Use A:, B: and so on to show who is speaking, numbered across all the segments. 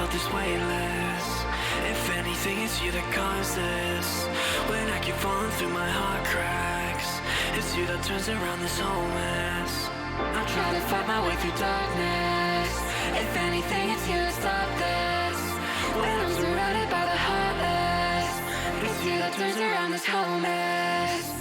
A: felt this weightless. If anything, it's you that caused this. When I keep falling through my heart cracks, it's you that turns around this whole mess. I try to fight my way through darkness. If anything, it's you that stopped this. When I'm surrounded by the heartless, it's you that turns around this whole mess.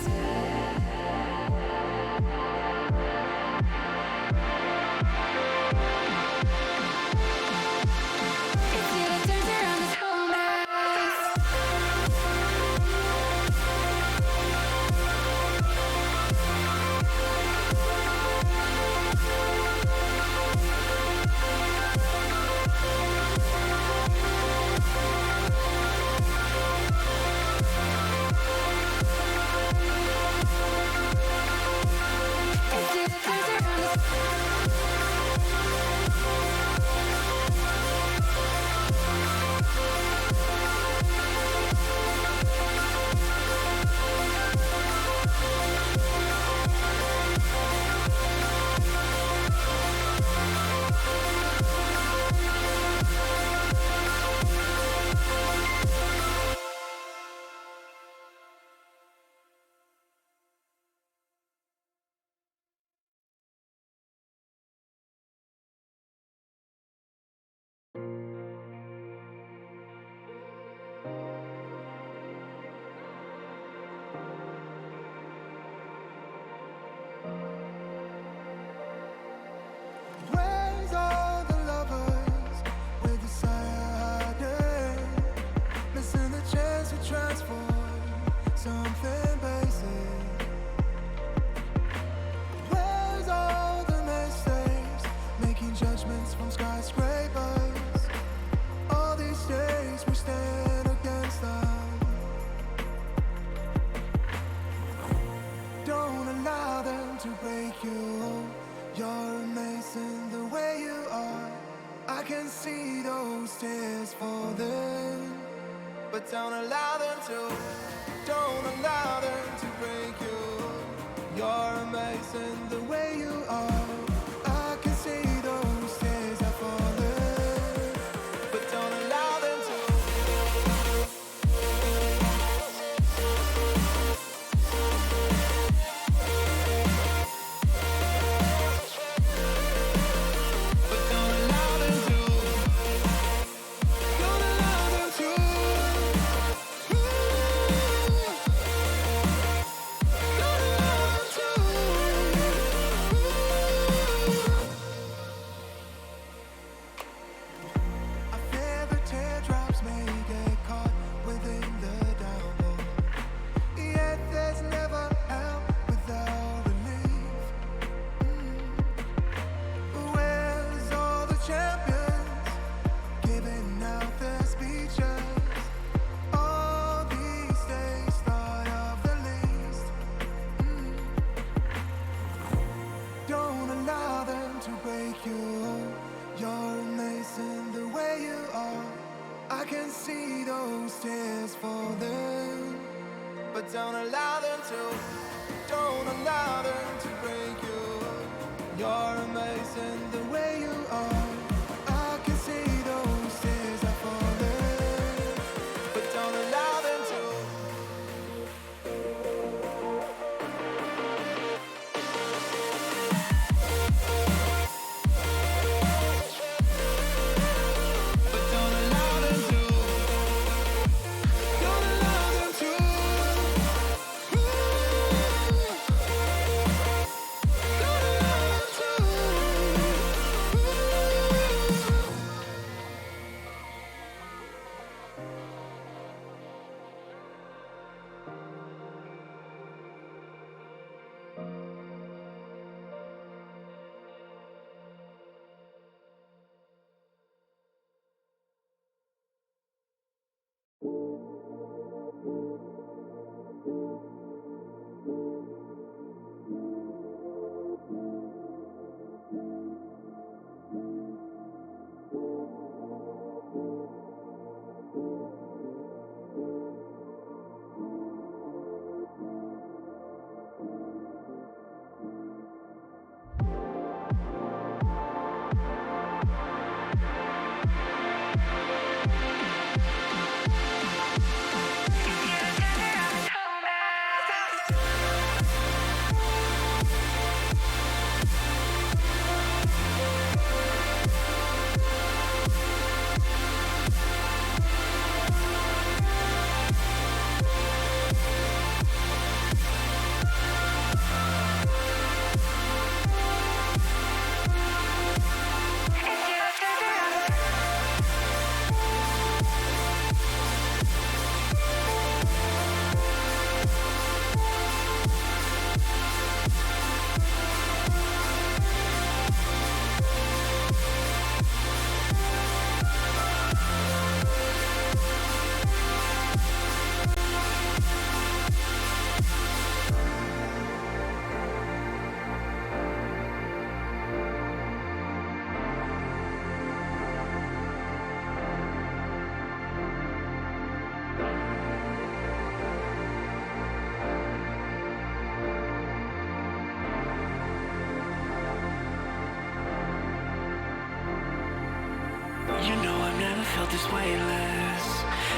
A: felt this weightless.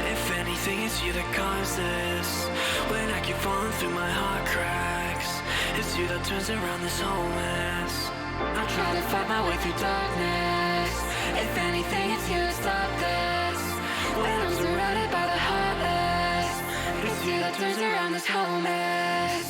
A: If anything, it's you that caused this. When I keep falling through my heart cracks, it's you that turns around this whole mess. I try to fight my way through darkness. If anything, it's you that stopped this. When I'm surrounded by the heartless, it's you that turns around this whole mess.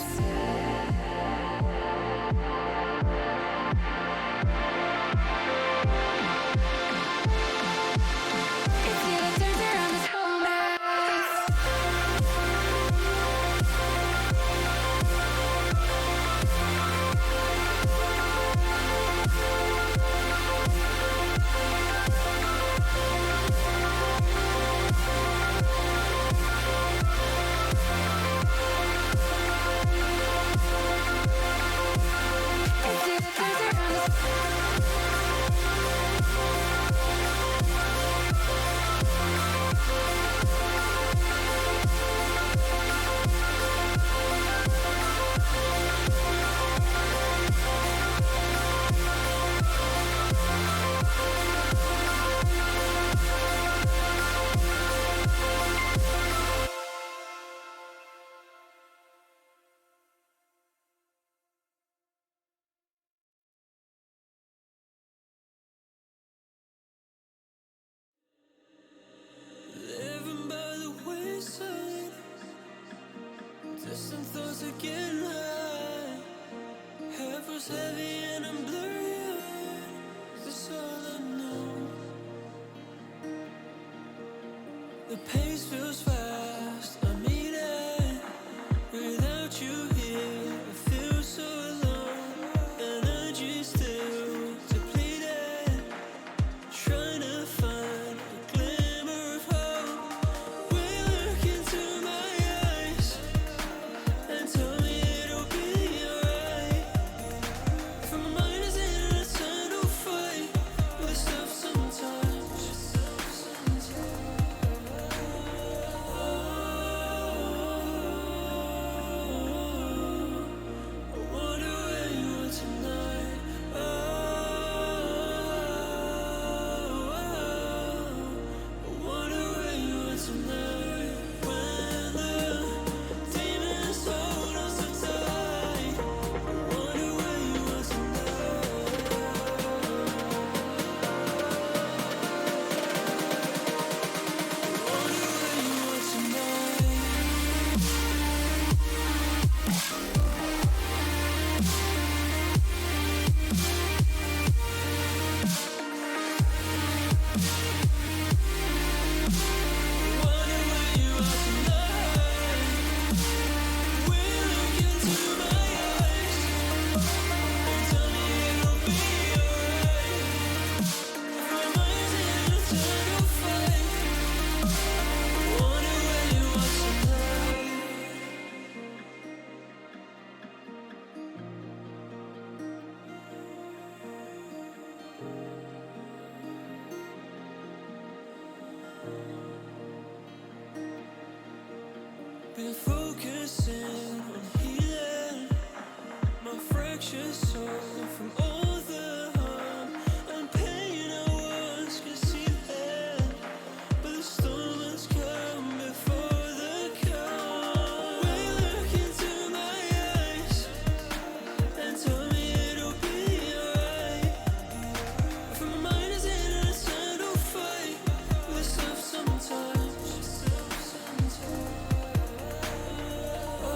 B: Living by the wayside, distant thoughts are getting high. Head was heavy and I'm blurry-eyed. That's all I know. The pace feels fast, I mean it. Without you here, I feel so alone. Energy still depleted, trying to find a glimmer of hope. Will you look into my eyes and tell me it'll be alright? For my mind is in an eternal fight with stuff sometimes. I wonder where you are tonight. I wonder where you are tonight. When the demons hold us so tight, I wonder where you are tonight. I wonder where you are been focusing on healing my fractured soul from all the harm and pain I once could see then. But the storm has come before the calm. Will you look into my eyes and tell me it'll be alright? For my mind is in an eternal fight with stuff sometimes. I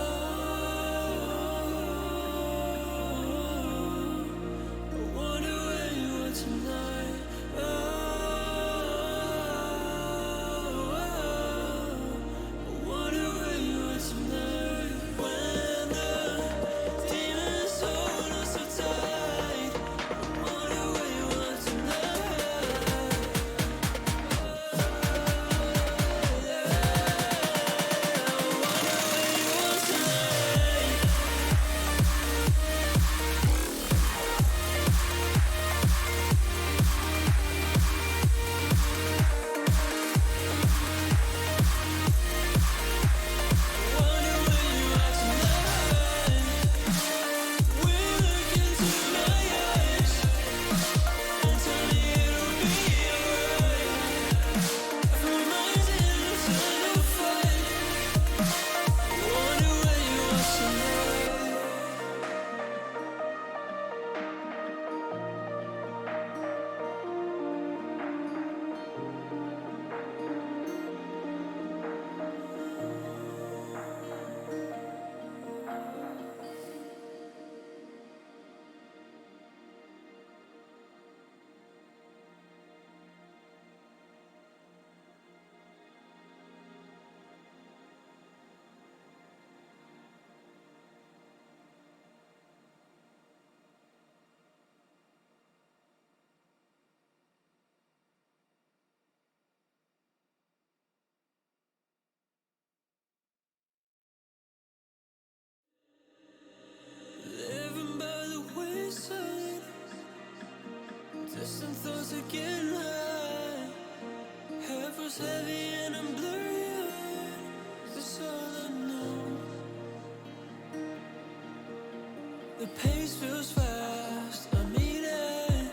B: pace feels fast. I need it.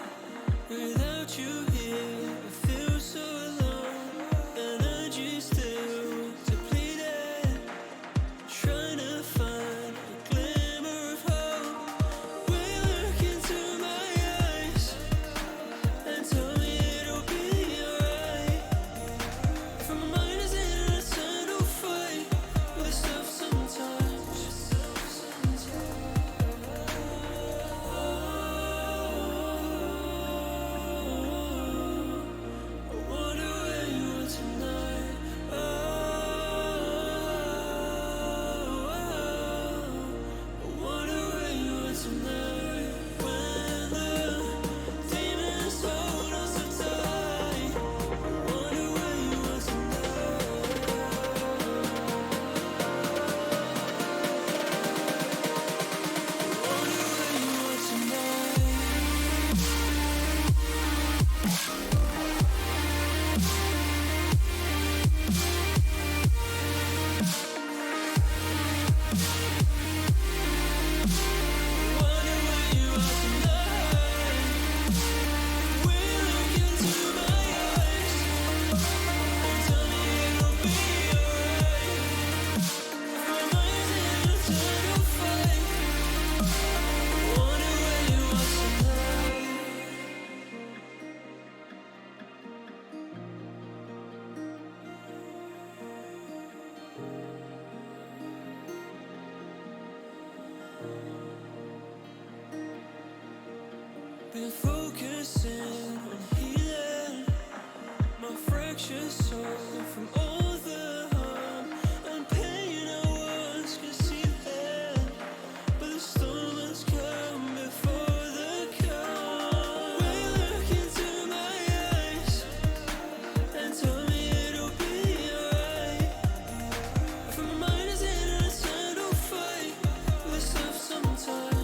B: Without you here, I feel so alone. Energy still depleted. Trying to find a glimmer of hope. Will you look into my eyes and tell me it'll be alright? If my mind is in an eternal fight with itself sometimes. I wonder where you are tonight. I wonder where you are tonight. When the demons hold us so tight. I wonder where you are tonight. I wonder where you are tonight. Wonder where you are tonight. Will look into my eyes and tell me it'll be alright. My mind's in an eternal fight. Wonder where you are tonight. Been focusing on healing my fractured soul from all the harm and pain I once concealed. But the storm has come before the calm. Will you look into my eyes and tell me it'll be alright? If my mind is in an eternal fight with itself sometimes.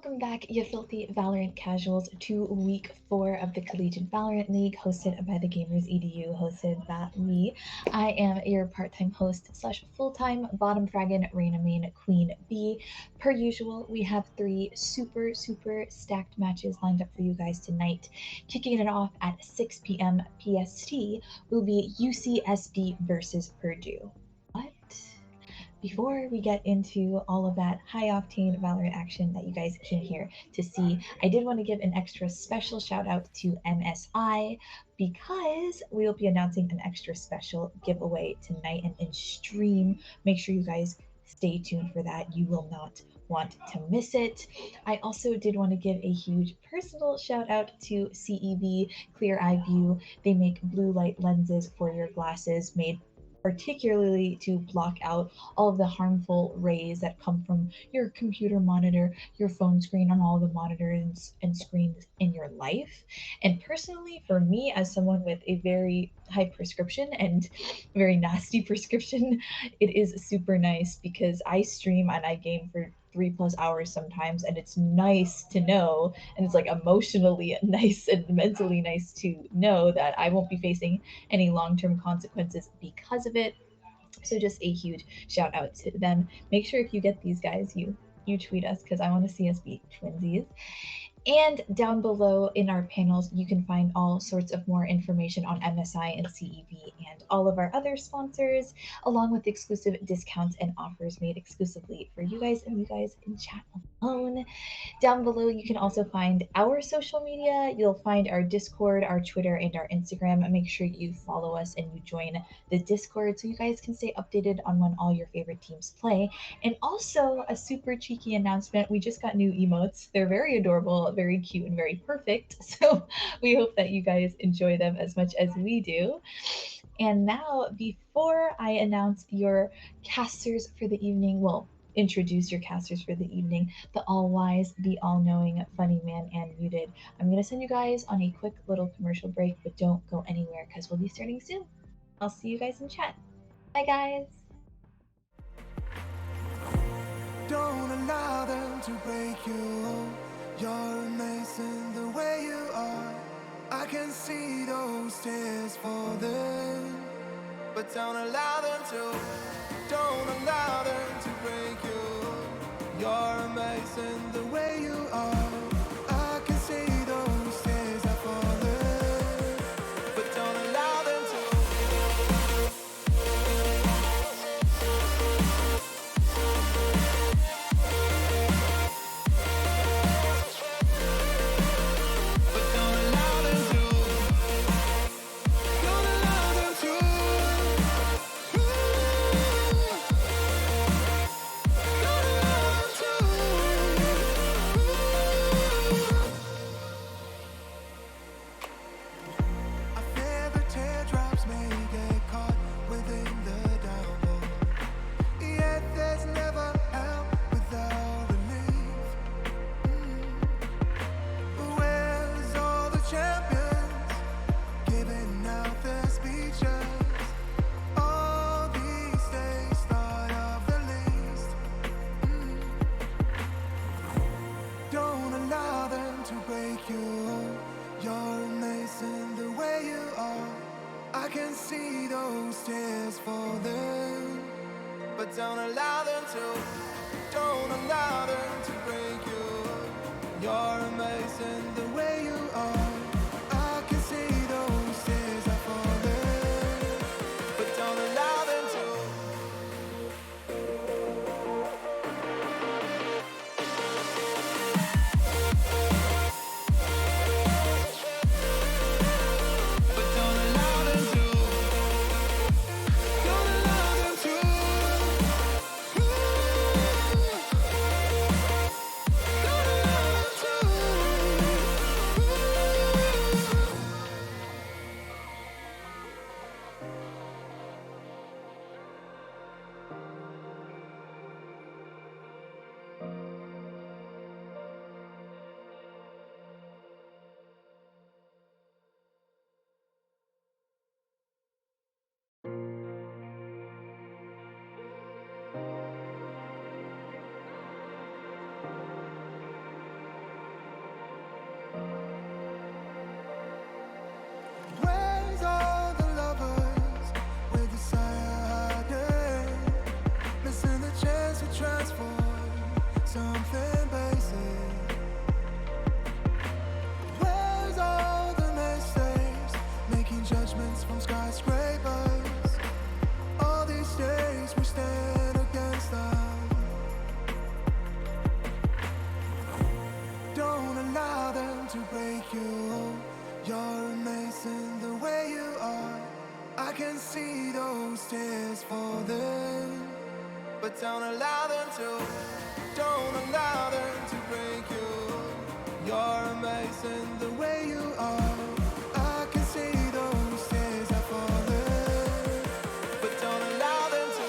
C: Welcome back, you filthy Valorant casuals, to week 4 of the Collegiate Valorant League, hosted by the Gamers EDU, hosted by me. I am your part-time host slash full-time bottom fraggin' Reina Main Queen Bee. Per usual, we have 3 super stacked matches lined up for you guys tonight. Kicking it off at 6 p.m. PST will be UCSD versus Purdue. What? Before we get into all of that high octane Valorant action that you guys came here to see, I did want to give an extra special shout out to MSI because we will be announcing an extra special giveaway tonight and in stream. Make sure you guys stay tuned for that. You will not want to miss it. I also did want to give a huge personal shout out to CEV Clear Eye View. They make blue light lenses for your glasses made particularly to block out all of the harmful rays that come from your computer monitor, your phone screen, on all the monitors and screens in your life. And personally, for me, as someone with a very high prescription and very nasty prescription, it is super nice because I stream and I game for 3+ hours sometimes, and it's nice to know, and it's like emotionally nice and mentally nice to know that I won't be facing any long-term consequences because of it. So just a huge shout out to them. Make sure if you get these guys, you tweet us because I want to see us be twinsies. And down below in our panels, you can find all sorts of more information on MSI and CEV and all of our other sponsors, along with exclusive discounts and offers made exclusively for you guys and you guys in chat alone. Down below, you can also find our social media. You'll find our Discord, our Twitter, and our Instagram. Make sure you follow us and you join the Discord so you guys can stay updated on when all your favorite teams play. And also, a super cheeky announcement, we just got new emotes. They're very adorable, very cute, and very perfect. So we hope that you guys enjoy them as much as we do. And now, before I announce your casters for the evening, well, introduce your casters for the evening, the all-wise, the all-knowing, funny man, and muted, I'm going to send you guys on a quick little commercial break, but don't go anywhere because we'll be starting soon. I'll see you guys in chat. Bye, guys.
B: Don't allow them to break you. You're amazing the way you are. I can see those tears falling, but don't allow them to. Don't allow them to break you. You're amazing the way you are. I can see those tears are falling, but don't allow them to. Don't allow them to. Don't allow them to break you. You're amazing the way you are. I can see those tears are falling, but don't allow them to. But don't allow them to. Don't allow them to. Don't allow them to.
D: something basic. Where's all the mistakes? Making judgments from skyscrapers. All these days we stand against them. Don't allow them to break you. You're amazing the way you are. I can see those tears falling, but don't allow them to. Don't allow them to break you. You're amazing the way you are. I can see those tears are falling, but don't allow them to.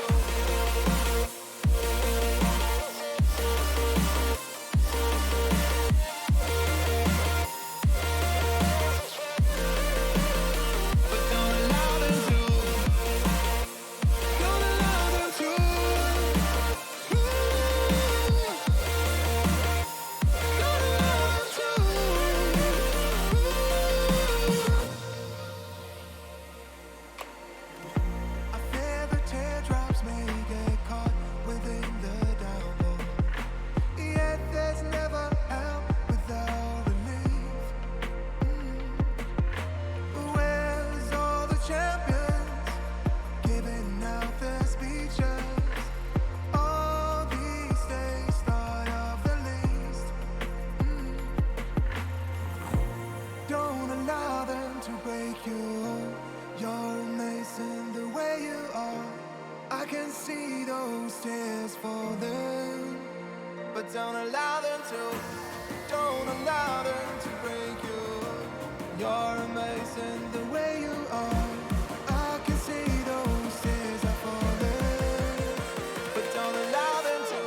D: I can see those tears falling, but don't allow them to. Don't allow them to break you. You're amazing the way you are. I can see those tears are falling, but don't allow them to.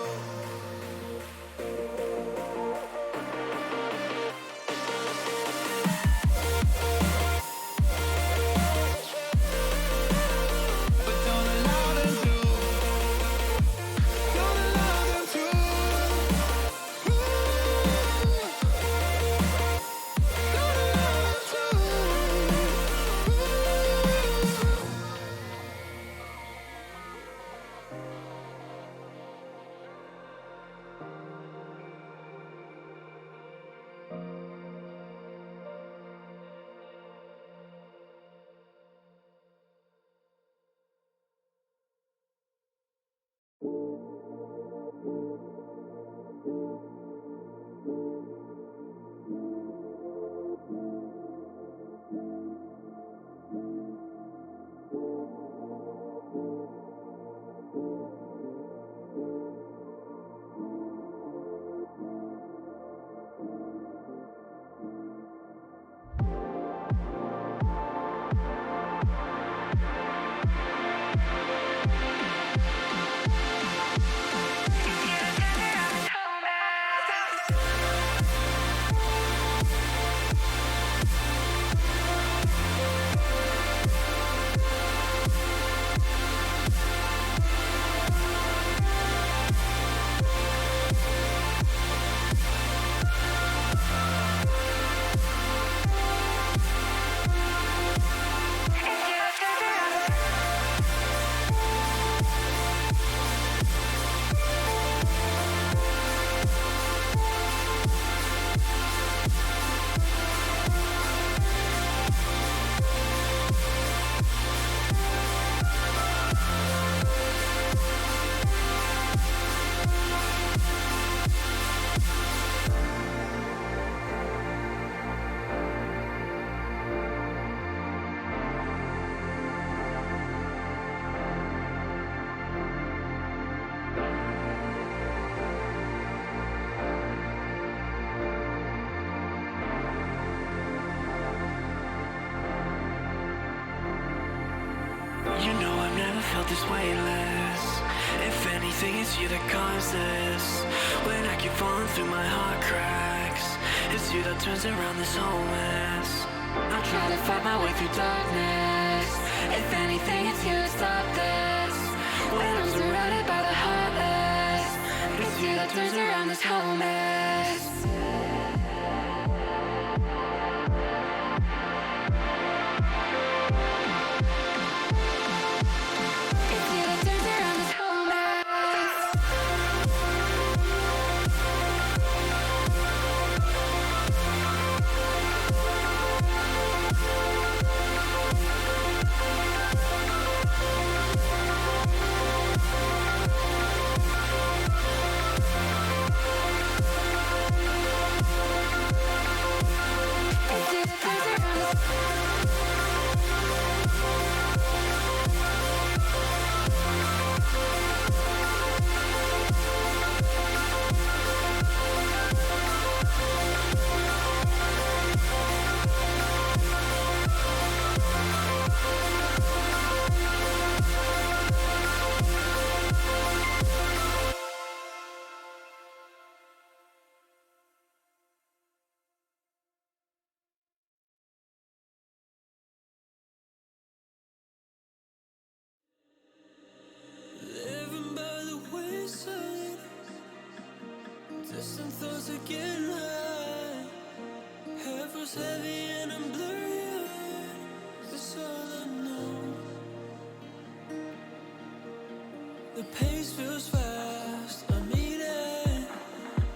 A: You know I've never felt this weightless. If anything, it's you that caused this. When I keep falling through my heart cracks, it's you that turns around this whole mess. I try to fight my way through darkness. If anything, it's you that stopped this. When I'm surrounded by the heartless, it's you that turns around this whole mess. It's you that turns around this whole mess.
B: Distant thoughts are getting high. Head feels heavy and I'm blurry-eyed. Is this all I know? The pace feels fast. I'm eating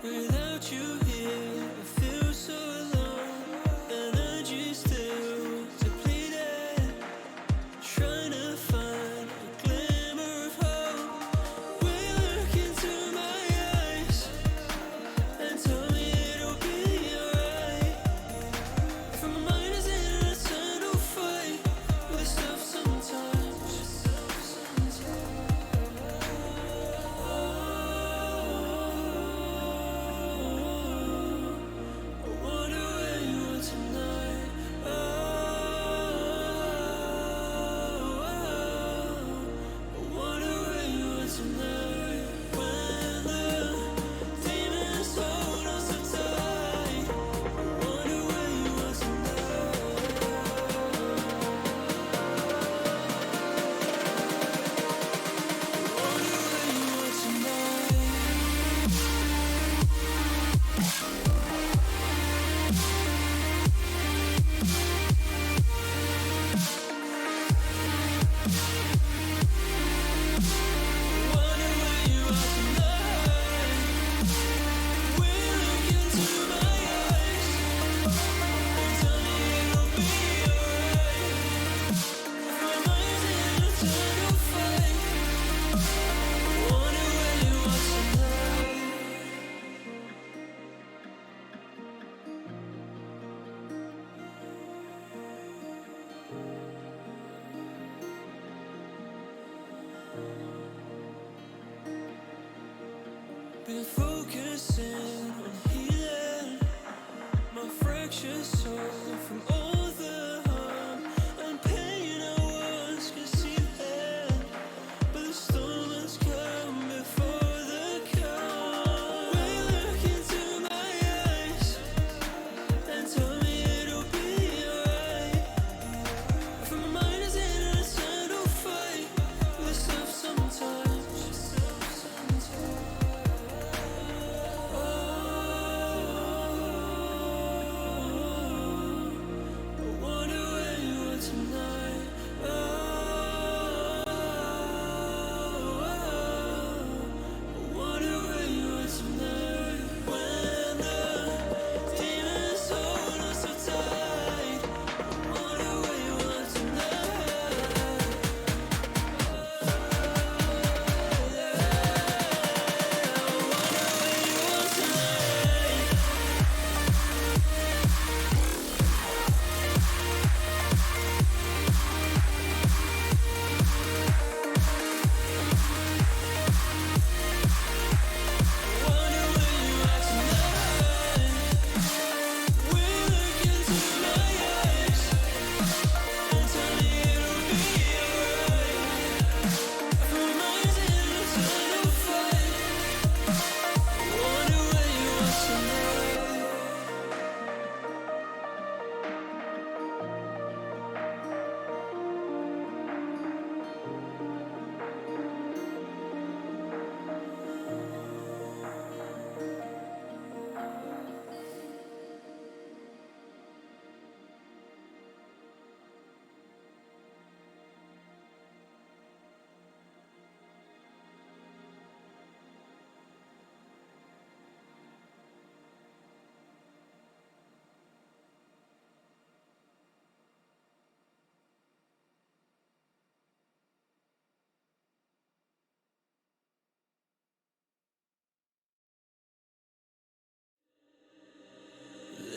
B: without you here. I feel so alone. Energy still depleted. Trying to find a glimmer of hope. Will you look into my eyes and tell me it'll be alright? If my mind is in an eternal fight with stuff sometimes. I wonder where you are tonight. I wonder where you are tonight. When the demons hold us so tight. I wonder where you are tonight. I wonder where you are tonight. Wonder where you are tonight. Will look into my eyes and tell me it'll be alright. My mind's in an eternal fight. Wonder where you are tonight. Been focusing on healing my fractured soul from all the harm and pain I once concealed. But the storm has come before the calm. Will you look into my eyes and tell me it'll be alright? If my mind is in an eternal fight with stuff sometimes. I wonder where you are tonight. I wonder where you are tonight. When the demons hold us so tight. I wonder where you are tonight.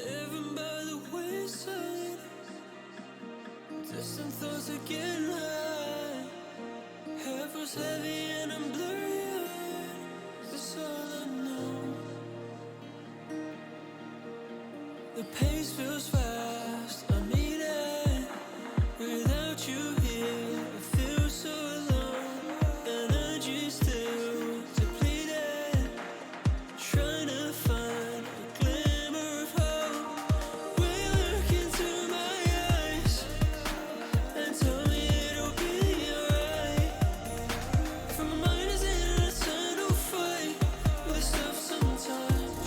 B: Living by the wayside, distant thoughts are getting high. Head feels heavy and I'm blurry-eyed. Is this all I know? The pace feels fast. I'm eating without you here. I feel so alone. Energy still depleted. Trying to find a glimmer of hope. Will you look into my eyes and tell me it'll be alright? If my mind is in an eternal fight with stuff sometimes.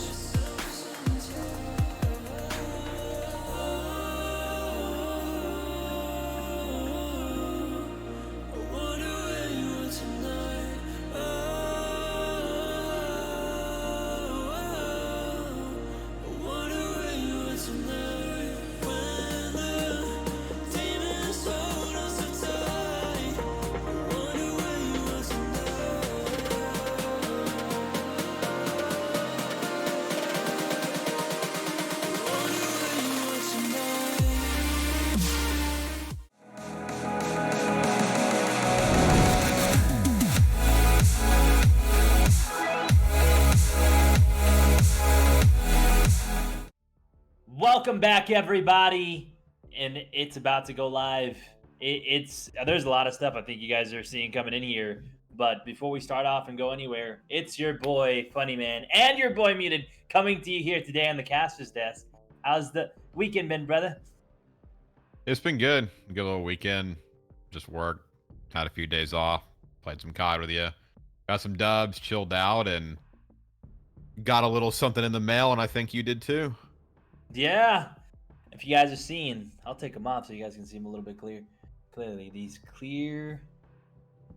E: Welcome back, everybody, and it's about to go live. There's a lot of stuff I think you guys are seeing coming in here, but before we start off and go anywhere, it's your boy Funny Man and your boy Muted coming to you here today on the Caster's Desk. How's the weekend been, brother?
F: It's been good. Good little weekend. Just worked. Had a few days off. Played some COD with you. Got some dubs. Chilled out and got a little something in the mail. And I think you did too.
E: Yeah. If you guys are seeing, I'll take them off so you guys can see them a little bit clearly. These clear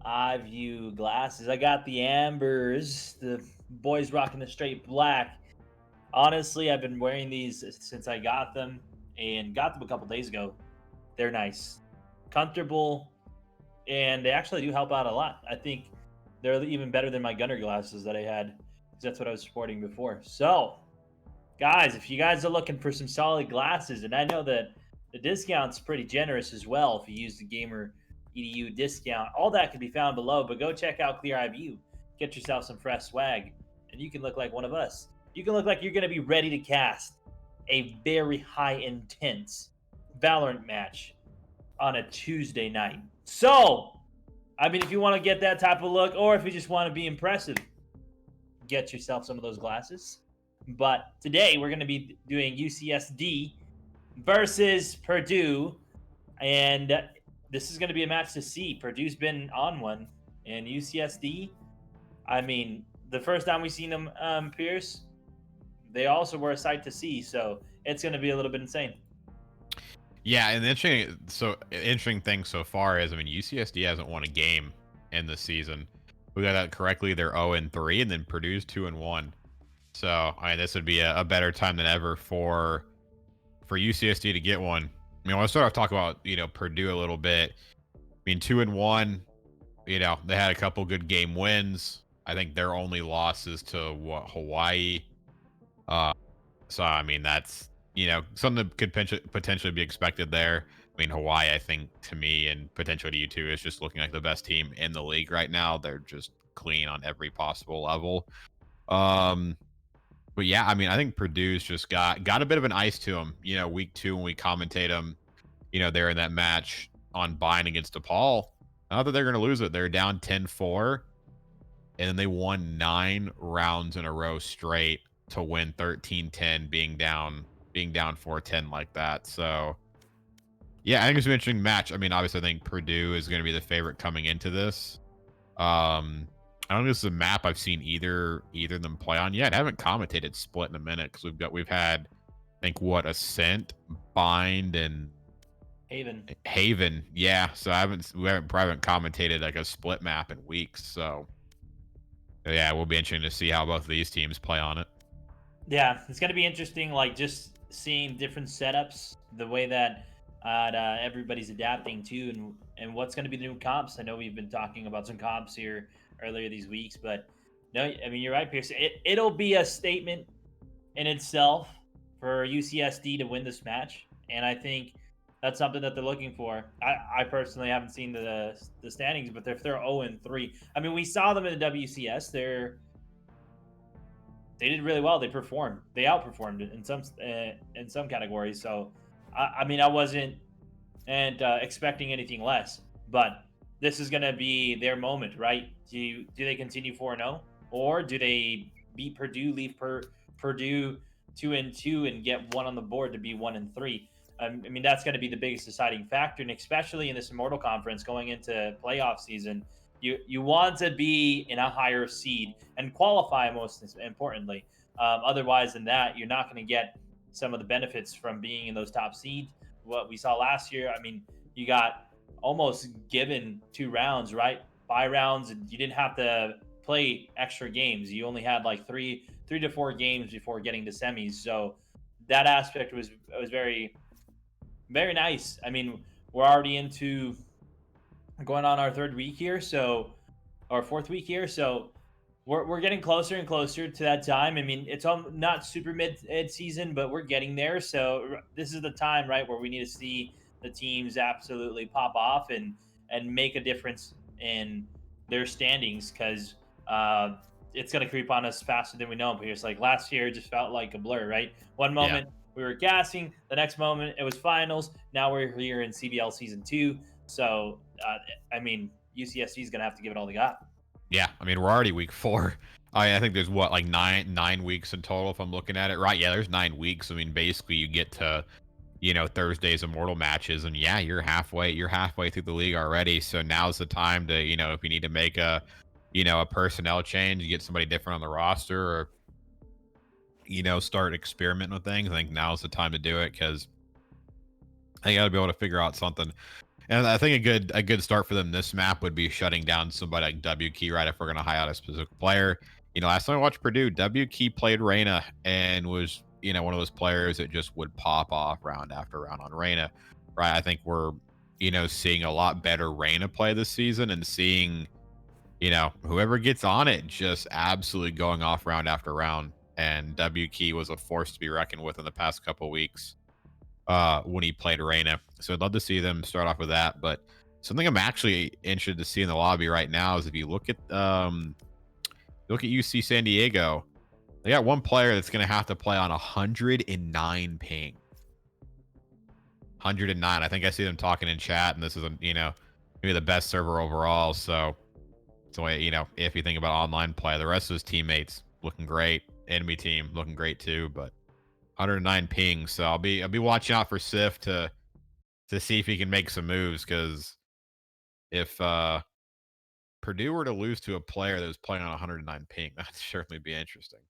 E: eye view glasses. I got the ambers. The boys rocking the straight black. Honestly, I've been wearing these since I got them and got them a couple days ago. They're nice, comfortable, and they actually do help out a lot. I think they're even better than my gunner glasses that I had, because that's what I was sporting before. So, guys, if you guys are looking for some solid glasses, and I know that the discount's pretty generous as well if you use the Gamer EDU discount, all that can be found below, but go check out Clear Eye View. Get yourself some fresh swag, and you can look like one of us. You can look like you're going to be ready to cast a very high-intense Valorant match on a Tuesday night. So, I mean, if you want to get that type of look, or if you just want to be impressive, get yourself some of those glasses. But today we're going to be doing UCSD versus Purdue, and this is going to be a match to see. Purdue's been on one, and UCSD, I mean, the first time we seen them, Pierce, they also were a sight to see, so it's going to be a little bit insane.
F: Yeah, and the interesting thing so far is, I mean, UCSD hasn't won a game in the season. We got that correctly. They're 0-3, and then Purdue's 2-1. So, I mean, this would be a better time than ever for UCSD to get one. I mean, I want to start off talking about, Purdue a little bit. I mean, 2-1, they had a couple good game wins. I think their only loss is to Hawaii. So, I mean, that's, something that could potentially be expected there. I mean, Hawaii, I think, to me, and potentially to you too, is just looking like the best team in the league right now. They're just clean on every possible level. But yeah, I mean, I think Purdue's just got a bit of an ice to them. Week 2 when we commentate them, they're in that match on Bind against DePaul. Not that they're going to lose it. They're down 10-4, and then they won 9 rounds in a row straight to win 13-10, being down 4-10 like that. So yeah, I think it's an interesting match. I mean, obviously I think Purdue is going to be the favorite coming into this. I don't think this is a map I've seen either of them play on yet. I haven't commentated Split in a minute because we've had, I think, Ascent, Bind, and Haven. Yeah, so we haven't commentated like a Split map in weeks. So yeah, it will be interesting to see how both of these teams play on it.
E: Yeah, it's going to be interesting, like just seeing different setups, the way that everybody's adapting to, and what's going to be the new comps. I know we've been talking about some comps here earlier these weeks, but no, I mean, you're right, Pierce. It'll be a statement in itself for UCSD to win this match, and I think that's something that they're looking for. I personally haven't seen the standings, but if they're 0-3, I mean, we saw them in the WCS. They did really well. They performed. They outperformed in some categories. So, I mean, I wasn't expecting anything less. But this is going to be their moment, right? Do they continue 4-0, or do they beat Purdue, leave Purdue 2-2, and get one on the board to be 1-3? I mean, that's going to be the biggest deciding factor, and especially in this Immortal Conference going into playoff season. You want to be in a higher seed and qualify, most importantly. Otherwise than that, you're not going to get some of the benefits from being in those top seeds. What we saw last year, I mean, you got almost given 2 rounds, right? 5 rounds, and you didn't have to play extra games. You only had like 3 to 4 games before getting to semis. So that aspect was very, very nice. I mean, we're already into going on our 3rd week here, so our 4th week here, so we're getting closer and closer to that time. I mean, it's not super mid season, but we're getting there. So this is the time, right, where we need to see the teams absolutely pop off and make a difference in their standings, because it's going to creep on us faster than we know. Because like last year, it just felt like a blur, right? One moment we were gassing. The next moment, it was finals. Now we're here in CVL season 2. So, I mean, UCSC is going to have to give it all they got.
F: Yeah, I mean, we're already week 4. I think there's what, like nine weeks in total if I'm looking at it right. Yeah, there's 9 weeks. I mean, basically you get to, Thursday's immortal matches, and yeah, you're halfway through the league already. So now's the time to, if you need to make a personnel change, get somebody different on the roster, or start experimenting with things. I think now's the time to do it, because I got to be able to figure out something. And I think a good start for them this map would be shutting down somebody like W Key, right? If we're gonna high out a specific player. Last time I watched Purdue, W Key played Reyna and was, one of those players that just would pop off round after round on Reyna. Right. I think we're, seeing a lot better Reyna play this season, and seeing, whoever gets on it just absolutely going off round after round. And W Key was a force to be reckoned with in the past couple of weeks when he played Reyna. So I'd love to see them start off with that. But something I'm actually interested to see in the lobby right now is if you look at UC San Diego, they got one player that's going to have to play on 109 ping. 109. I think I see them talking in chat, and this is maybe the best server overall. So it's the way, if you think about online play, the rest of his teammates looking great. Enemy team looking great too, but 109 ping. So I'll be watching out for Sif to see if he can make some moves, because if Purdue were to lose to a player that was playing on 109 ping, that'd certainly be interesting.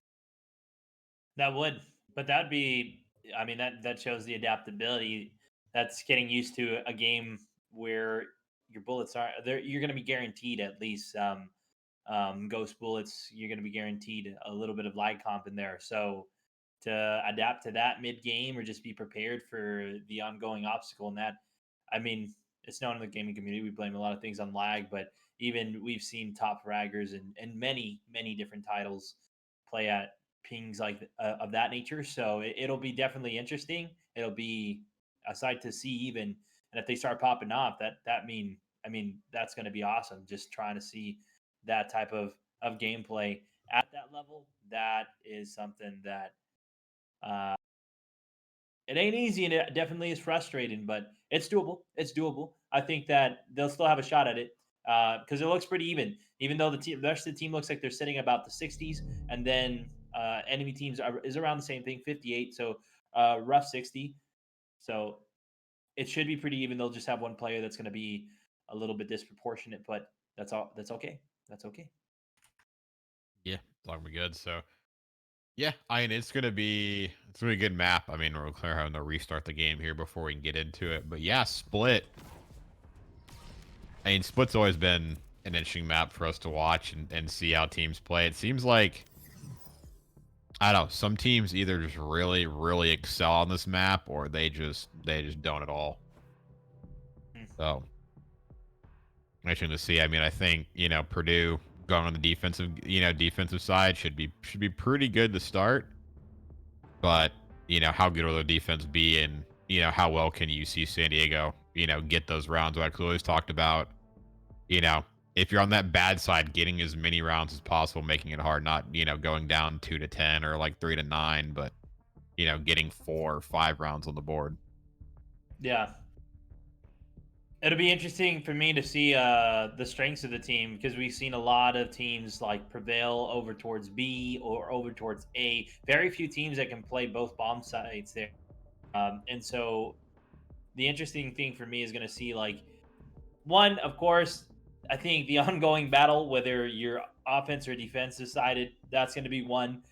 E: That would, but that'd be, I mean, that shows the adaptability. That's getting used to a game where your bullets are there. You're going to be guaranteed at least ghost bullets. You're going to be guaranteed a little bit of lag comp in there. So to adapt to that mid game, or just be prepared for the ongoing obstacle, and that, I mean, it's known in the gaming community, we blame a lot of things on lag, but even we've seen top fraggers and many different titles play at pings like of that nature. So it'll be definitely interesting. It'll be a sight to see even, and if they start popping off, I mean, that's going to be awesome. Just trying to see that type of gameplay at that level. That is something that uh, it ain't easy, and it definitely is frustrating, but it's doable. It's doable. I think that they'll still have a shot at it because it looks pretty even. Even though the rest of the team looks like they're sitting about the 60s, and then enemy teams is around the same thing, 58. So rough 60. So it should be pretty even. They'll just have one player that's going to be a little bit disproportionate, but that's all. That's okay. That's okay.
F: Yeah, as long as we're good. So yeah, I mean, it's gonna be a good map. I mean, we're clear having to restart the game here before we can get into it. But yeah, Split. I mean, Split's always been an interesting map for us to watch and see how teams play. It seems like, I don't know, some teams either just really, really excel on this map, or they just don't at all. So interesting to see. I mean, I think, Purdue going on the defensive side should be pretty good to start. But, how good will the defense be, and, how well can UC San Diego, get those rounds? Like we always talked about, if you're on that bad side, getting as many rounds as possible, making it hard, not, going down 2-10 or like 3-9, but, getting 4 or 5 rounds on the board.
E: Yeah. It'll be interesting for me to see the strengths of the team, because we've seen a lot of teams like prevail over towards B or over towards A. Very few teams that can play both bomb sites there. And so the interesting thing for me is going to see, like, one, of course, I think the ongoing battle, whether you're offense or defensive sided, that's going to be one.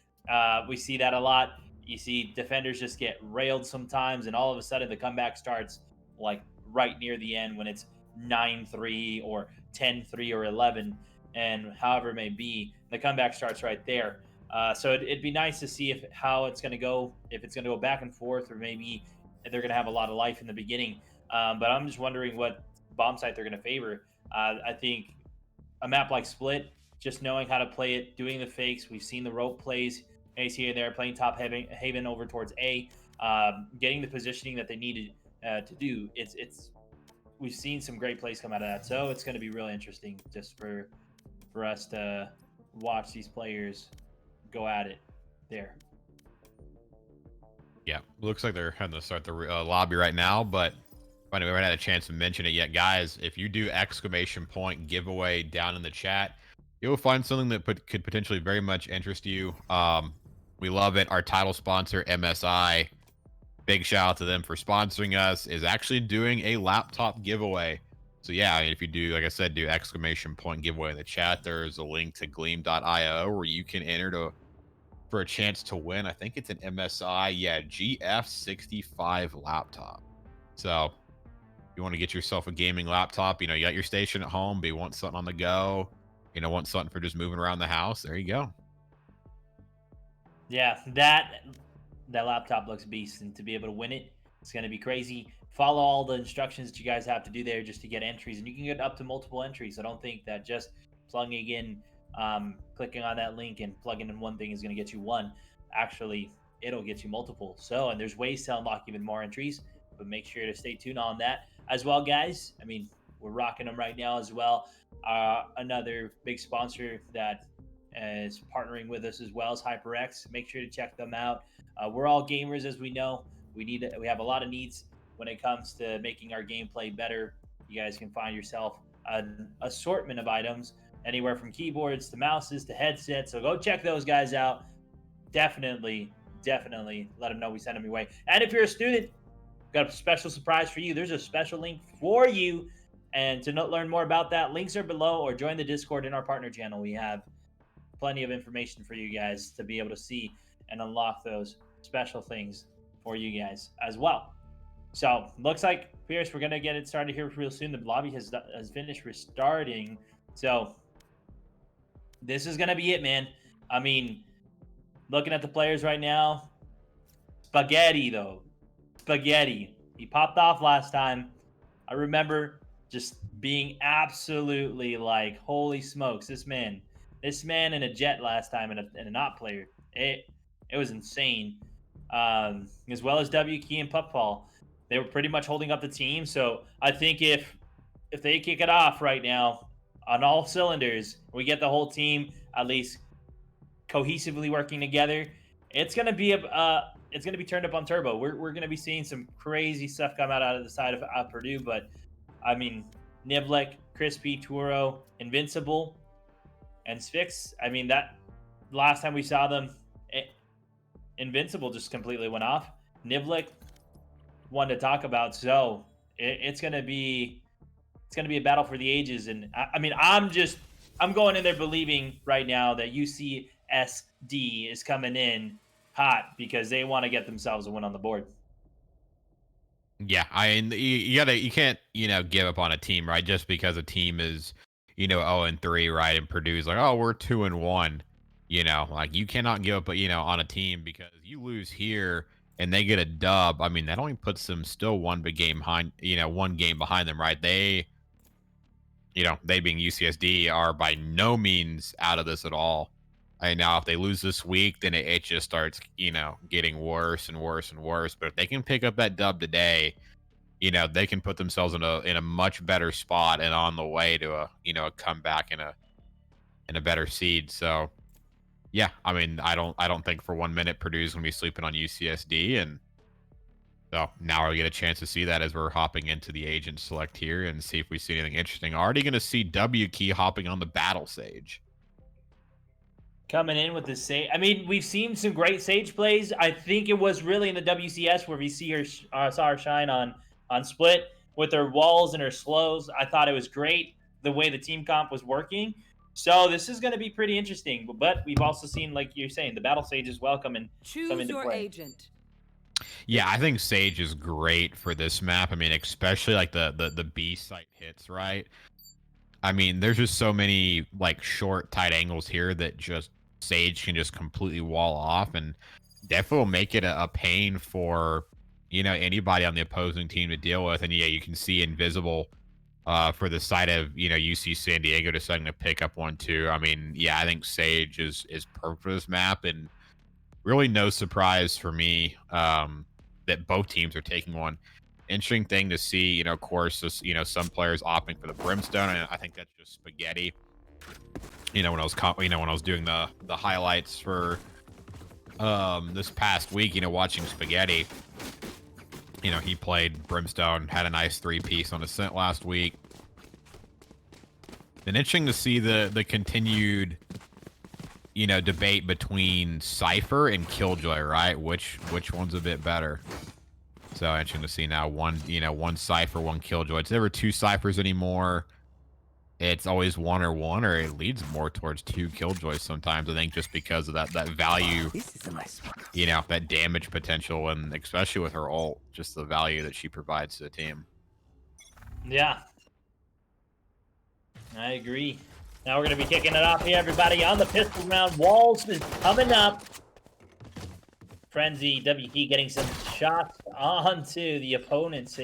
E: We see that a lot. You see defenders just get railed sometimes, and all of a sudden the comeback starts like right near the end when it's 9-3 or 10-3 or 11, and however it may be, the comeback starts right there. So it'd be nice to see how it's going to go, if it's going to go back and forth, or maybe they're going to have a lot of life in the beginning. But I'm just wondering what bomb site they're going to favor. I think a map like Split, just knowing how to play it, doing the fakes. We've seen the rope plays, Ace here and there, playing top haven over towards A, getting the positioning that they needed to do. We've seen some great plays come out of that, so it's going to be really interesting just for us to watch these players go at it there.
F: Yeah, looks like they're having to start the lobby right now, but I haven't had a chance to mention it yet, guys. If you do exclamation point giveaway down in the chat, you'll find something that could potentially very much interest you. We love it. Our title sponsor, MSI, big shout out to them for sponsoring us, is actually doing a laptop giveaway. So yeah, I mean, if you do, like I said, do exclamation point giveaway in the chat, there's a link to gleam.io where you can enter for a chance to win. I think it's an MSI, yeah, GF65 laptop. So you want to get yourself a gaming laptop, you got your station at home, but you want something on the go, want something for just moving around the house. There you go.
E: Yeah, that laptop looks beast, and to be able to win it, it's going to be crazy. Follow all the instructions that you guys have to do there just to get entries, and you can get up to multiple entries. So don't think that just plugging in, clicking on that link and plugging in one thing is going to get you one. Actually, it'll get you multiple. So, and there's ways to unlock even more entries, but make sure to stay tuned on that as well, guys. I mean, we're rocking them right now as well. Another big sponsor that is partnering with us as well as HyperX. Make sure to check them out. We're all gamers, as we know. We have a lot of needs when it comes to making our gameplay better. You guys can find yourself an assortment of items, anywhere from keyboards to mouses to headsets. So go check those guys out. Definitely let them know we sent them your way. And if you're a student, got a special surprise for you. There's a special link for you. And to learn more about that, links are below, or join the Discord in our partner channel. We have plenty of information for you guys to be able to see and unlock those special things for you guys as well. So looks like, Pierce, we're gonna get it started here real soon. The lobby has finished restarting, so this is gonna be it, man. I mean, looking at the players right now, spaghetti. He popped off last time. I remember just being absolutely like, holy smokes, this man in a jet last time, and a not player. It was insane. As well as W Key and Puffball, they were pretty much holding up the team. So I think if they kick it off right now on all cylinders, we get the whole team at least cohesively working together, it's gonna be turned up on turbo. We're gonna be seeing some crazy stuff come out of the side of Purdue. But I mean, Niblik, Crispy, Turo, Invincible, and Sphinx. I mean, that last time we saw them, Invincible just completely went off. Niblik, one to talk about. So it's gonna be a battle for the ages. And I mean, I'm going in there believing right now that UCSD is coming in hot because they want to get themselves a win on the board.
F: Yeah, I mean, you can't give up on a team, right? Just because a team is 0-3, right? And Purdue's like, oh, we're 2-1. Like, you cannot give up on a team, because you lose here and they get a dub. I mean, that only puts them still one game behind them, right? They being UCSD are by no means out of this at all. And now if they lose this week, then it just starts, getting worse and worse and worse. But if they can pick up that dub today, they can put themselves in a much better spot and on the way to a comeback in a better seed. So yeah, I mean, I don't think for 1 minute Purdue's gonna be sleeping on UCSD. And so now we get a chance to see that as we're hopping into the agent select here and see if we see anything interesting. Already gonna see W Key hopping on the Battle Sage.
E: Coming in with the Sage. I mean, we've seen some great Sage plays. I think it was really in the WCS where we saw her shine on Split with her walls and her slows. I thought it was great the way the team comp was working. So this is going to be pretty interesting. But we've also seen, like you're saying, the Battle Sage as well come into play.
G: Agent.
F: Yeah, I think Sage is great for this map. I mean, especially like the B site hits, right? I mean, there's just so many like short, tight angles here that just Sage can just completely wall off, and definitely will make it a pain for anybody on the opposing team to deal with. And yeah, you can see Invisible for the side of UC San Diego deciding to pick up 1-2. I mean, yeah, I think Sage is perfect for this map, and really no surprise for me that both teams are taking one. Interesting thing to see, of course, this, some players opting for the Brimstone, and I think that's just spaghetti. When I was doing the highlights for this past week, you know, watching Spaghetti. You know, he played Brimstone, had a nice 3-piece on Ascent last week. Been interesting to see the continued, you know, debate between Cypher and Killjoy, right? Which one's a bit better? So interesting to see now one Cypher, one Killjoy. It's never 2 Cyphers anymore. It's always 1 or 1, or it leads more towards 2 Killjoys sometimes, I think, just because of that value, you know, that damage potential, and especially with her ult, just the value that she provides to the team.
E: Yeah. I agree. Now we're going to be kicking it off here, everybody, on the pistol round. Walls is coming up. Frenzy, WT getting some shots onto the opponent,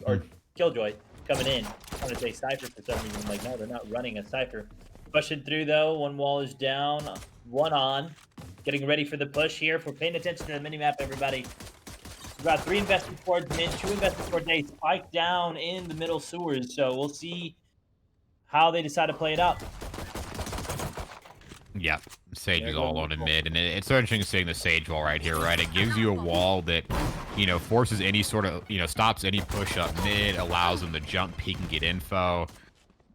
E: or Killjoy coming in. I want to say Cypher for some reason. Like, no, they're not running a Cypher. Pushing through, though. One wall is down. 1 on. Getting ready for the push here. If we're paying attention to the minimap, everybody. We've got 3 invested towards mid, 2 invested towards A. Spike down in the middle sewers. So we'll see how they decide to play it out.
F: Yeah, Sage is all alone in mid, and it's so interesting seeing the Sage wall right here, right? It gives you a wall that, you know, forces any sort of, you know, stops any push up mid, allows them to jump, peek, and get info.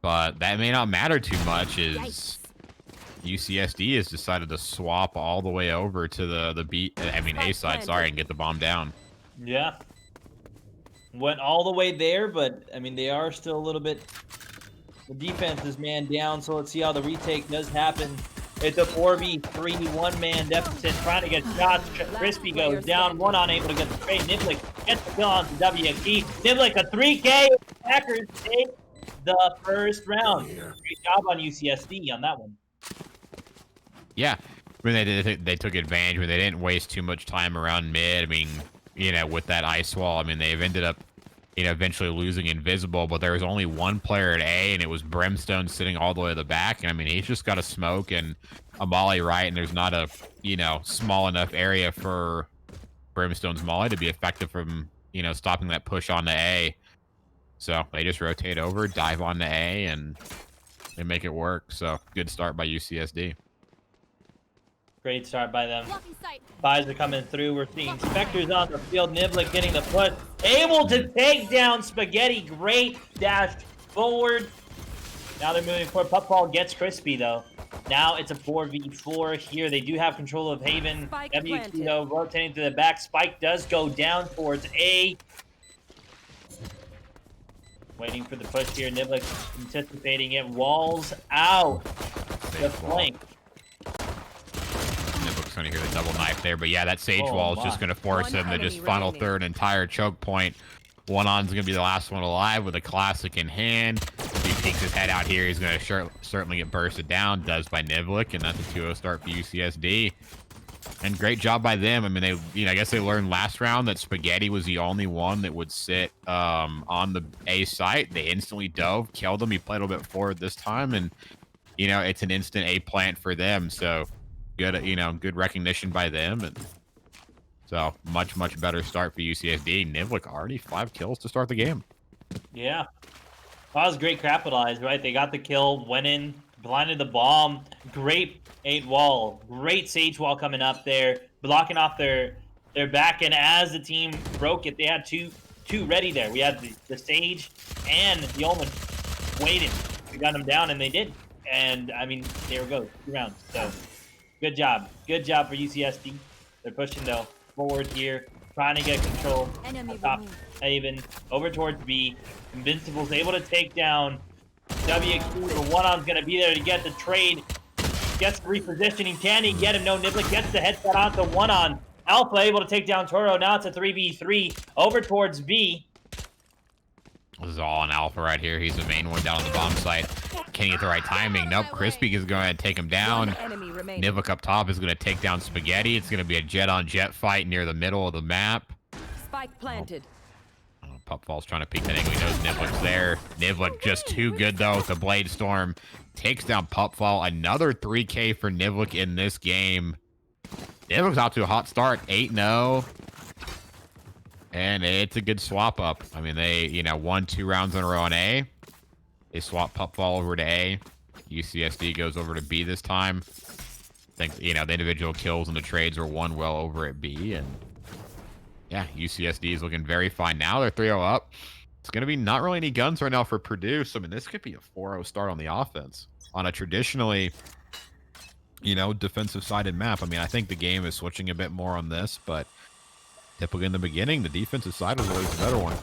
F: But that may not matter too much, as UCSD has decided to swap all the way over to the A side, sorry, and get the bomb down.
E: Yeah. Went all the way there, but, I mean, they are still a little bit... The defense is man down, so let's see how the retake does happen. It's a 4v3, 1-man deficit, trying to get shots. Crispy goes down, 1 on, able to get the trade. Niblick gets the kill on to WT. Niblick, a 3K. Packers take the first round. Great job on UCSD on that one.
F: Yeah, I mean, they took advantage. I mean, they didn't waste too much time around mid. I mean, you know, with that ice wall, I mean, they've ended up, you know, eventually losing Invisible, but there was only 1 player at A, and it was Brimstone sitting all the way to the back. And I mean, he's just got a smoke and a molly right, and there's not a, you know, small enough area for Brimstone's molly to be effective from, you know, stopping that push on the A. So they just rotate over, dive on the A, and they make it work. So good start by UCSD.
E: Great start by them. Buys are coming through. We're seeing Spectres on the field. Niblick getting the push. Able to take down Spaghetti. Great dash forward. Now they're moving forward. Puffball gets Crispy, though. Now it's a 4v4 here. They do have control of Haven. WT, though, rotating to the back. Spike does go down towards A. Waiting for the push here. Niblick anticipating it. Walls out. The flank.
F: Trying to hear the double knife there, but yeah, that Sage wall is just going to force him to just funnel through an entire choke point. 1 on's going to be the last one alive with a classic in hand. If he peeks his head out here, he's going to certainly get bursted down. Does by Niblick, and that's a 2-0 start for UCSD. And great job by them. I mean, they, you know, I guess they learned last round that Spaghetti was the only one that would sit on the A site. They instantly dove, killed him. He played a little bit forward this time, and you know, it's an instant A plant for them. So good, you know, good recognition by them, and so much better start for UCSD. Niblick already 5 kills to start the game.
E: Yeah, that was great capitalized, right? They got the kill, went in, blinded the bomb. Great 8 wall, great Sage wall coming up there, blocking off their back. And as the team broke it, they had two ready there. We had the Sage and the Omen waiting. We got them down, and they did. And I mean, there we go, 2 rounds. So. Good job for UCSD. They're pushing, though, forward here, trying to get control. Top Haven, over towards B. Invincible's able to take down WQ. The 1-on's going to be there to get the trade. Gets the repositioning. Can he get him? No, Niblick gets the headshot onto 1-on. Alpha able to take down Toro. Now it's a 3v3 over towards B.
F: This is all on Alpha right here. He's the main one down on the bomb site. Can't get the right timing. Nope, Crispy is going to take him down. Niblick up top is going to take down Spaghetti. It's going to be a jet-on-jet fight near the middle of the map.
G: Spike planted.
F: Puffball's trying to peek that angle. He knows Niblick's there. Niblick just too good, though, with the Blade Storm. Takes down Puffball. Another 3K for Niblick in this game. Niblick's out to a hot start. 8-0. And it's a good swap up. I mean, they, you know, won 2 rounds in a row on A. They swap Puffball over to A. UCSD goes over to B this time. think, you know, the individual kills and the trades were won well over at B. And yeah, UCSD is looking very fine now. They're 3-0 up. It's going to be not really any guns right now for Purdue. So, I mean, this could be a 4-0 start on the offense on a traditionally, you know, defensive-sided map. I mean, I think the game is switching a bit more on this, but typically in the beginning, the defensive side was always the better one.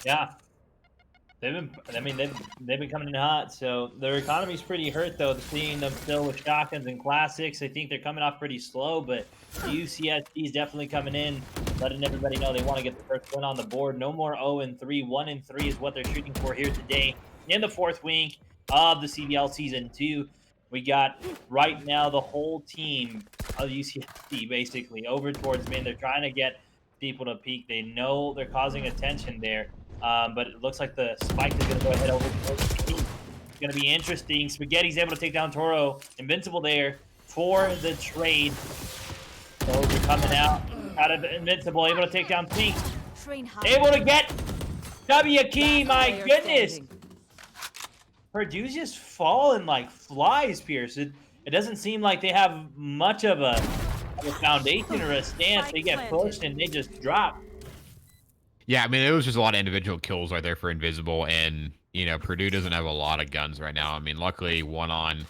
E: Yeah. They've been coming in hot, so their economy's pretty hurt though. Seeing them still with shotguns and classics, I think they're coming off pretty slow. But UCSD is definitely coming in, letting everybody know they want to get the first win on the board. No more 0-3, 1-3 is what they're shooting for here today in the 4th week of the CVL season 2. We got right now the whole team of UCSD basically over towards me. They're trying to get people to peek. They know they're causing attention there. But it looks like the spike is going to go ahead over towards the team. It's going to be interesting. Spaghetti's able to take down Toro. Invincible there for the trade. So we're coming out of Invincible. Able to take down Pink. Able to get W Key. My goodness. Purdue's just falling like flies, Pierce. It doesn't seem like they have much of a foundation or a stance. They get pushed and they just drop.
F: Yeah, I mean, it was just a lot of individual kills right there for Invisible, and, you know, Purdue doesn't have a lot of guns right now. I mean, luckily, one on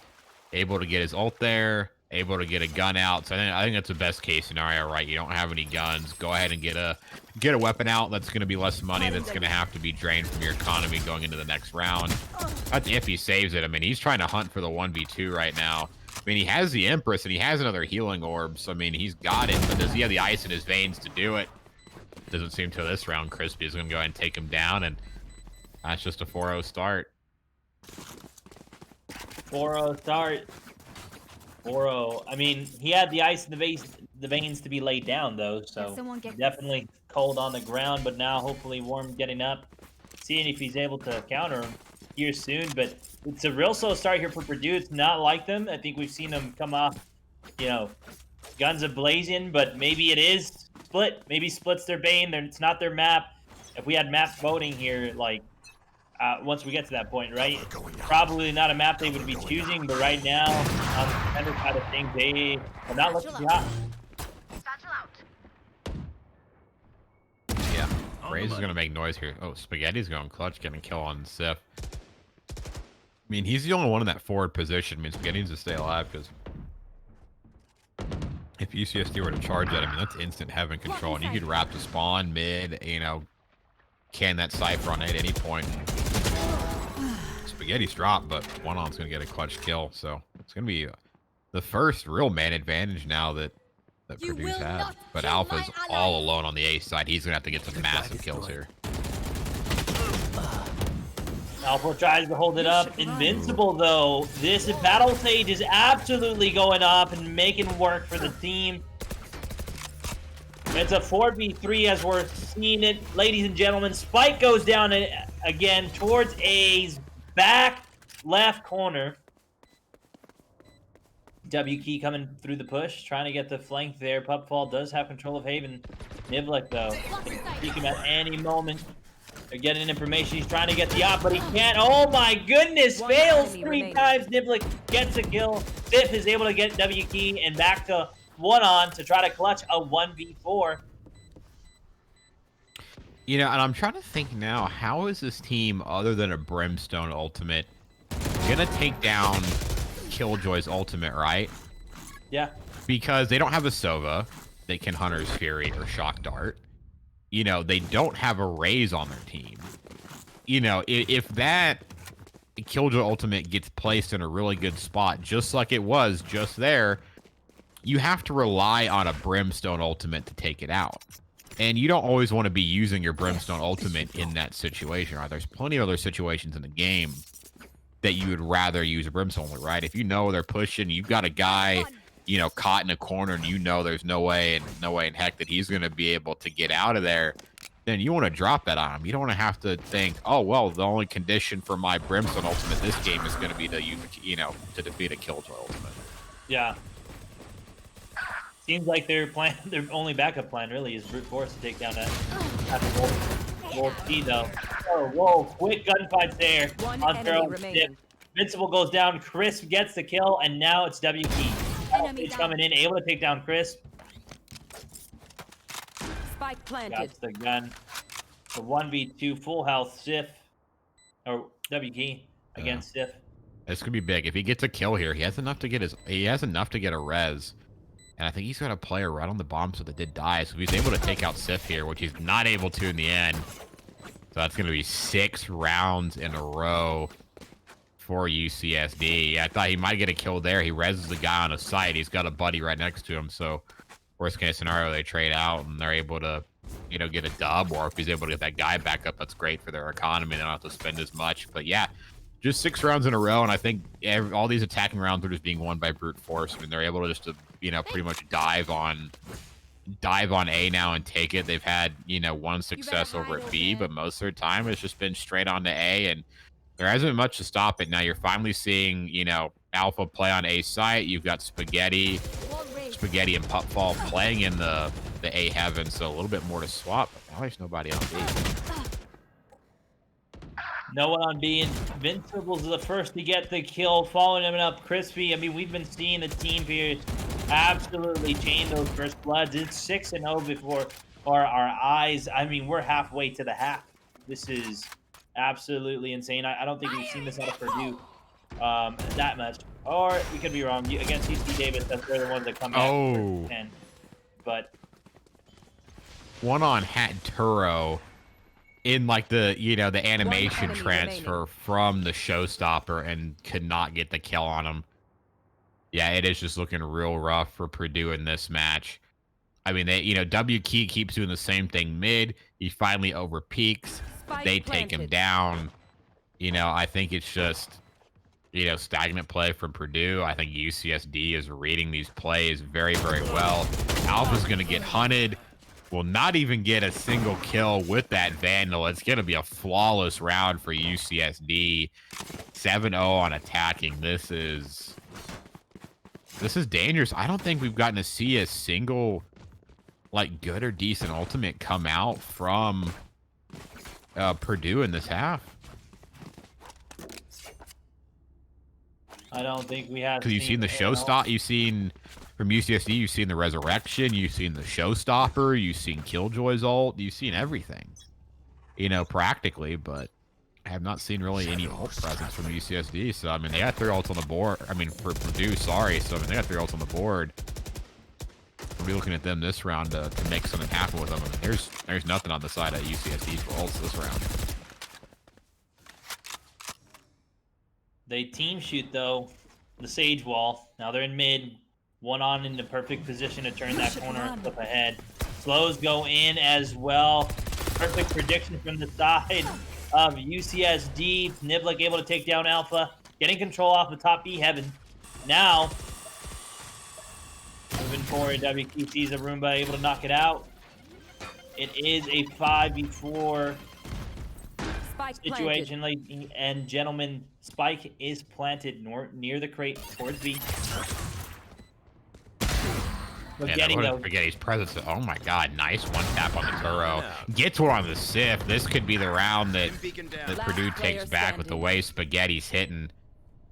F: able to get his ult there, able to get a gun out. So I think that's the best case scenario, right? You don't have any guns. Go ahead and get a weapon out. That's going to be less money. That's going to have to be drained from your economy going into the next round. That's if he saves it. I mean, he's trying to hunt for the 1v2 right now. I mean, he has the Empress, and he has another healing orb. So, I mean, he's got it, but does he have the ice in his veins to do it? Doesn't seem to this round. Crispy is going to go ahead and take him down, and that's just a 4-0 start.
E: 4-0 start. 4-0. I mean, he had the ice in the veins to be laid down, though, so definitely cold on the ground, but now hopefully Warm getting up, seeing if he's able to counter him here soon. But it's a real slow start here for Purdue. It's not like them. I think we've seen them come off, you know, guns a-blazing, but maybe it is split. Maybe split's their bane. It's not their map. If we had map voting here, like, once we get to that point, right? Probably not a map they would be choosing, but right now, on the defender side of things, they are not looking too hot.
F: Yeah, Raze is going to make noise here. Oh, Spaghetti's going clutch, getting a kill on Sif. I mean, he's the only one in that forward position. I mean, Spaghetti needs to stay alive, because if UCSD were to charge that, I mean, that's instant heaven control, and you could wrap the spawn mid, you know, can that Cypher on at any point. Spaghetti's dropped, but one-on's going to get a clutch kill, so it's going to be the first real man advantage now that Purdue's had. But Alpha's all alone on the A side. He's going to have to get some massive kills here.
E: Alpha tries to hold it up. Invincible, though. This battle stage is absolutely going off and making work for the team. It's a 4v3 as we're seeing it. Ladies and gentlemen, Spike goes down again towards A's back left corner. W Key coming through the push, trying to get the flank there. Pupfall does have control of Haven. Niblik, though, peek him at any moment. They're getting information. He's trying to get the op, but he can't. Oh my goodness! Fails 3 times. Niblik gets a kill. Sif is able to get W Key and back to one-on to try to clutch a 1v4.
F: You know, and I'm trying to think now, how is this team, other than a Brimstone ultimate, gonna take down Killjoy's ultimate, right?
E: Yeah.
F: Because they don't have a Sova that can Hunter's Fury or Shock Dart. You know, they don't have a Raze on their team. You know, if that Killjoy ultimate gets placed in a really good spot, just like it was just there, you have to rely on a Brimstone ultimate to take it out. And you don't always want to be using your Brimstone ultimate in that situation, right? There's plenty of other situations in the game that you would rather use a Brimstone, right? If you know they're pushing, you've got a guy, you know, caught in a corner, and you know there's no way in heck that he's going to be able to get out of there, then you want to drop that on him. You don't want to have to think, oh, well, the only condition for my Brimstone ultimate this game is going to be to, you know, to defeat a Killjoy ultimate.
E: Yeah. Seems like their only backup plan really is brute force to take down that Gold Key, though. Oh, whoa, quick gunfights there.
G: One
E: on
G: enemy remaining.
E: Invincible goes down, Crisp gets the kill, and now it's W Key.
G: Enemy
E: He's
G: down.
E: coming in, able to take down Chris.
G: Spike planted.
E: Got the gun. The 1v2 full health Sif. Or WK against Sif.
F: This could be big. If he gets a kill here, he has enough to get a res. And I think he's got a player right on the bomb, so that did die. So he's able to take out Sif here, which he's not able to in the end. So that's going to be 6 rounds in a row for UCSD. I thought he might get a kill there. He reses the guy on a site. He's got a buddy right next to him. So worst case scenario, they trade out and they're able to, you know, get a dub. Or if he's able to get that guy back up, that's great for their economy. They don't have to spend as much. But yeah, just 6 rounds in a row. And I think all these attacking rounds are just being won by brute force. I mean, they're able to just, you know, pretty much dive on A now and take it. They've had, you know, one success over at B, but most of their time it's just been straight on to A, and there hasn't been much to stop it. Now you're finally seeing, you know, Alpha play on A site. You've got Spaghetti and Pupfall playing in the A heaven, so a little bit more to swap, but now there's nobody on B.
E: No one on B. Invincibles is the first to get the kill, following him up Crispy. I mean, we've been seeing the team here absolutely chain those first bloods. It's 6-0 before our eyes. I mean, we're halfway to the half. This is absolutely insane. I don't think we've seen this out of Purdue that much. Or we could be wrong. Against UC Davis, they're the ones that come back.
F: Oh.
E: 10. But
F: One on Hat Turo in like the, you know, the animation
G: enemy
F: transfer
G: remaining.
F: from the showstopper and could not get the kill on him. Yeah, it is just looking real rough for Purdue in this match. I mean, they, you know, WK keeps doing the same thing mid. He finally over peaks.
G: Spike
F: They take him
G: planted.
F: down. You know, I think it's just, you know, stagnant play from Purdue. I think UCSD is reading these plays very, very well. Alpha's going to get hunted. Will not even get a single kill with that Vandal. It's going to be a flawless round for UCSD. 7-0 on attacking. This is dangerous. I don't think we've gotten to see a single, like, good or decent ultimate come out from Purdue in this half.
E: I don't think we have.
F: Because you've seen the showstopper, you've seen from UCSD, you've seen the resurrection, you've seen the showstopper, you've seen Killjoy's ult, you've seen everything, you know, practically. But I have not seen really any ult presence from UCSD. So I mean, they got 3 ults on the board. I mean, for Purdue, sorry. So I mean, they got 3 ults on the board. We'll be looking at them this round to make something happen with them. I mean, there's nothing on the side of UCSD for ults this round.
E: They team shoot, though, the Sage Wall. Now they're in mid. One on in the perfect position to turn that corner and flip ahead. Slows go in as well. Perfect prediction from the side of UCSD. Niblick able to take down Alpha. Getting control off the top B heaven. Now, moving forward, WQ sees a Roomba able to knock it out. It is a 5v4
G: Spike
E: situation, ladies and gentlemen. Spike is planted near the crate towards B.
F: Spaghetti's presence. Oh my god, nice one tap on the Turo. Gets one on the Sif. This could be the round that Purdue takes back with the way Spaghetti's hitting.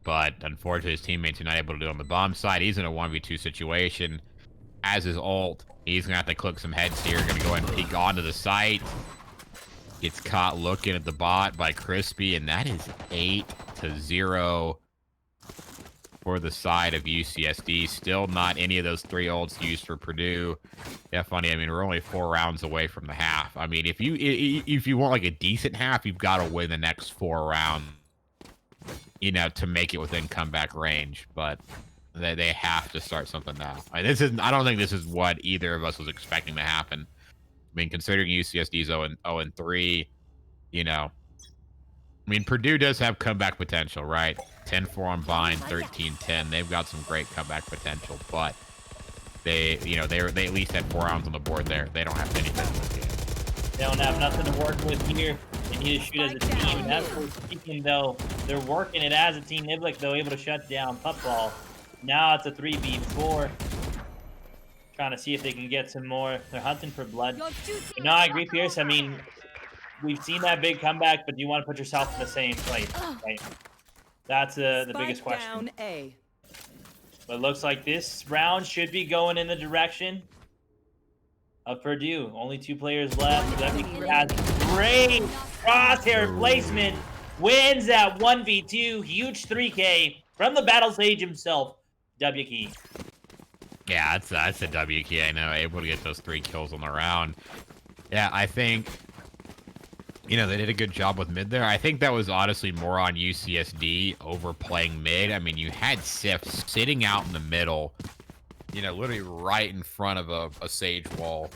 F: But unfortunately, his teammates are not able to do it on the bomb side. He's in a 1v2 situation. As his ult, he's gonna have to click some heads here. Gonna go ahead and peek onto the site. Gets caught looking at the bot by Crispy, and that is 8-0 for the side of UCSD. Still not any of those 3 ults used for Purdue. Yeah, funny. I mean, we're only 4 rounds away from the half. I mean, if you want like a decent half, you've got to win the next 4 rounds, you know, to make it within comeback range. But they have to start something now. I don't think this is what either of us was expecting to happen. I mean, considering UCSD's 0-3, you know, I mean, Purdue does have comeback potential, right? 10-4 on Vine, 13-10. They've got some great comeback potential, but they, you know, they at least had 4 rounds on the board there. They don't have anything in this game.
E: They don't have nothing to work with here. They need to shoot as a team. And that's what speaking, though. They're working it as a team. Niblick, though, able to shut down Puffball. Now it's a 3v4. Trying to see if they can get some more. They're hunting for blood. No, I agree, Pierce. I mean, we've seen that big comeback, but do you want to put yourself in the same place, right? That's the biggest question.
G: Down A.
E: But it looks like this round should be going in the direction of Purdue. Only 2 players left. WQ has great crosshair placement. Wins that 1v2. Huge 3K from the battle sage himself, WQ.
F: Yeah, that's a W key. I know, able to get those 3 kills on the round. Yeah, I think, you know, they did a good job with mid there. I think that was honestly more on UCSD overplaying mid. I mean, you had Sif sitting out in the middle, you know, literally right in front of a sage wall,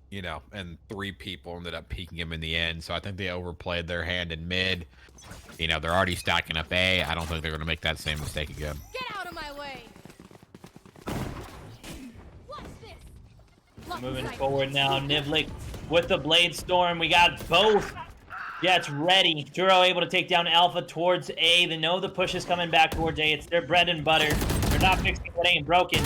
F: you know, and 3 people ended up peeking him in the end. So I think they overplayed their hand in mid. You know, they're already stacking up A. I don't think they're going to make that same mistake again.
G: Get out of my way. What's this?
E: Moving forward now, Nivlik with the Blade Storm. We got both jets ready. Turo able to take down Alpha towards A. They know the push is coming back towards A. It's their bread and butter. They're not fixing what ain't broken.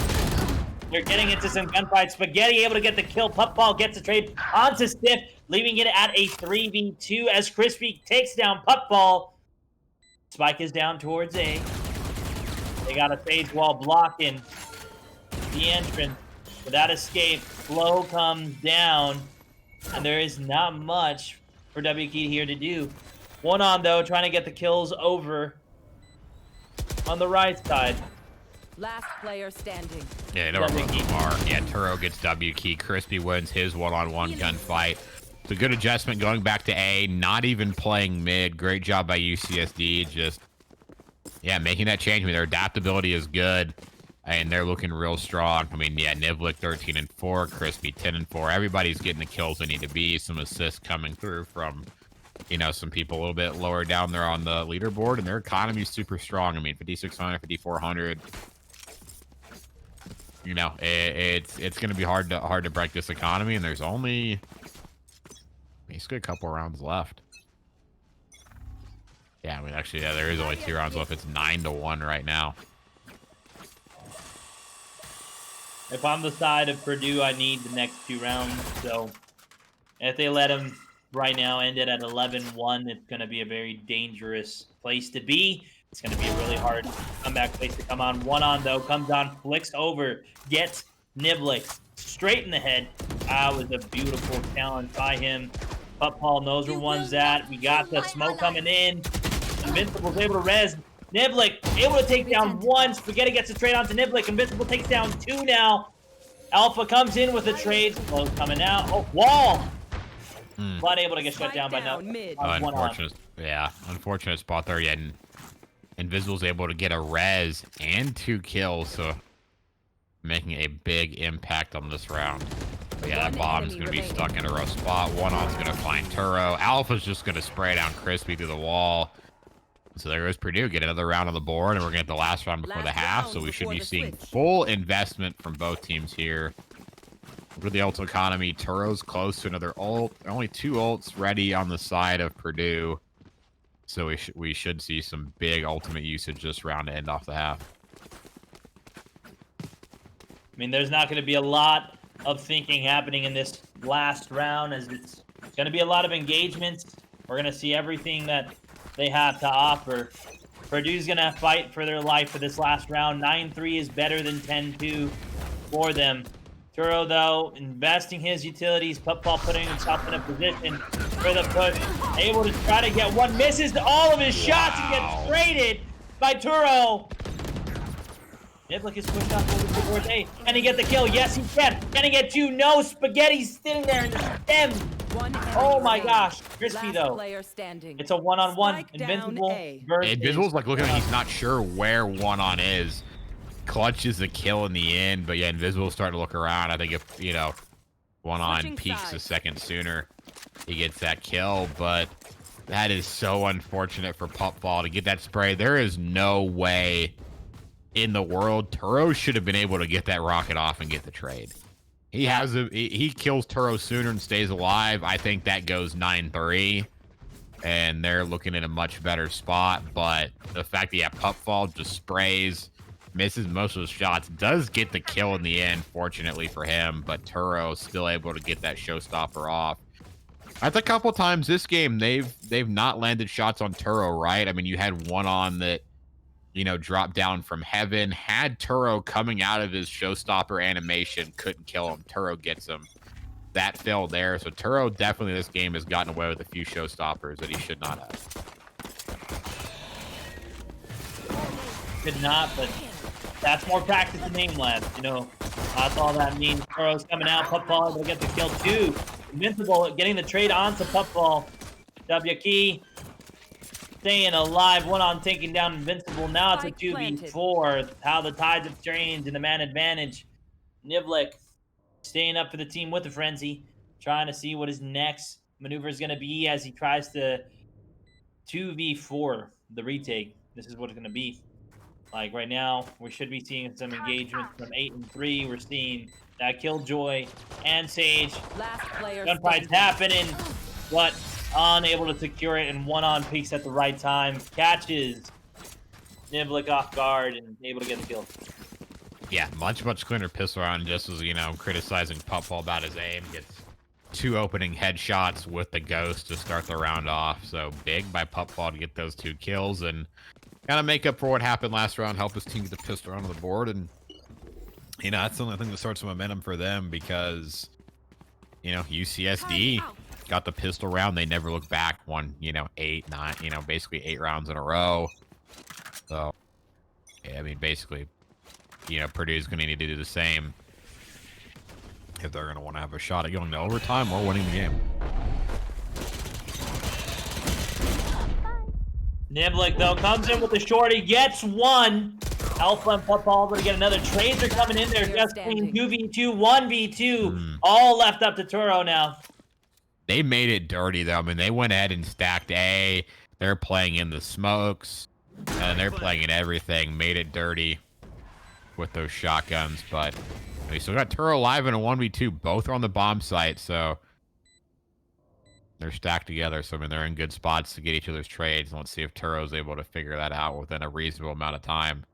E: They're getting into some gunfights. Spaghetti able to get the kill. Puffball gets the trade onto Stiff, leaving it at a 3v2 as Crispy takes down Puffball. Spike is down towards A. They got a phase wall blocking the entrance. Without escape, Flow comes down, and there is not much for WK here to do. One on, though, trying to get the kills over on the right side.
G: Last player standing.
F: Yeah, they know where both of them are. Yeah, Turo gets W key. Crispy wins his one-on-one gunfight. It's a good adjustment going back to A, not even playing mid. Great job by UCSD. Just, yeah, making that change. I mean, their adaptability is good, and they're looking real strong. I mean, yeah, Nivlik 13-4, Crispy 10-4. Everybody's getting the kills they need to be. Some assists coming through from, you know, some people a little bit lower down there on the leaderboard, and their economy is super strong. I mean, 5,600, 5,400. You know, it's going to be hard to break this economy, and there's only basically a couple rounds left. Yeah, I mean, actually, yeah, there is only 2 rounds left. It's 9-1 right now.
E: If I'm the side of Purdue, I need the next 2 rounds. So if they let them right now end it at 11-1, it's going to be a very dangerous place to be. It's going to be a really hard comeback place to come on. One on, though, comes on, flicks over, gets Nivlik straight in the head. That was a beautiful challenge by him. Paul knows where one's at. We got the smoke coming in. Invincible's able to res. Nivlik able to take down 1. Spaghetti gets a trade onto Nivlik. Invincible takes down 2 now. Alpha comes in with a trade. Slow's coming out. Oh, wall! Blood able to get shut down by now.
F: Unfortunate. Yeah, unfortunate spot there. Yeah, Invisible's able to get a res and 2 kills, so making a big impact on this round. But yeah, that bomb's going to be stuck in a rough spot. One on's going to find Turo. Alpha's just going to spray down Crispy through the wall. So there goes Purdue. Get another round on the board, and we're going to get the last round before the half. So we should be seeing full investment from both teams here. For the ult economy, Turo's close to another ult. Only 2 ults ready on the side of Purdue. So we should see some big ultimate usage this round to end off the half.
E: I mean, there's not going to be a lot of thinking happening in this last round, as it's going to be a lot of engagements. We're going to see everything that they have to offer. Purdue's going to fight for their life for this last round. 9-3 is better than 10-2 for them. Turo, though, investing his utilities. Puffball putting himself in a position for the push. Able to try to get 1. Misses all of his shots and gets traded by Turo. Nivlik is pushed off over towards A. Can he get the kill? Yes, he can. Can he get 2? No. Spaghetti's sitting there in the stem. Oh my gosh. Crispy, though. It's a one-on-one. Invincible versus...
F: Invisible's like looking like he's not sure where one-on is. Clutches the kill in the end, but yeah, Invisible's starting to look around. I think if, you know, one-on peaks a second sooner, he gets that kill, but that is so unfortunate for Puffball to get that spray. There is no way in the world Turo should have been able to get that rocket off and get the trade. He kills Turo sooner and stays alive. I think that goes 9-3, and they're looking in a much better spot, but the fact that, yeah, Puffball just sprays, misses most of the shots, does get the kill in the end, fortunately for him, but Turo still able to get that showstopper off. That's a couple times this game they've not landed shots on Turo, right? I mean, you had one on that dropped down from heaven. Had Turo coming out of his showstopper animation, couldn't kill him. Turo gets him. That fell there. So Turo definitely this game has gotten away with a few showstoppers that he should not have.
E: Could not, but that's more practice than name labs. That's all that means. Turo's coming out. Puffball will get the kill too. Invincible getting the trade onto Puffball. W key staying alive. One on taking down Invincible. Now it's a 2v4. How the tides have changed in the man advantage. Nivlik staying up for the team with the frenzy, trying to see what his next maneuver is going to be as he tries to 2v4 the retake. This is what it's going to be. Like right now, we should be seeing some engagement from 8 and 3. We're seeing that Killjoy and Sage. Gunfight's happening, but unable to secure it, and one on peaks at the right time. Catches Nivlik off guard and able to get the kill.
F: Yeah, much cleaner pistol round. Just was, criticizing Puffball about his aim. Gets 2 opening headshots with the ghost to start the round off. So big by Puffball to get those 2 kills and kind of make up for what happened last round, help his team get the pistol round on the board. And, that's the only thing that starts some momentum for them because, UCSD got the pistol round. They never looked back. Won, 8, 9, basically 8 rounds in a row. So, yeah, I mean, basically, Purdue's going to need to do the same if they're going to want to have a shot at going to overtime or winning the game.
E: Nivlik, though, comes in with the shorty, gets one. Alpha and Puffball able to get another. Trades are coming in there just clean. 2v2, 1v2. All left up to Turo now.
F: They made it dirty, though. I mean, they went ahead and stacked A. They're playing in the smokes. And they're playing in everything. Made it dirty with those shotguns. But we still got Turo alive in a 1v2. Both are on the bomb site, so they're stacked together. So, I mean, they're in good spots to get each other's trades. Let's see if Turo's able to figure that out within a reasonable amount of time.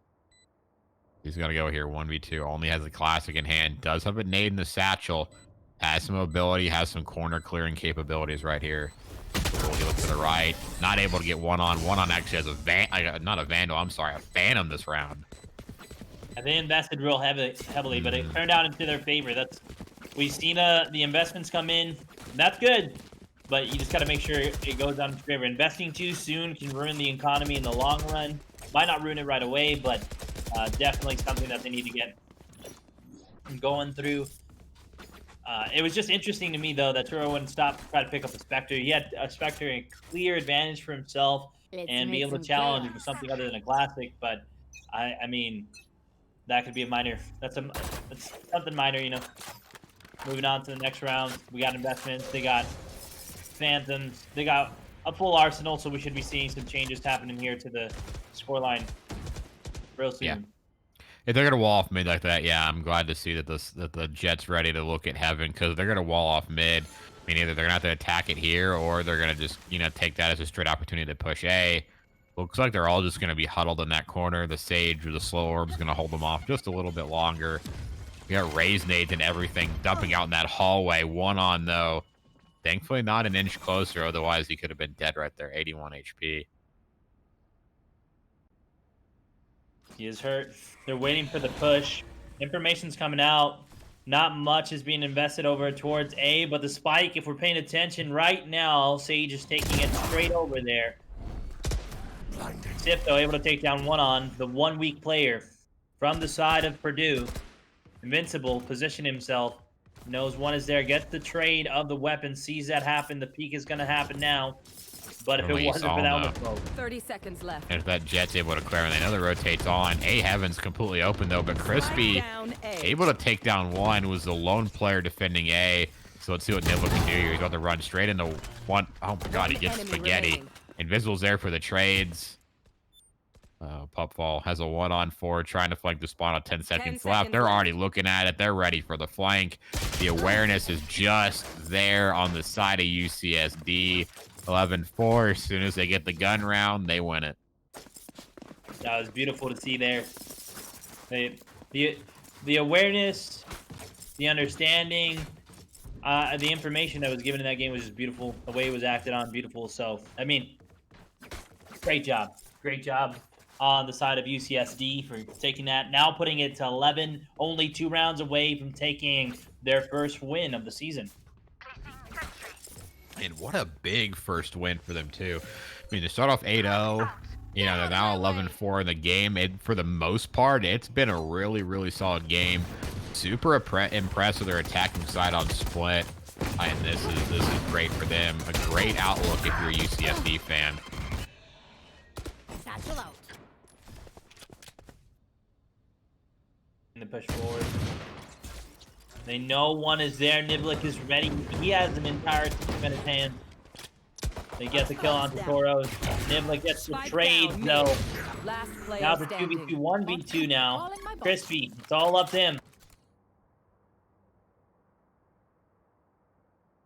F: He's going to go here, 1v2. Only has a classic in hand. Does have a nade in the satchel. Has some mobility. Has some corner clearing capabilities right here. He looks to the right. Not able to get one-on-one actually has a not a Vandal, I'm sorry, a Phantom this round.
E: And they invested real heavily, but it turned out into their favor. We've seen the investments come in. That's good. But you just got to make sure it goes on to favor. Investing too soon can ruin the economy in the long run. Might not ruin it right away, but definitely something that they need to get going through. It was just interesting to me, though, that Turo wouldn't stop to try to pick up a Spectre. He had a Spectre a clear advantage for himself and be able to challenge for something other than a classic. But, I mean, that could be a minor. That's something minor, Moving on to the next round. We got investments. They got Phantoms. They got a full arsenal, so we should be seeing some changes happening here to the scoreline real soon.
F: Yeah. If they're gonna wall off mid like that, yeah, I'm glad to see that the Jet's ready to look at heaven, because they're gonna wall off mid. I mean, either they're gonna have to attack it here, or they're gonna just take that as a straight opportunity to push A. Looks like they're all just gonna be huddled in that corner. The Sage or the Slow Orb's gonna hold them off just a little bit longer. We got raise nades and everything dumping out in that hallway. One on though. Thankfully not an inch closer, otherwise he could have been dead right there. 81 HP.
E: He is hurt. They're waiting for the push. Information's coming out. Not much is being invested over towards A, but the spike, if we're paying attention right now, Sage is taking it straight over there. Sif, though, able to take down one on the 1 weak player from the side of Purdue. Invincible, position himself. Knows one is there, gets the trade of the weapon, sees that happen. The peak is going to happen now. But if it wasn't for that one,
G: 30 seconds left.
F: And if that Jet's able to clear, and they know the rotates on. A Heaven's completely open though, but Crispy able to take down one, was the lone player defending A. So let's see what Nibble can do here. He's about to run straight into one. Oh my god, he gets spaghetti. Invisible's there for the trades. Puffball has a 1-on-4, trying to flank the spawn on 10 seconds left. They're already looking at it. They're ready for the flank. The awareness is just there on the side of UCSD. 11-4. As soon as they get the gun round, they win it.
E: That was beautiful to see there. The awareness, the understanding, the information that was given in that game was just beautiful. The way it was acted on, beautiful. So, I mean, great job. Great job. on the side of UCSD for taking that. Now putting it to 11, only 2 rounds away from taking their first win of the season.
F: And what a big first win for them, too. I mean, they start off 8-0. You know, they're now 11-4 in the game. For the most part, it's been a really, really solid game. Super impressed with their attacking side on split. And this is great for them. A great outlook if you're a UCSD fan.
G: Satchel out.
E: And they push forward. They know one is there. Niblik is ready. He has an entire team in his hand. They get the kill on Toro. Niblik gets the trade, though.
G: Last player
E: Now the
G: standing.
E: 2v2, 1v2 now. Crispy, it's all up to him.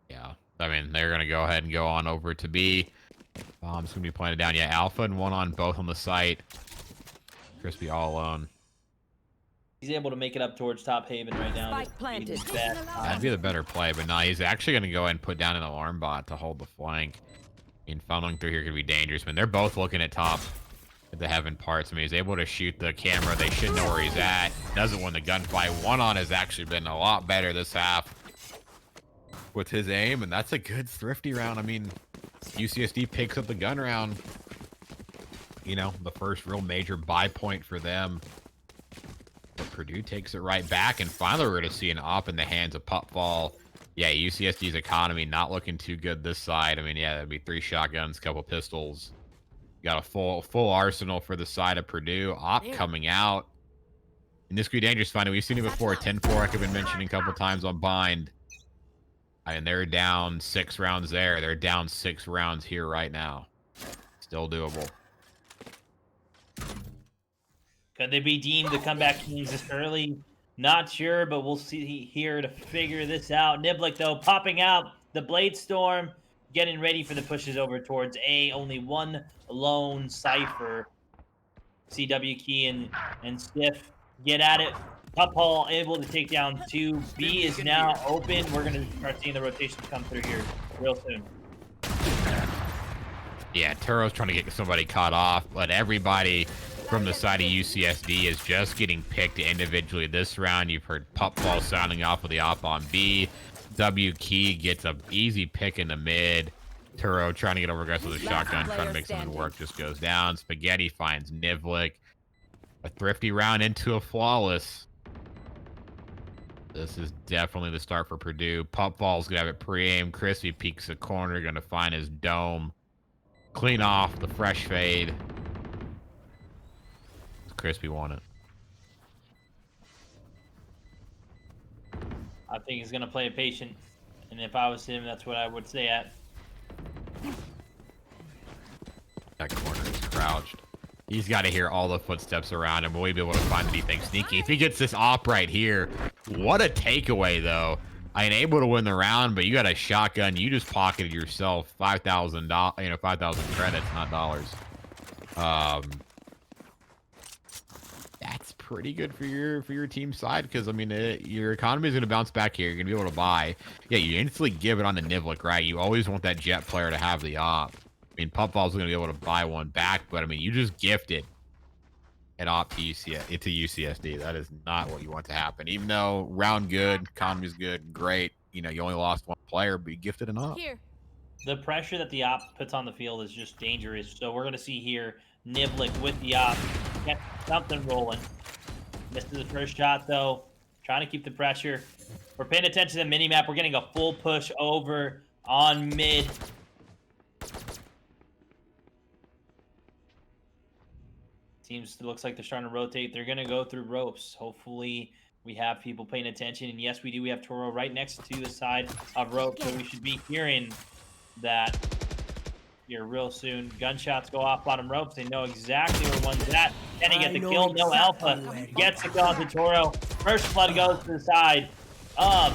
F: Yeah, I mean, they're going to go ahead and go on over to B. Bomb's going to be planted down. Yeah, Alpha and 1 on both on the site. Crispy all alone.
E: He's able to make it up towards top Haven right now.
G: Spike planted.
F: That'd be the better play, but no, he's actually going to go ahead and put down an alarm bot to hold the flank. I mean, funneling through here could be dangerous, man. They're both looking at top at the heaven parts. I mean, he's able to shoot the camera. They should know where he's at. Doesn't win the gunfight. 1 on has actually been a lot better this half with his aim, and that's a good thrifty round. I mean, UCSD picks up the gun round. You know, the first real major buy point for them. But Purdue takes it right back, and finally we're going to see an op in the hands of Pupfall. Yeah, UCSD's economy not looking too good this side. I mean, yeah, that'd be 3 shotguns, couple pistols. Got a full arsenal for the side of Purdue. Op coming out. And this could be dangerous finding. We've seen it before. 10-4, like I've been mentioning a couple times on Bind. And they're down 6 rounds there. They're down 6 rounds here right now. Still doable.
E: Could they be deemed the comeback kings this early? Not sure, but we'll see here to figure this out. Niblik, though, popping out the Blade Storm, getting ready for the pushes over towards A. Only 1 lone Cypher. CW Key and Stiff get at it. Puphall able to take down 2. B is now open. We're going to start seeing the rotations come through here real soon.
F: Yeah, Turo's trying to get somebody caught off, but everybody from the side of UCSD is just getting picked individually this round. You've heard Pupfall sounding off with the op on B. W Key gets a easy pick in the mid. Turo trying to get over guys with a shotgun, trying to make something work, just goes down. Spaghetti finds Nivlik. A thrifty round into a flawless. This is definitely the start for Purdue. Pupfall's gonna have it pre-aim. Crispy peeks the corner, gonna find his dome. Clean off the fresh fade. Crispy won it.
E: I think he's going to play it patient. And if I was him, that's what I would say at.
F: That corner is crouched. He's got to hear all the footsteps around him. Will he be able to find anything sneaky? If he gets this op right here, what a takeaway, though. I ain't able to win the round, but you got a shotgun. You just pocketed yourself $5,000, 5,000 credits, not dollars. That's pretty good for your team side, because I mean your economy is going to bounce back here. You're going to be able to buy. Yeah, you instantly give it on the Nivlik, right? You always want that jet player to have the op. I mean, Pupfall's going to be able to buy one back, but I mean, you just gifted an op to UCSD. That is not what you want to happen. Even though round good, economy's good, great. You know, you only lost 1 player, but you gifted an op.
G: Here.
E: The pressure that the op puts on the field is just dangerous. So we're going to see here Nivlik with the op. Get something rolling. Misses the first shot, though. Trying to keep the pressure. We're paying attention to the minimap. We're getting a full push over on mid. Looks like they're starting to rotate. They're going to go through ropes. Hopefully we have people paying attention. And yes, we do. We have Toro right next to the side of ropes. So we should be hearing that here real soon. Gunshots go off bottom ropes. They know exactly where one's at. Can he get the kill? No Alpha. Gets the kill onto Toro. First blood goes to the side.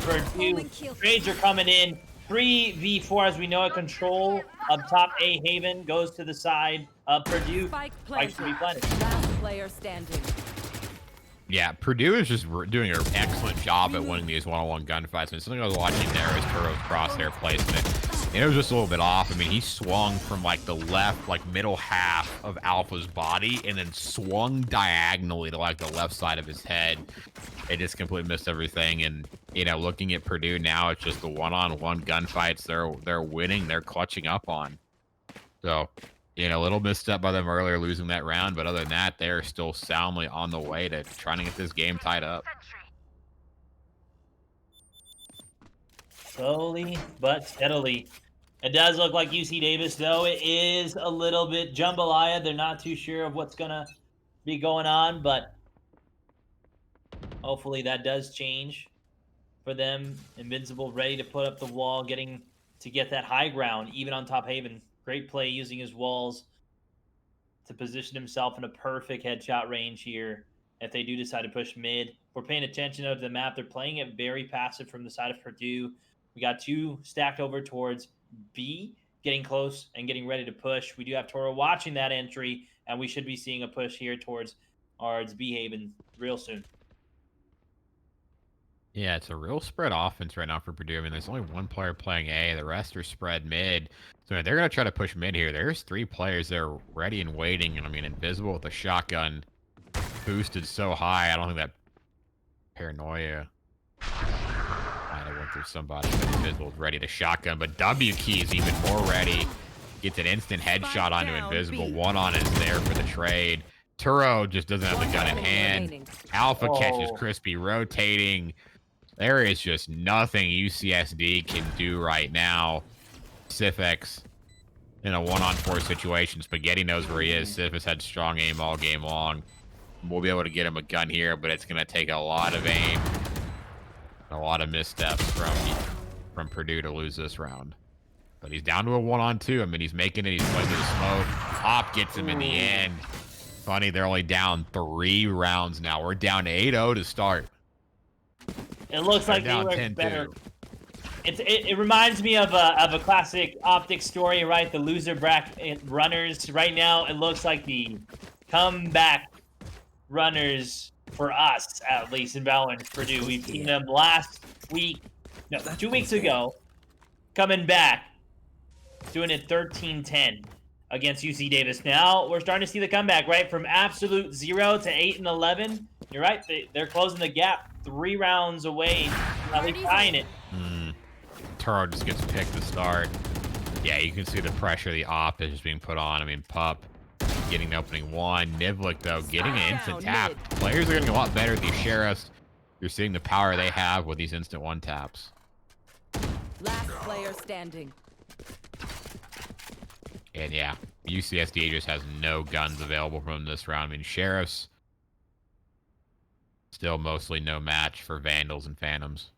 E: Purdue. Trades are coming in. 3v4 as we know it. Control up top A Haven goes to the side of Purdue.
G: Spike
E: Spikes to be planted.
G: Last player standing.
F: Yeah, Purdue is just doing an excellent job at winning these one-on-one gunfights. And something I was watching there is Turo's crosshair placement. And it was just a little bit off. I mean, he swung from like the left, like middle half of Alpha's body and then swung diagonally to like the left side of his head. It just completely missed everything. And, you know, looking at Purdue now, it's just the one-on-one gunfights they're winning, they're clutching up on. So, you know, a little misstep by them earlier, losing that round. But other than that, they're still soundly on the way to trying to get this game tied up.
E: Slowly but steadily. It does look like UC Davis, though. It is a little bit jambalaya. They're not too sure of what's going to be going on, but hopefully that does change for them. Invincible ready to put up the wall, getting to get that high ground, even on top Haven. Great play using his walls to position himself in a perfect headshot range here if they do decide to push mid. We're paying attention to the map. They're playing it very passive from the side of Purdue. We got two stacked over towards B, getting close and getting ready to push. We do have Toro watching that entry, and we should be seeing a push here towards B Haven real soon.
F: Yeah, it's a real spread offense right now for Purdue. I mean, there's only one player playing A. The rest are spread mid. So they're going to try to push mid here. There's three players that are ready and waiting. And I mean, Invisible with a shotgun boosted so high. I don't think that paranoia might have went through somebody. But Invisible's ready to shotgun. But W Key is even more ready. Gets an instant headshot onto Invisible. One on is there for the trade. Turo just doesn't have the gun in hand. Alpha catches Crispy rotating. There is just nothing UCSD can do right now. Sifex in a 1-on-4 situation. Spaghetti knows where he is. Sif has had strong aim all game long. We'll be able to get him a gun here, but it's going to take a lot of aim. A lot of missteps from Purdue to lose this round. But he's down to a 1-on-2. I mean, he's making it. He's playing through the smoke. Hop gets him in the end. Funny, they're only down 3 rounds now. We're down to 8-0 to start.
E: It looks like they were better. It reminds me of a classic optic story, right? The loser bracket runners. Right now, it looks like the comeback runners for us, at least in Valorant Purdue. We've seen them last week, no, 2 weeks ago, coming back, doing it 13-10 against UC Davis. Now we're starting to see the comeback, right? From absolute 0 to 8-11. You're right. They're closing the gap 3 rounds away. Now they're tying it.
F: Turo just gets picked to start. Yeah, you can see the pressure the op is just being put on. I mean, Pup getting the opening 1. Nivlik, though, getting an instant tap. Players are getting a lot better at these sheriffs. You're seeing the power they have with these instant 1 taps.
G: Last player standing.
F: And yeah, UCSD just has no guns available from this round. I mean, sheriffs still mostly no match for Vandals and Phantoms.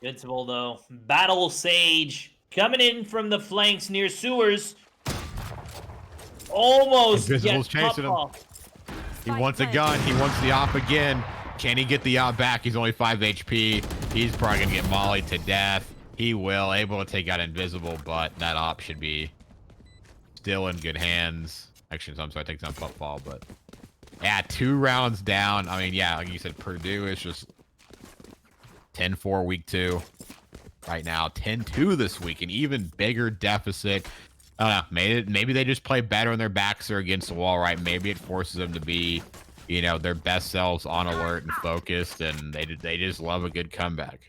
E: Invincible, though. Battle Sage coming in from the flanks near sewers. Almost
F: Invisible's
E: gets
F: chasing him.
E: off.
F: He wants a gun. He wants the op again. Can he get the op back? He's only 5 HP. He's probably going to get mollied to death. He will. Able to take out Invisible, but that op should be still in good hands. Actually, I'm sorry, takes down Football, but yeah, 2 rounds down. I mean, yeah, like you said, Purdue is just 10-4 week 2 right now. 10-2 this week, an even bigger deficit. I don't know. Maybe they just play better when their backs are against the wall, right? Maybe it forces them to be, you know, their best selves on alert and focused, and they just love a good comeback.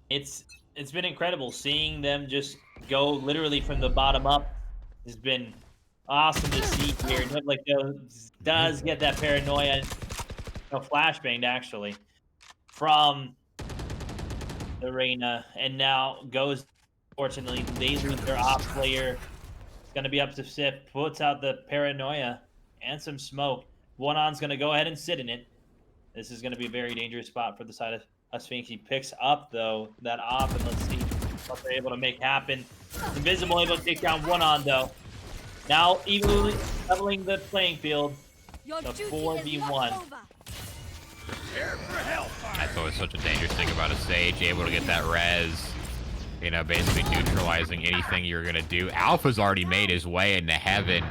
E: It's been incredible seeing them just go literally from the bottom up. Has been awesome to see here. Like does get that paranoia, flashbanged actually from the arena, and now goes. Fortunately, they lose their op player. It's gonna be up to Sif. Puts out the paranoia and some smoke. 1-on's gonna go ahead and sit in it. This is gonna be a very dangerous spot for the side of Sphinx. He picks up though that op, and let's see what they're able to make happen. Invisible able to take down 1-on though. Now evenly leveling the playing field. The 4v1.
F: That's always such a dangerous thing about a Sage, able to get that res. You know, basically neutralizing anything you're going to do. Alpha's already made his way into heaven.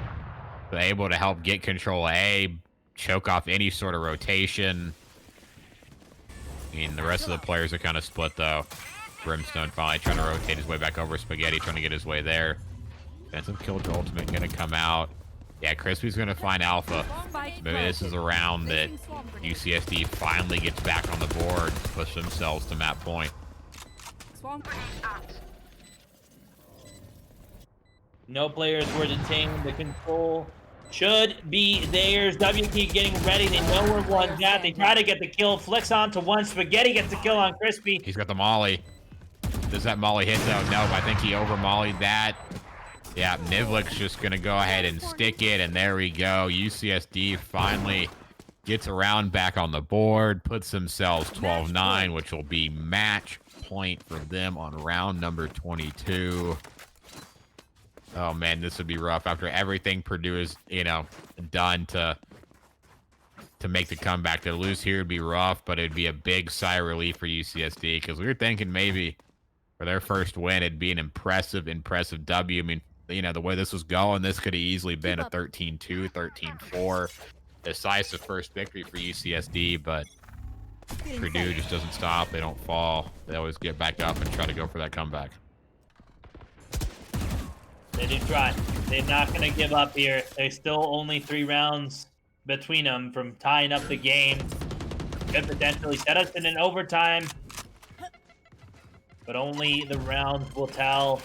F: able to help get control A, choke off any sort of rotation. I mean, the rest of the players are kind of split, though. Brimstone finally trying to rotate his way back over. Spaghetti trying to get his way there. Defensive Killjoy ultimate going to come out. Yeah, Crispy's going to find Alpha. Maybe this is a round that UCSD finally gets back on the board, push themselves to map point.
E: No players were detained. The control should be theirs. WT getting ready. They know where one's at. They try to get the kill. Flicks onto one. Spaghetti gets the kill on Crispy.
F: He's got the molly. Does that molly hit though? No, I think he over mollied that. Yeah, Nivlik's just going to go ahead and stick it, and there we go. UCSD finally gets around back on the board, puts themselves 12-9, which will be match point for them on round number 22. Oh, man, this would be rough after everything Purdue is, done to make the comeback. To lose here would be rough, but it'd be a big sigh of relief for UCSD because we were thinking maybe for their first win, it'd be an impressive W. I mean, the way this was going, this could have easily been a 13-2, 13-4 decisive first victory for UCSD, but Purdue just doesn't stop. They don't fall. They always get back up and try to go for that comeback.
E: They do try. They're not going to give up here. There's still only 3 rounds between them from tying up the game. Could potentially set us in an overtime, but only the rounds will tell.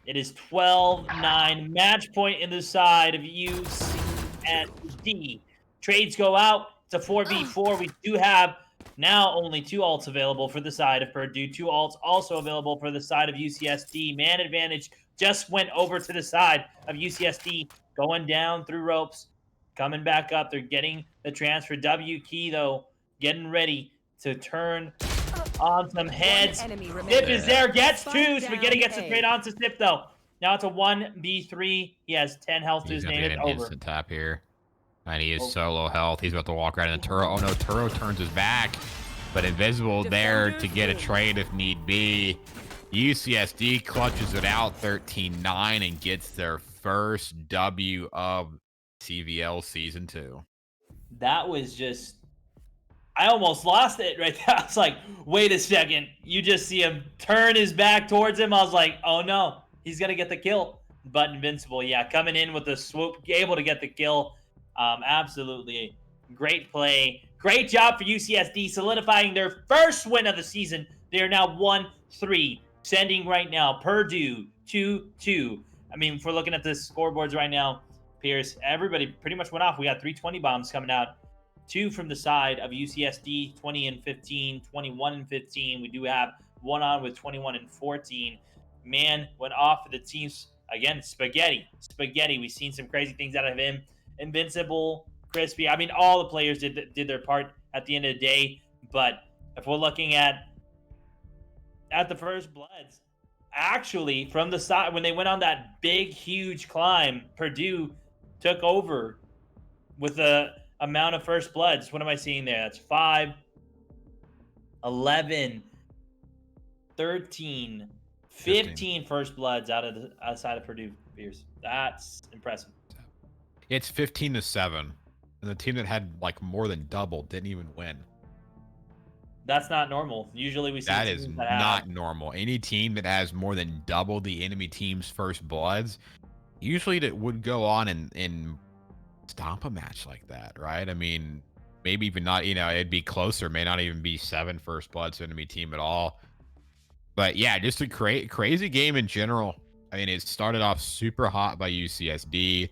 E: It is 12-9. Match point in the side of UCSD. Trades go out. It's a 4v4. We do have now only 2 ults available for the side of Purdue. 2 ults also available for the side of UCSD. Man advantage just went over to the side of UCSD. Going down through ropes. Coming back up. They're getting the transfer. W key, though, getting ready to turn on some heads. Sip is there, gets 2. Spaghetti gets a trade onto Sip, though. Now it's a 1v3. He has 10 health to his name. It's over.
F: Instant tap here. And he is so low health. He's about to walk right in the Turo. Oh, no, Turo turns his back. But Invisible there to get a trade if need be. UCSD clutches it out 13-9 and gets their first W of CVL Season 2.
E: That was just... I almost lost it right there. I was like, wait a second. You just see him turn his back towards him. I was like, oh no, he's going to get the kill. But Invincible, yeah, coming in with the swoop, able to get the kill. Absolutely great play. Great job for UCSD, solidifying their first win of the season. They are now 1-3, sending right now Purdue 2-2. I mean, if we're looking at the scoreboards right now, Pierce, everybody pretty much went off. We got 3 20 bombs coming out. 2 from the side of UCSD, 20-15, 21-15. We do have 1 on with 21-14. Man went off for the teams. Again, Spaghetti. We've seen some crazy things out of him. Invincible, Crispy. I mean, all the players did their part at the end of the day. But if we're looking at the first bloods, actually, from the side, when they went on that big, huge climb, Purdue took over with a amount of first bloods. What am I seeing there? That's 5, 11, 13, 15 first bloods outside of Purdue, Pierce. That's impressive.
F: It's 15-7, and the team that had like more than double didn't even win.
E: That's not normal. Usually we see
F: that is not normal. Any team that has more than double the enemy team's first bloods, usually that would go on and stomp a match like that, right? I mean, maybe even not, it'd be closer, may not even be 7 first bloods to enemy team at all. But yeah, just a crazy game in general. I mean, it started off super hot by UCSD.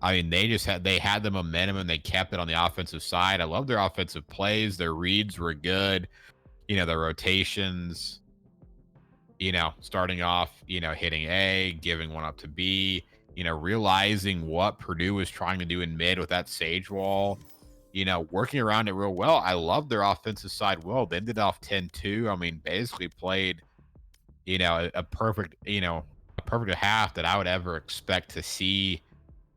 F: I mean, they had the momentum and they kept it on the offensive side. I love their offensive plays. Their reads were good. Their rotations, starting off, hitting A, giving one up to B, realizing what Purdue was trying to do in mid with that Sage wall, working around it real well. I love their offensive side well. They ended off 10-2. I mean, basically played, a perfect half that I would ever expect to see,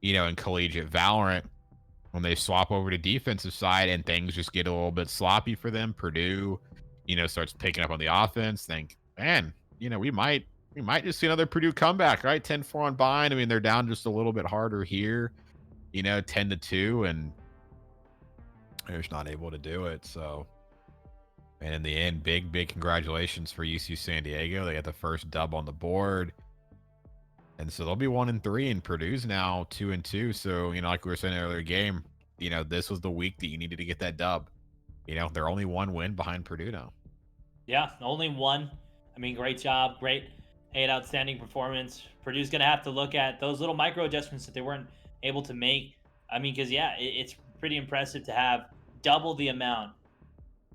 F: in collegiate Valorant. When they swap over to defensive side and things just get a little bit sloppy for them, Purdue, starts picking up on the offense. Think, man, we might We might just see another Purdue comeback, right? 10-4 on Bind. I mean, they're down just a little bit harder here, 10-2, and they're just not able to do it. So, and in the end, big congratulations for UC San Diego. They got the first dub on the board. And so they'll be 1-3, and Purdue's now 2-2. So, like we were saying earlier game, this was the week that you needed to get that dub. They're only one win behind Purdue now.
E: Yeah, only one. I mean, great job. Great, an outstanding performance. Purdue's going to have to look at those little micro adjustments that they weren't able to make. I mean, because, yeah, it's pretty impressive to have double the amount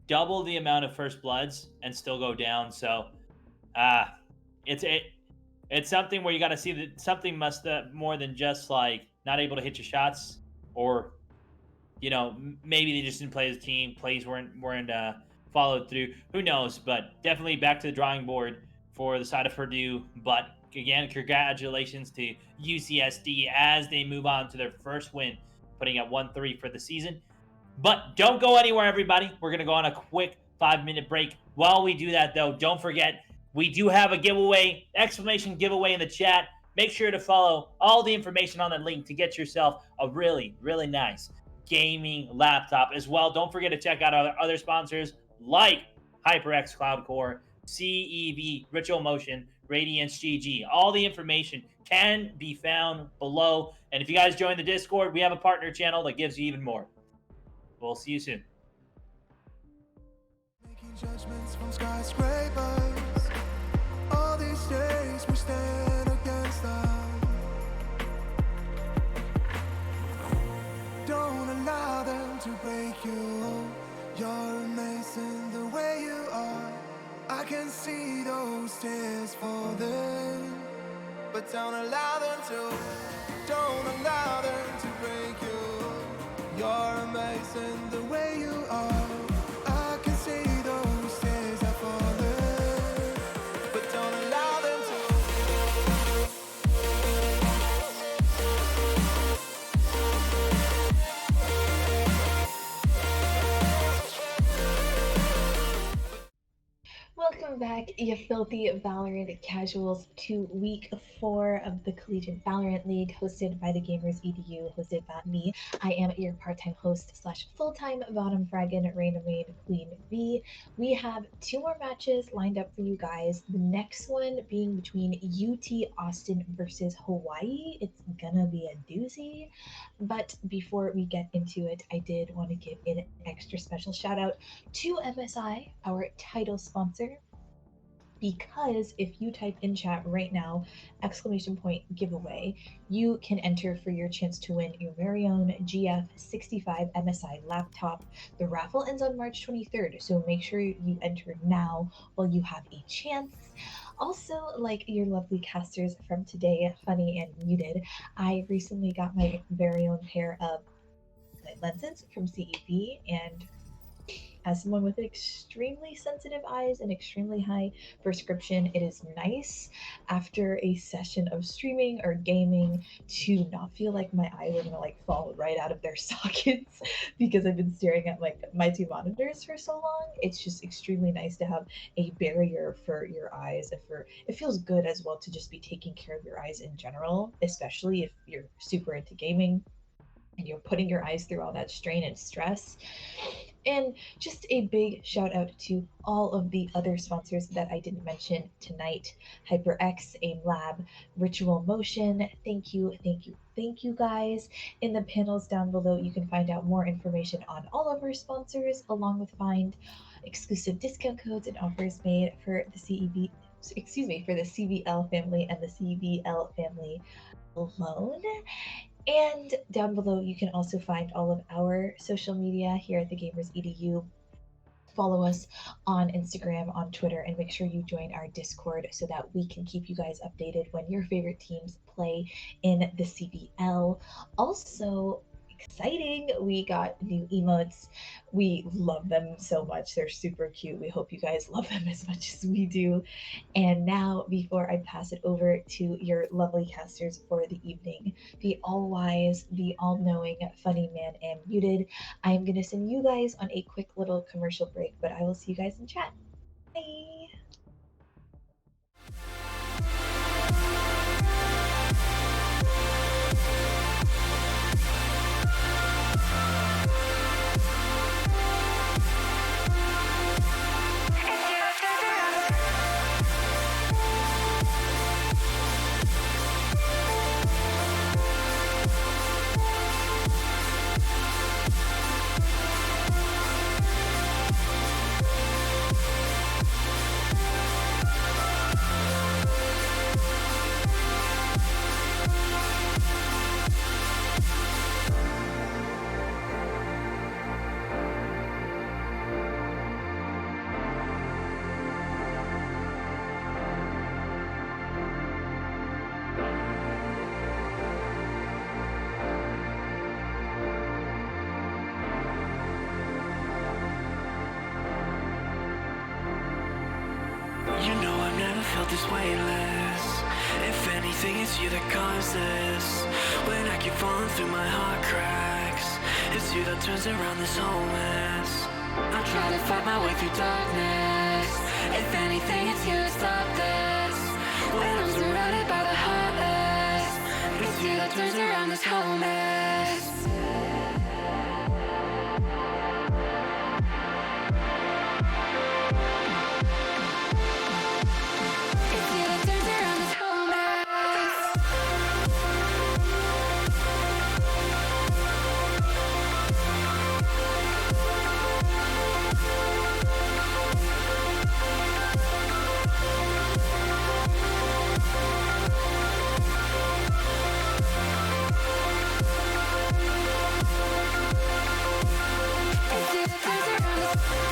E: of first bloods and still go down. So, it's something where you got to see that something must more than just like not able to hit your shots, or maybe they just didn't play as a team. Plays weren't followed through. Who knows? But definitely back to the drawing board for the side of Purdue. But again, congratulations to UCSD as they move on to their first win, putting at 1-3 for the season. But don't go anywhere, everybody. We're going to go on a quick 5-minute break. While we do that, though, don't forget, we do have a giveaway, exclamation giveaway in the chat. Make sure to follow all the information on that link to get yourself a really, really nice gaming laptop as well. Don't forget to check out our other sponsors like HyperX Cloud Core, CEV, Ritual Motion, Radiance GG. All the information can be found below. And if you guys join the Discord, we have a partner channel that gives you even more. We'll see you soon.
D: Making judgments from skyscrapers. All these days we stand against them. Don't allow them to break you. You're amazing the way you are. I can see those tears falling, but don't allow them to. Don't allow them to break you. You're amazing the way you are. I can see those tears are falling, but don't allow them to.
C: Welcome back, you filthy Valorant casuals, to week 4 of the Collegiate Valorant League, hosted by the Gamers EDU, hosted by me. I am your part-time host / full-time bottom fraggin' Reina Maid Queen V. We have 2 more matches lined up for you guys. The next one being between UT Austin versus Hawaii. It's gonna be a doozy. But before we get into it, I did want to give an extra special shout out to MSI, our title sponsor, because if you type in chat right now, !giveaway, you can enter for your chance to win your very own GF65 MSI laptop. The raffle ends on March 23rd, so make sure you enter now while you have a chance. Also, like your lovely casters from today, Funny and Muted, I recently got my very own pair of lenses from CEV, and as someone with extremely sensitive eyes and extremely high prescription, it is nice after a session of streaming or gaming to not feel like my eyes are gonna fall right out of their sockets because I've been staring at my 2 monitors for so long. It's just extremely nice to have a barrier for your eyes, and it feels good as well to just be taking care of your eyes in general, especially if you're super into gaming and you're putting your eyes through all that strain and stress. And just a big shout out to all of the other sponsors that I didn't mention tonight: HyperX, AIM Lab, Ritual Motion. Thank you, guys. In the panels down below, you can find out more information on all of our sponsors, along with find exclusive discount codes and offers made for the for the CVL family and the CVL family alone. And down below, you can also find all of our social media here at the Gamers EDU. Follow us on Instagram, on Twitter, and make sure you join our Discord so that we can keep you guys updated when your favorite teams play in the CVL. Also, exciting, we got new emotes. We love them so much. They're super cute. We hope you guys love them as much as we do. And now, before I pass it over to your lovely casters for the evening, the all-wise, the all-knowing Funny Man and Muted, I'm going to send you guys on a quick little commercial break, but I will see you guys in chat. Bye!
A: You know I've never felt this weightless. If anything, it's you that caused this. When I keep falling through my heart cracks, it's you that turns around this whole mess. I try to fight my way through darkness. If anything, it's you that stopped this. When I'm surrounded by the heartless, it's you that turns around this whole mess. It's you that turns around this whole mess. It's you that turns around this.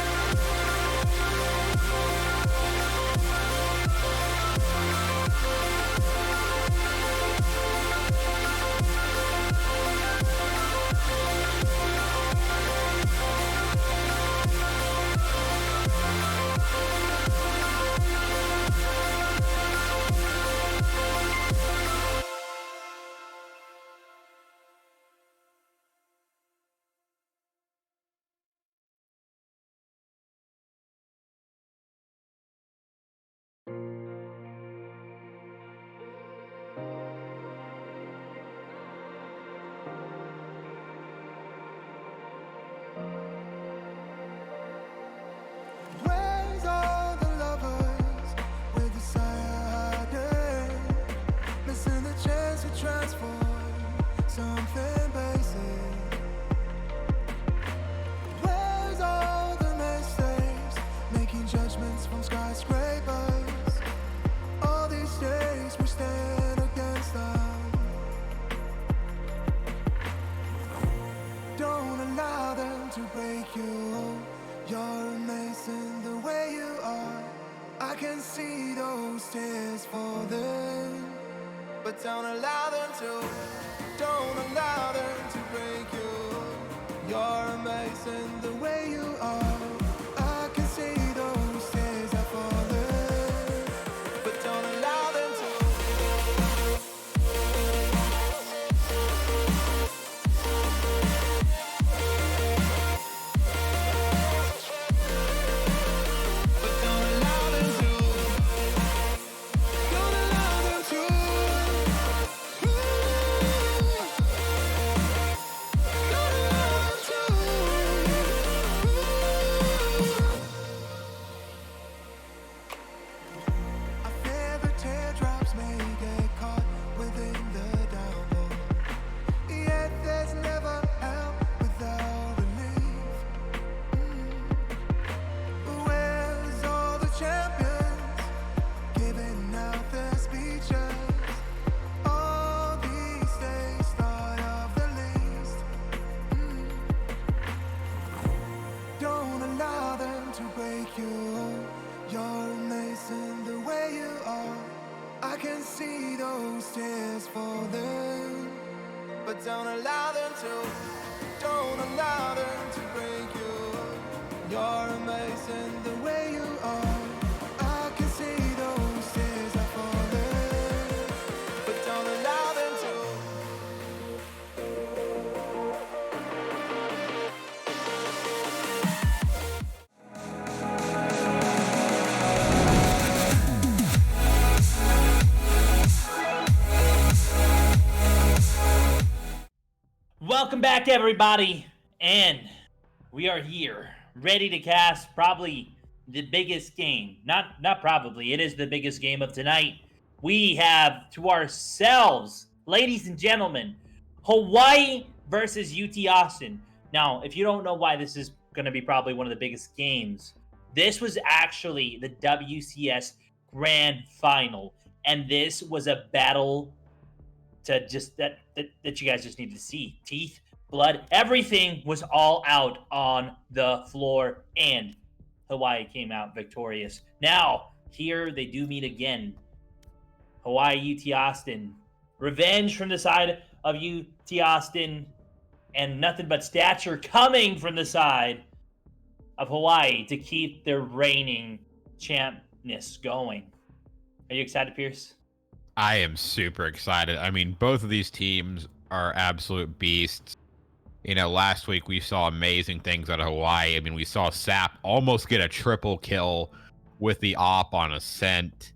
D: Where's all the lovers with desire hiding? Missing the chance to transform something basic. Where's all the mistakes? Making judgments from skyscrapers. All these days we stand against them. Don't allow them to break you. You're amazing the way you are. I can see those tears falling, but don't allow them to. Don't allow them to break you. You're amazing the way you are. I can see those tears are falling, but don't allow them to. But don't allow them to. Don't allow them to. Don't allow them to. I fear the teardrops may get caught within the downpour. Yet there's never help without relief. Where's all the champions giving out their speeches? All these days start of the least. Don't allow them to break you. You're amazing the way you are. I can see those tears falling, but don't allow them to. Don't allow them to break you. You're amazing the way you are. I can see those tears are falling, but don't allow them to.
E: Welcome back, everybody, and we are here, ready to cast probably the biggest game. Not probably, it is the biggest game of tonight. We have to ourselves, ladies and gentlemen, Hawaii versus UT Austin. Now, if you don't know why this is going to be probably one of the biggest games, this was actually the WCS Grand Final, and this was a battle to just that you guys just need to see. Teeth, blood, everything was all out on the floor, and Hawaii came out victorious. Now, here they do meet again. Hawaii, UT Austin. Revenge from the side of UT Austin, and nothing but stature coming from the side of Hawaii to keep their reigning champ hotness going. Are you excited, Pierce?
F: I am super excited. I mean, both of these teams are absolute beasts. You know, last week we saw amazing things out of Hawaii. I mean, we saw Sap almost get a triple kill with the op on Ascent.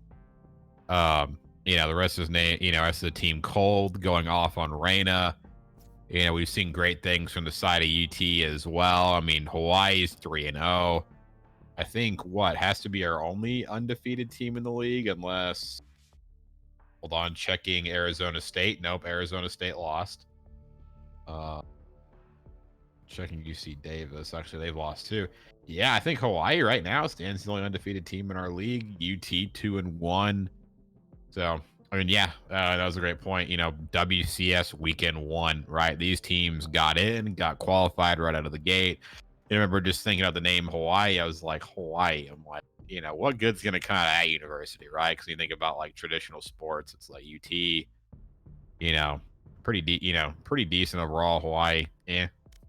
F: You know, the rest of the team cold going off on Reyna. You know, we've seen great things from the side of UT as well. I mean, Hawaii's 3-0. I think has to be our only undefeated team in the league, unless, hold on, checking Arizona State. Nope, Arizona State lost. Checking UC Davis. Actually, they've lost too. Yeah, I think Hawaii right now stands the only undefeated team in our league. UT 2-1. So, I mean, yeah, that was a great point. You know, WCS weekend 1, right? These teams got qualified right out of the gate. I remember just thinking of the name Hawaii. I was like, Hawaii. I'm like, you know, what good's going to come out of that university, right? Because you think about like traditional sports, it's like UT, you know, pretty decent overall. Hawaii,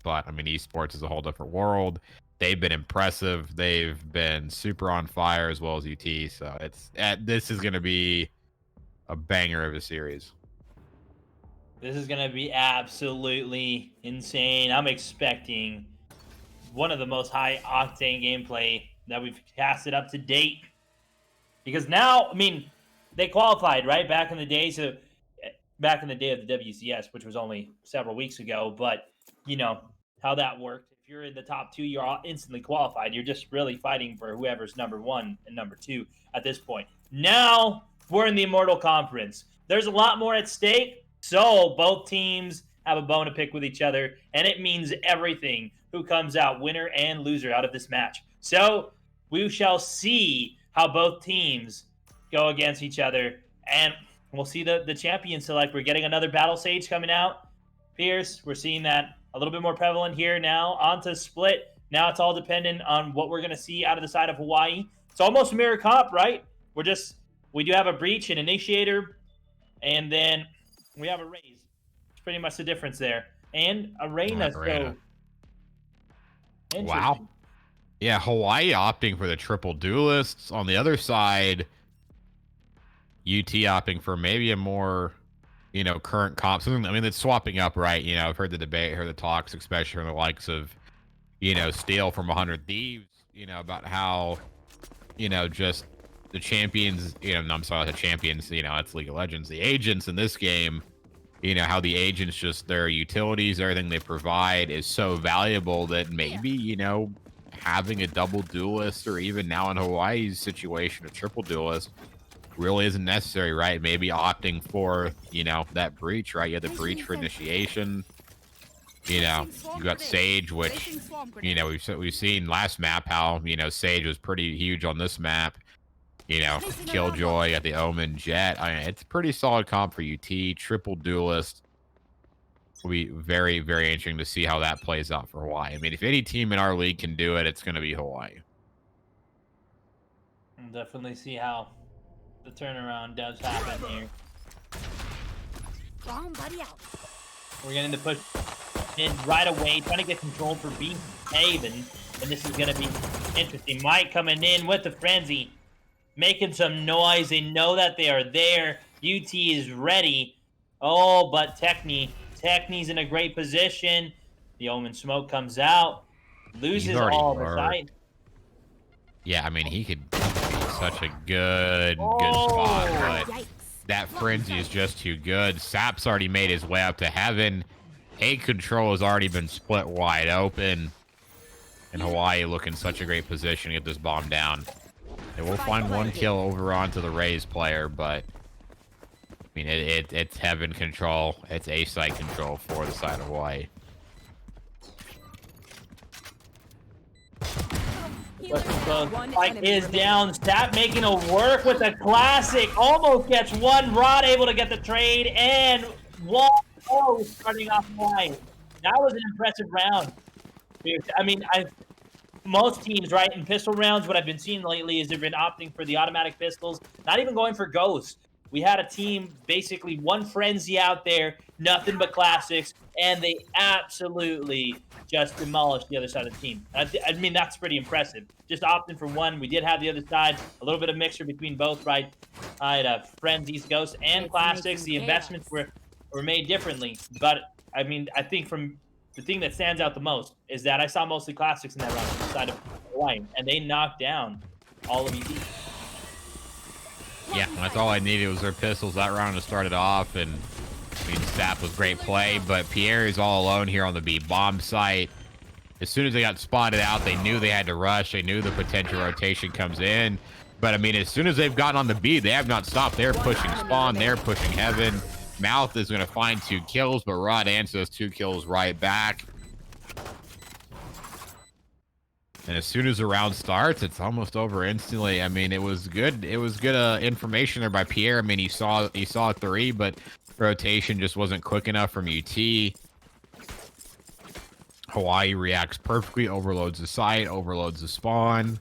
F: but I mean, esports is a whole different world. They've been impressive. They've been super on fire, as well as UT. So this is going to be a banger of a series.
E: This is going to be absolutely insane. I'm expecting one of the most high octane gameplay that we've casted up to date. Because now, I mean, they qualified, right? Back in the day. So back in the day of the WCS, which was only several weeks ago. But, you know, how that worked. If you're in the top 2, you're instantly qualified. You're just really fighting for whoever's number 1 and number 2 at this point. Now we're in the Immortal Conference. There's a lot more at stake. So both teams have a bone to pick with each other. And it means everything who comes out winner and loser out of this match. So we shall see how both teams go against each other. And we'll see the champion select. We're getting another Battle Sage coming out. Pierce, we're seeing that a little bit more prevalent here now. On to Split. Now it's all dependent on what we're going to see out of the side of Hawaii. It's almost a mirror comp, right? We do have a Breach, an Initiator, and then we have a Raze. It's pretty much the difference there. And a Reyna. So,
F: wow. Yeah, Hawaii opting for the triple duelists. On the other side, UT opting for maybe a more, you know, current comp. Something, I mean, it's swapping up, right? You know, I've heard the debate, heard the talks, especially from the likes of, you know, Steel from 100 Thieves, you know, about how, you know, just the champions, you know, no, I'm sorry, the champions, you know, it's League of Legends. The agents in this game, you know, how the agents, just their utilities, everything they provide is so valuable that maybe, you know, having a double duelist, or even now in Hawaii's situation, a triple duelist, really isn't necessary, right? Maybe opting for, you know, that Breach, right? You have the Breach for initiation. You know, you got Sage, which, you know, we've seen last map how, you know, Sage was pretty huge on this map. You know, Killjoy at the Omen, Jet. I mean, it's a pretty solid comp for UT. Triple duelist. Will be very, very interesting to see how that plays out for Hawaii. I mean, if any team in our league can do it, it's going to be Hawaii.
E: We'll definitely see how the turnaround does happen here. We're getting the push in right away, trying to get control for B Haven, and this is going to be interesting. Mike coming in with the frenzy, making some noise. They know that they are there. UT is ready. Oh, but Techni's in a great position. The Omen smoke comes out, loses all the sight.
F: Yeah, I mean, he could be such a good spot, but that frenzy is just too good. Sap's already made his way up to heaven. Hate control has already been split wide open. And Hawaii looking such a great position to get this bomb down. And we'll find one kill over onto the Raze player, but I mean, it's heaven control. It's A-site control for the side of Hawaii.
E: Spike is down. Sap making a work with a classic. Almost gets one. Rod able to get the trade, and one starting off wide. That was an impressive round. I mean, most teams, right, in pistol rounds, what I've been seeing lately is they've been opting for the automatic pistols, not even going for ghosts. We had a team, basically one frenzy out there, nothing but classics, and they absolutely just demolished the other side of the team. I mean, that's pretty impressive. Just opting for one. We did have the other side, a little bit of mixture between both, right? I had Friends, East Coast, and
G: It's
E: Classics.
G: making
E: The investments were made differently. But, I mean, I think from the thing that stands out the most is that I saw mostly Classics in that round on the side of Hawaii, and they knocked down all of ET.
F: Yeah, that's all I needed was their pistols that round to start it off, and I mean, Sap was great play, but Pierre is all alone here on the B bomb site. As soon as they got spotted out, they knew they had to rush. They knew the potential rotation comes in. But I mean, as soon as they've gotten on the B, they have not stopped. They're pushing spawn. They're pushing heaven. Mouth is going to find 2 kills, but Rod answers those 2 kills right back. And as soon as the round starts, it's almost over instantly. I mean, it was good. It was good information there by Pierre. I mean, he saw 3, but rotation just wasn't quick enough from UT. Hawaii reacts perfectly, overloads the site, overloads the spawn,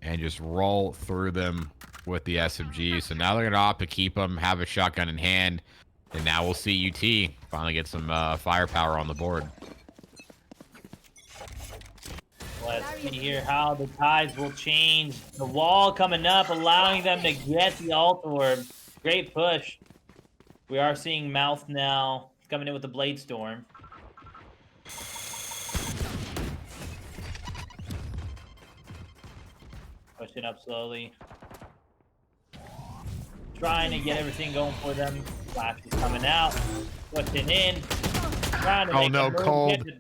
F: and just roll through them with the SMG. So now they're going to opt to keep them, have a shotgun in hand, and now we'll see UT finally get some firepower on the board.
E: Let's see here how the tides will change. The wall coming up, allowing them to get the ult orb. Great push. We are seeing Mouth now coming in with the Blade Storm. Pushing up slowly. Trying to get everything going for them. Flash is coming out. Pushing in. Trying to
F: Oh
E: make
F: no,
E: a move.
F: Cold.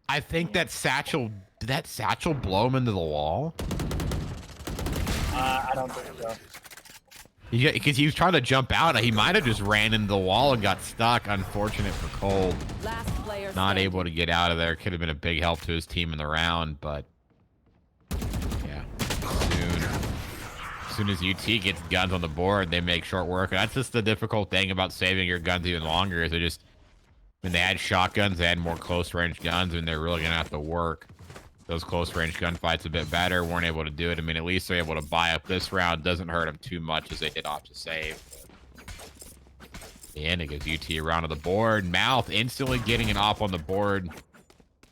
F: I think that satchel, did that satchel blow him into the wall?
E: I don't think so.
F: Because he was trying to jump out. He might have just ran into the wall and got stuck. Unfortunate for Cold.
G: Last player
F: Not
G: standing.
F: able to get out of there. Could have been a big help to his team in the round, but yeah. As soon as UT gets guns on the board, they make short work. That's just the difficult thing about saving your guns even longer is when they had shotguns, they had more close range guns, and they're really gonna have to work those close range gunfights a bit better. Weren't able to do it. I mean, at least they're able to buy up this round. Doesn't hurt them too much as they did off to save. And it gives UT a round of the board. Mouth instantly getting an op on the board.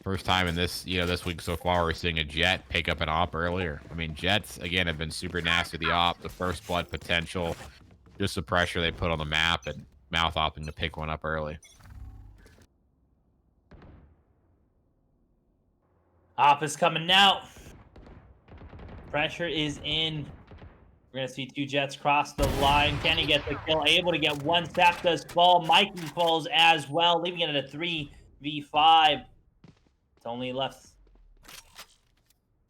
F: First time in this, this week so far, we're seeing a Jet pick up an op earlier. I mean, Jets, again, have been super nasty. The op, the first blood potential, just the pressure they put on the map, and Mouth opting to pick one up early.
E: Op is coming out. Pressure is in. We're going to see 2 Jets cross the line. Can he get the kill? Able to get one. Sap does fall. Mikey falls as well, leaving it at a 3v5. It's only left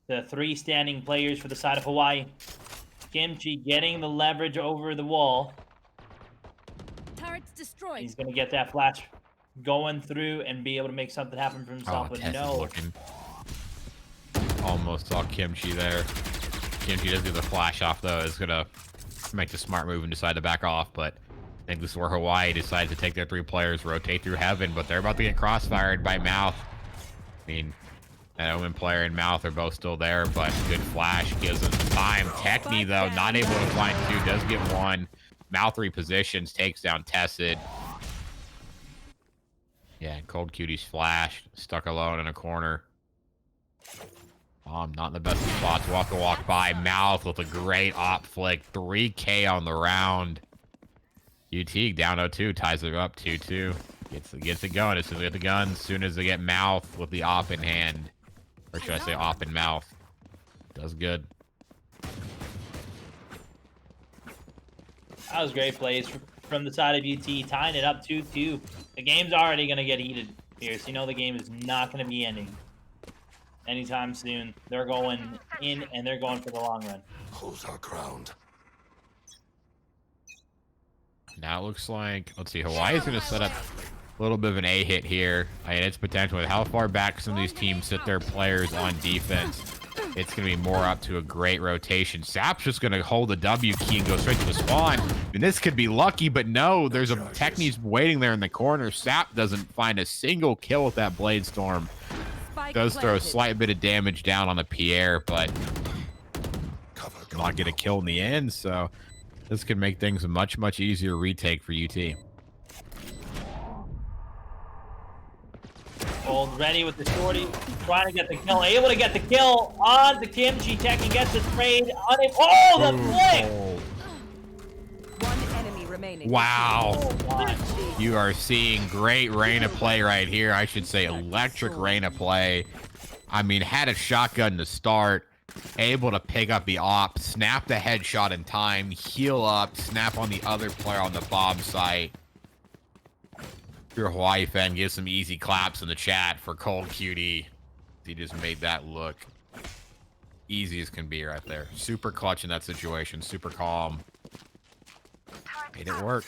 E: the 3 standing players for the side of Hawaii. Kimchi getting the leverage over the wall.
G: Turret's destroyed.
E: He's going to get that flash going through and be able to make something happen for himself. But
F: Tess
E: no.
F: is looking. Almost saw Kimchi there. Kimchi does get the flash off, though. Is going to make the smart move and decide to back off. But I think this is where Hawaii decides to take their 3 players, rotate through heaven. But they're about to get crossfired by Mouth. I mean, that Omen player and Mouth are both still there, but good flash gives them time. Techni, though, not able to find 2. Does get 1. Mouth repositions, takes down Tessid. Yeah, and Cold Cutie's flash. Stuck alone in a corner. Not in the best of spots. Walk by. Mouth with a great op flick. 3K on the round. UT down 0-2. Ties it up 2-2. Gets it going as soon as they get the gun. As soon as they get Mouth with the op in hand. Or should I say op in mouth. Does good.
E: That was great plays from the side of UT, tying it up 2-2. The game's already going to get heated here, so you know the game is not going to be ending anytime soon. They're going in, and they're going for the long run.
H: Hold our ground.
F: Now it looks like, let's see, Hawaii's going to set up a little bit of an A hit here. I mean, it's potential with how far back some of these teams sit their players on defense. It's going to be more up to a great rotation. Sap's just going to hold the W key and go straight to the spawn. And this could be lucky, but no, there's a Techni's waiting there in the corner. Sap doesn't find a single kill with that Blade Storm. Does throw a slight bit of damage down on the Pierre, but not get a kill in the end. So this could make things a much, much easier retake for UT.
E: Gold ready with the shorty, trying to get the kill, able to get the kill on the Kimchi. Tekken gets the trade on him. Oh, the flick!
G: One enemy remaining.
F: Wow.
E: Oh, my.
F: You are seeing great Reyna play right here. I should say electric Reyna play. I mean, had a shotgun to start, able to pick up the op, snap the headshot in time, heal up, snap on the other player on the bomb site. If you're a Hawaii fan, give some easy claps in the chat for Cold Cutie. He just made that look easy as can be right there. Super clutch in that situation, super calm. Made it work.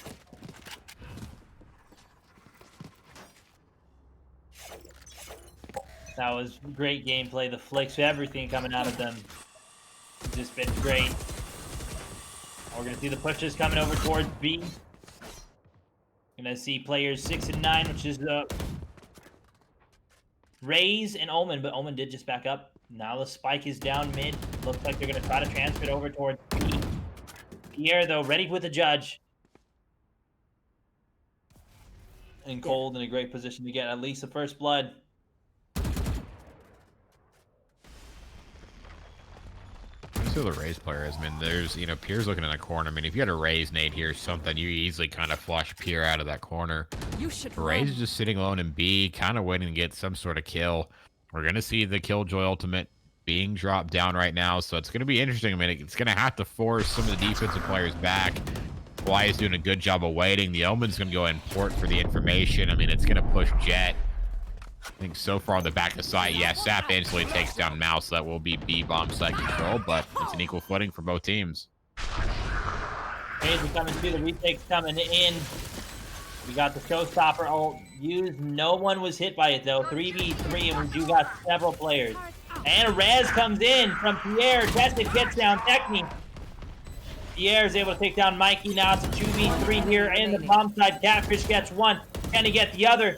E: That was great gameplay. The flicks, everything coming out of them. Just been great. We're going to see the pushes coming over towards B. Gonna see players 6 and 9, which is Raze and Omen, but Omen did just back up. Now the spike is down mid. Looks like they're gonna try to transfer it over towards B. Pierre, though, ready with the judge. And Cold in a great position to get at least the first blood.
F: Who the Raze player is. I mean, there's, you know, Pierre's looking in a corner. I mean, if you had a Raze nade here or something, you easily kind of flush Pierre out of that corner.
G: You should
F: Raze is just sitting alone in B, kind of waiting to get some sort of kill. We're going to see the Killjoy ultimate being dropped down right now, so it's going to be interesting. I mean, it's going to have to force some of the defensive players back. Hawaii is doing a good job of waiting. The Omen's going to go and port for the information. I mean, it's going to push Jet. I think so far on the back of the site, yeah, Sap instantly takes down Mouse. That will be B bomb site control, but it's an equal footing for both teams.
E: Raze is coming through, the retake's coming in. We got the showstopper ult used. No one was hit by it, though. 3v3, and we do got several players. And Rez comes in from Pierre. Tested gets down Techni. Pierre is able to take down Mikey. Now it's a 2v3 here in the bomb side. Catfish gets one. Can he get the other?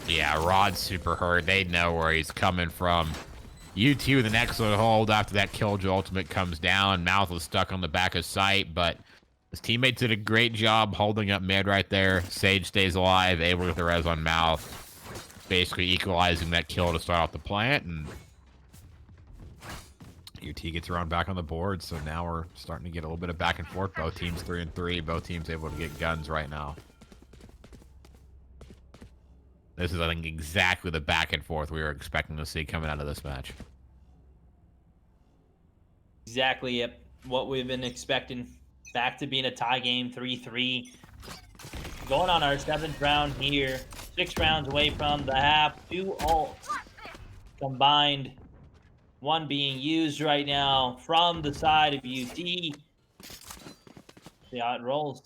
F: Yeah, Rod's super hurt. They know where he's coming from. UT with an excellent hold after that Killjoy ultimate comes down. Mouth was stuck on the back of sight, but his teammates did a great job holding up mid right there. Sage stays alive, able to get the res on Mouth, basically equalizing that kill to start off the plant, and UT gets around back on the board. So now we're starting to get a little bit of back and forth. Both teams 3 and 3. Both teams able to get guns right now. This is, I think, exactly the back and forth we were expecting to see coming out of this match.
E: Exactly, yep. What we've been expecting. Back to being a tie game, 3-3. Going on our 7th round here. 6 rounds away from the half. 2 ults combined. One being used right now from the side of UT. See how it rolls.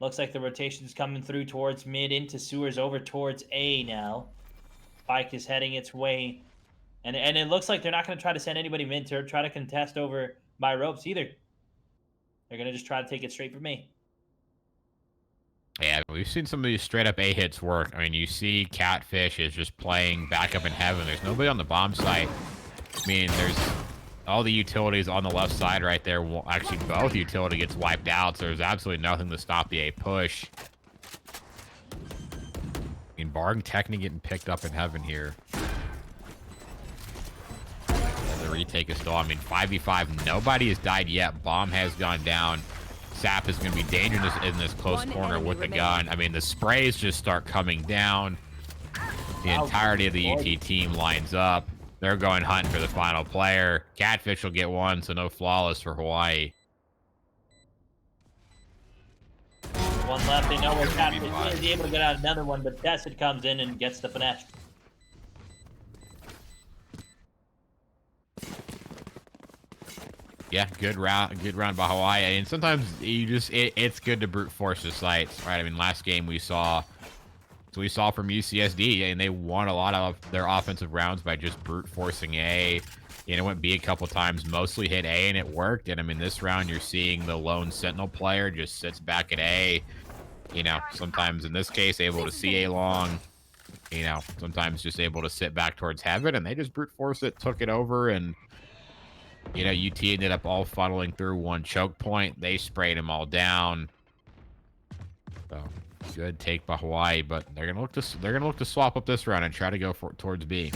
E: Looks like the rotation's coming through towards mid into sewers over towards A now. Spike is heading its way. And it looks like they're not going to try to send anybody mid to try to contest over by ropes either. They're going to just try to take it straight from me.
F: Yeah, we've seen some of these straight up A hits work. I mean, you see Catfish is just playing back up in heaven. There's nobody on the bomb site. I mean, there's all the utilities on the left side right there. Well, actually, both utility gets wiped out, so there's absolutely nothing to stop the A push. I mean, barring Techni getting picked up in heaven here. The retake is still, I mean, 5v5. Nobody has died yet. Bomb has gone down. Sap is going to be dangerous in this close corner with the gun. I mean, the sprays just start coming down. The entirety of the UT team lines up. They're going hunting for the final player. Catfish will get one, so no flawless for Hawaii.
E: One left. They know where Catfish is able to get out another one, but Tested comes in and gets the finesse.
F: Yeah, good round by Hawaii. And sometimes you just it's good to brute force the sites, right? I mean, last game we saw from UCSD, and they won a lot of their offensive rounds by just brute forcing A. You know, went B a couple times, mostly hit A, and it worked. And I mean, this round you're seeing the lone Sentinel player just sits back at A. You know, sometimes in this case able to see A long. You know, sometimes just able to sit back towards heaven, and they just brute force it, took it over, and you know, UT ended up all funneling through one choke point. They sprayed them all down. So Good take by Hawaii, but they're gonna look to swap up this round and try to go towards B.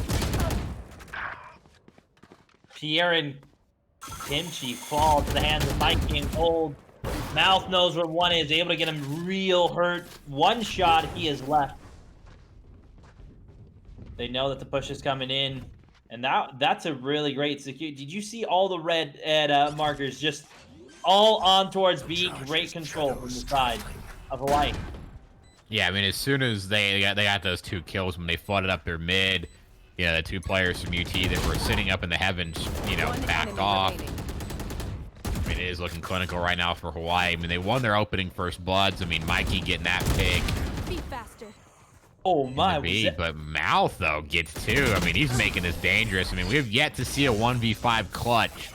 E: Pierre and Kimchi fall to the hands of Mikey and Gold. Mouth knows where one is, able to get him real hurt. One shot, he is left. They know that the push is coming in, and that's a really great secure. Did you see all the red markers just all on towards B? Great control from the side of Hawaii.
F: Yeah, I mean, as soon as they got those 2 kills when they flooded up their mid, the 2 players from UT that were sitting up in the heavens, backed off. I mean, it is looking clinical right now for Hawaii. I mean, they won their opening first bloods. I mean, Mikey getting that pick.
G: Be faster.
E: Oh my!
F: But Mouth though gets 2. I mean, he's making this dangerous. I mean, we have yet to see a 1v5 clutch,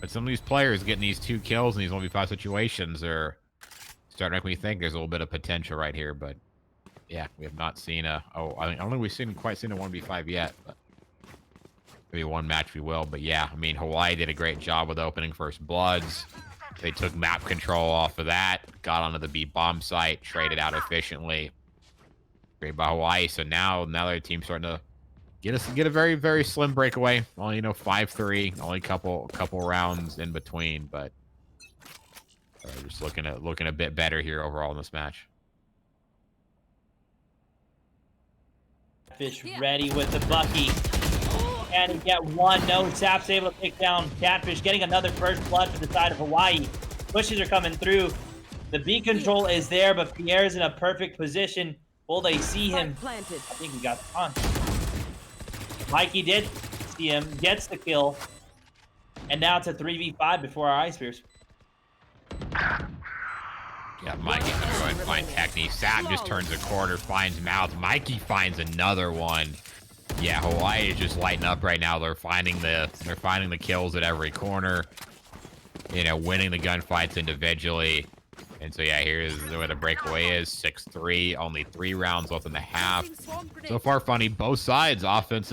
F: but some of these players getting these 2 kills in these 1v5 situations are starting to make me think there's a little bit of potential right here. But yeah, we have not seen I don't think we've quite seen a 1v5 yet. But maybe one match we will. But yeah, I mean, Hawaii did a great job with opening first bloods. They took map control off of that, got onto the B bomb site, traded out efficiently. Great by Hawaii. So now their team's starting to get a very, very slim breakaway. Only 5-3, only couple rounds in between, but just looking a bit better here overall in this match.
E: Fish ready with the Bucky. Can he get one? No, Sap's able to pick down Catfish, getting another first blood for the side of Hawaii. Pushes are coming through. The B control is there, but Pierre's in a perfect position. Will they see him? I think he got the punch. Mikey did see him, gets the kill. And now it's a 3v5 before our Ice Spears.
F: Yeah, Mikey's gonna go ahead and find Technique. Sap just turns a corner, finds Mouth. Mikey finds another one. Yeah, Hawaii is just lighting up right now. They're finding the kills at every corner. Winning the gunfights individually. And so yeah, here's where the breakaway is. 6-3, only 3 rounds left in the half. So far, funny, both sides. Offense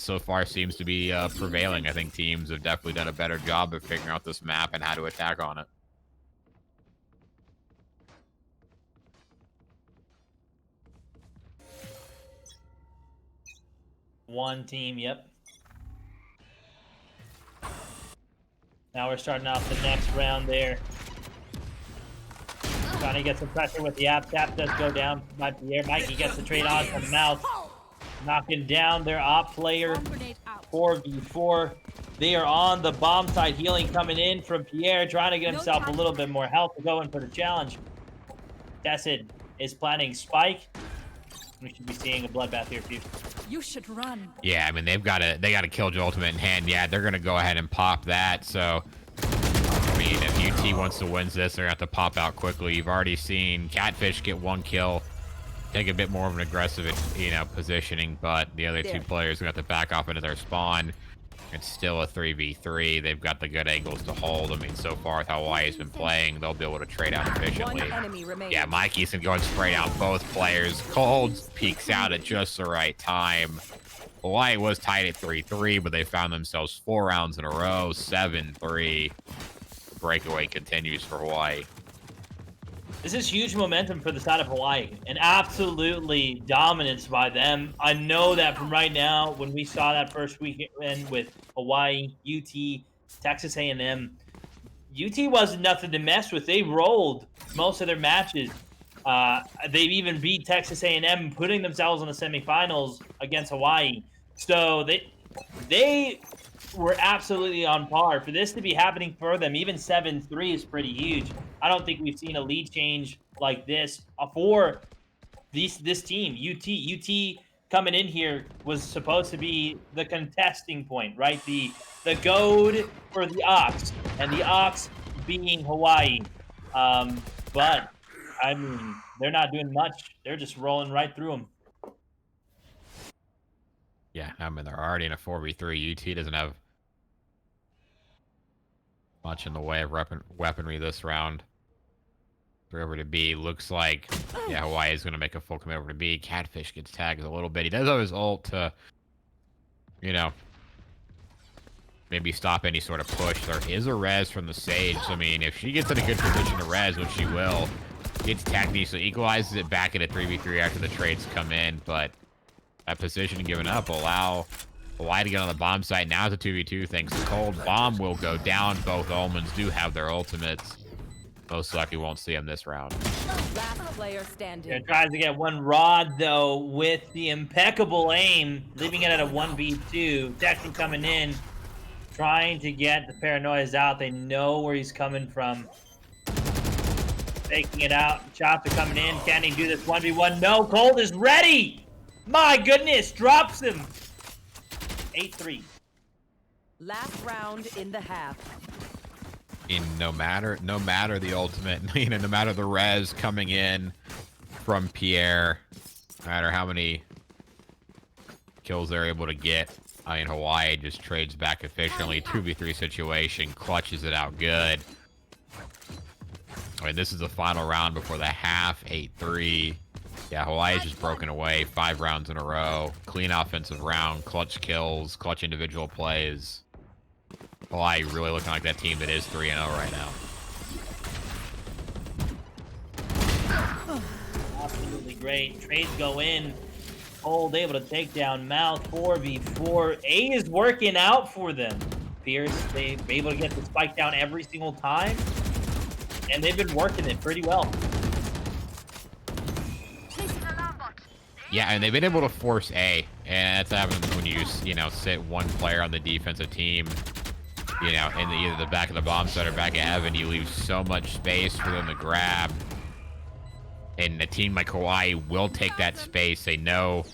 F: so far seems to be prevailing. I think teams have definitely done a better job of figuring out this map and how to attack on it.
E: One team, yep. Now we're starting off the next round there. Trying to get some pressure with the app. Tap does go down by Pierre. Mikey gets the trade on from Mouth. Knocking down their op player. 4v4. They are on the bomb side. Healing coming in from Pierre. Trying to get himself a little bit more health to go in for the challenge. Tessid is planning Spike. We should be seeing a bloodbath here, too.
G: You should run.
F: Yeah, I mean, they got a Killjoy ultimate in hand. Yeah, they're going to go ahead and pop that. So, I mean, if UT wants to win this, they're going to have to pop out quickly. You've already seen Catfish get 1 kill, take a bit more of an aggressive, positioning, but the other 2 players are going to have to back off into their spawn. It's still a 3v3. They've got the good angles to hold. I mean, so far with how Hawaii's been playing, they'll be able to trade out efficiently. Yeah, Mikey's going to go and spray down both players. Cold peeks out at just the right time. Hawaii was tied at 3-3, but they found themselves 4 rounds in a row, 7-3. The breakaway continues for Hawaii.
E: This is huge momentum for the side of Hawaii, and absolutely dominance by them. I know that from right now, when we saw that first weekend with Hawaii, UT, Texas A&M, UT wasn't nothing to mess with. They rolled most of their matches. They've even beat Texas A&M, putting themselves in the semifinals against Hawaii. So they were absolutely on par. For this to be happening for them, even 7-3 is pretty huge. I don't think we've seen a lead change like this for this team. UT coming in here was supposed to be the contesting point, right? The goad for the Ox, and the Ox being Hawaii. But I mean, they're not doing much. They're just rolling right through them.
F: Yeah, I mean, they're already in a 4v3. UT doesn't have much in the way of weaponry this round. They're over to B. Looks like, yeah, Hawaii is going to make a full commit over to B. Catfish gets tagged a little bit. He does have his ult to, maybe stop any sort of push. There is a res from the Sage. I mean, if she gets in a good position to res, which she will, Gets Techni, so equalizes it back into 3v3 after the trades come in, but that position given up will allow Hawaii to get on the bomb site. Now it's a 2v2 thanks to Cold. Bomb will go down. Both Omens do have their ultimates. Most likely won't see him this round.
H: Last player standing.
E: Tries to get one rod, though, with the impeccable aim, leaving it at a 1v2. Techni coming in, trying to get the paranoias out. They know where he's coming from. Taking it out. Shots are coming in. Can he do this 1v1? No, Cold is ready! My goodness, drops him. 8-3.
H: Last round in the half.
F: In no matter the ultimate, no matter the res coming in from Pierre, no matter how many kills they're able to get, I mean, Hawaii just trades back efficiently. 2v3 situation, clutches it out good. I mean, this is the final round before the half, 8-3. Yeah, Hawaii's just broken away 5 rounds in a row. Clean offensive round, clutch kills, clutch individual plays. Hawaii really looking like that team that is 3-0 right now.
E: Absolutely great. Trades go in. Cold able to take down Mouth 4v4. A is working out for them. Pierce, they've been able to get the spike down every single time. And they've been working it pretty well.
F: Yeah, and they've been able to force A, and that's happens when you sit one player on the defensive team, in either the back of the bomb site or back of Evan. You leave so much space for them to grab, and a team like Hawaii will take that space. They know,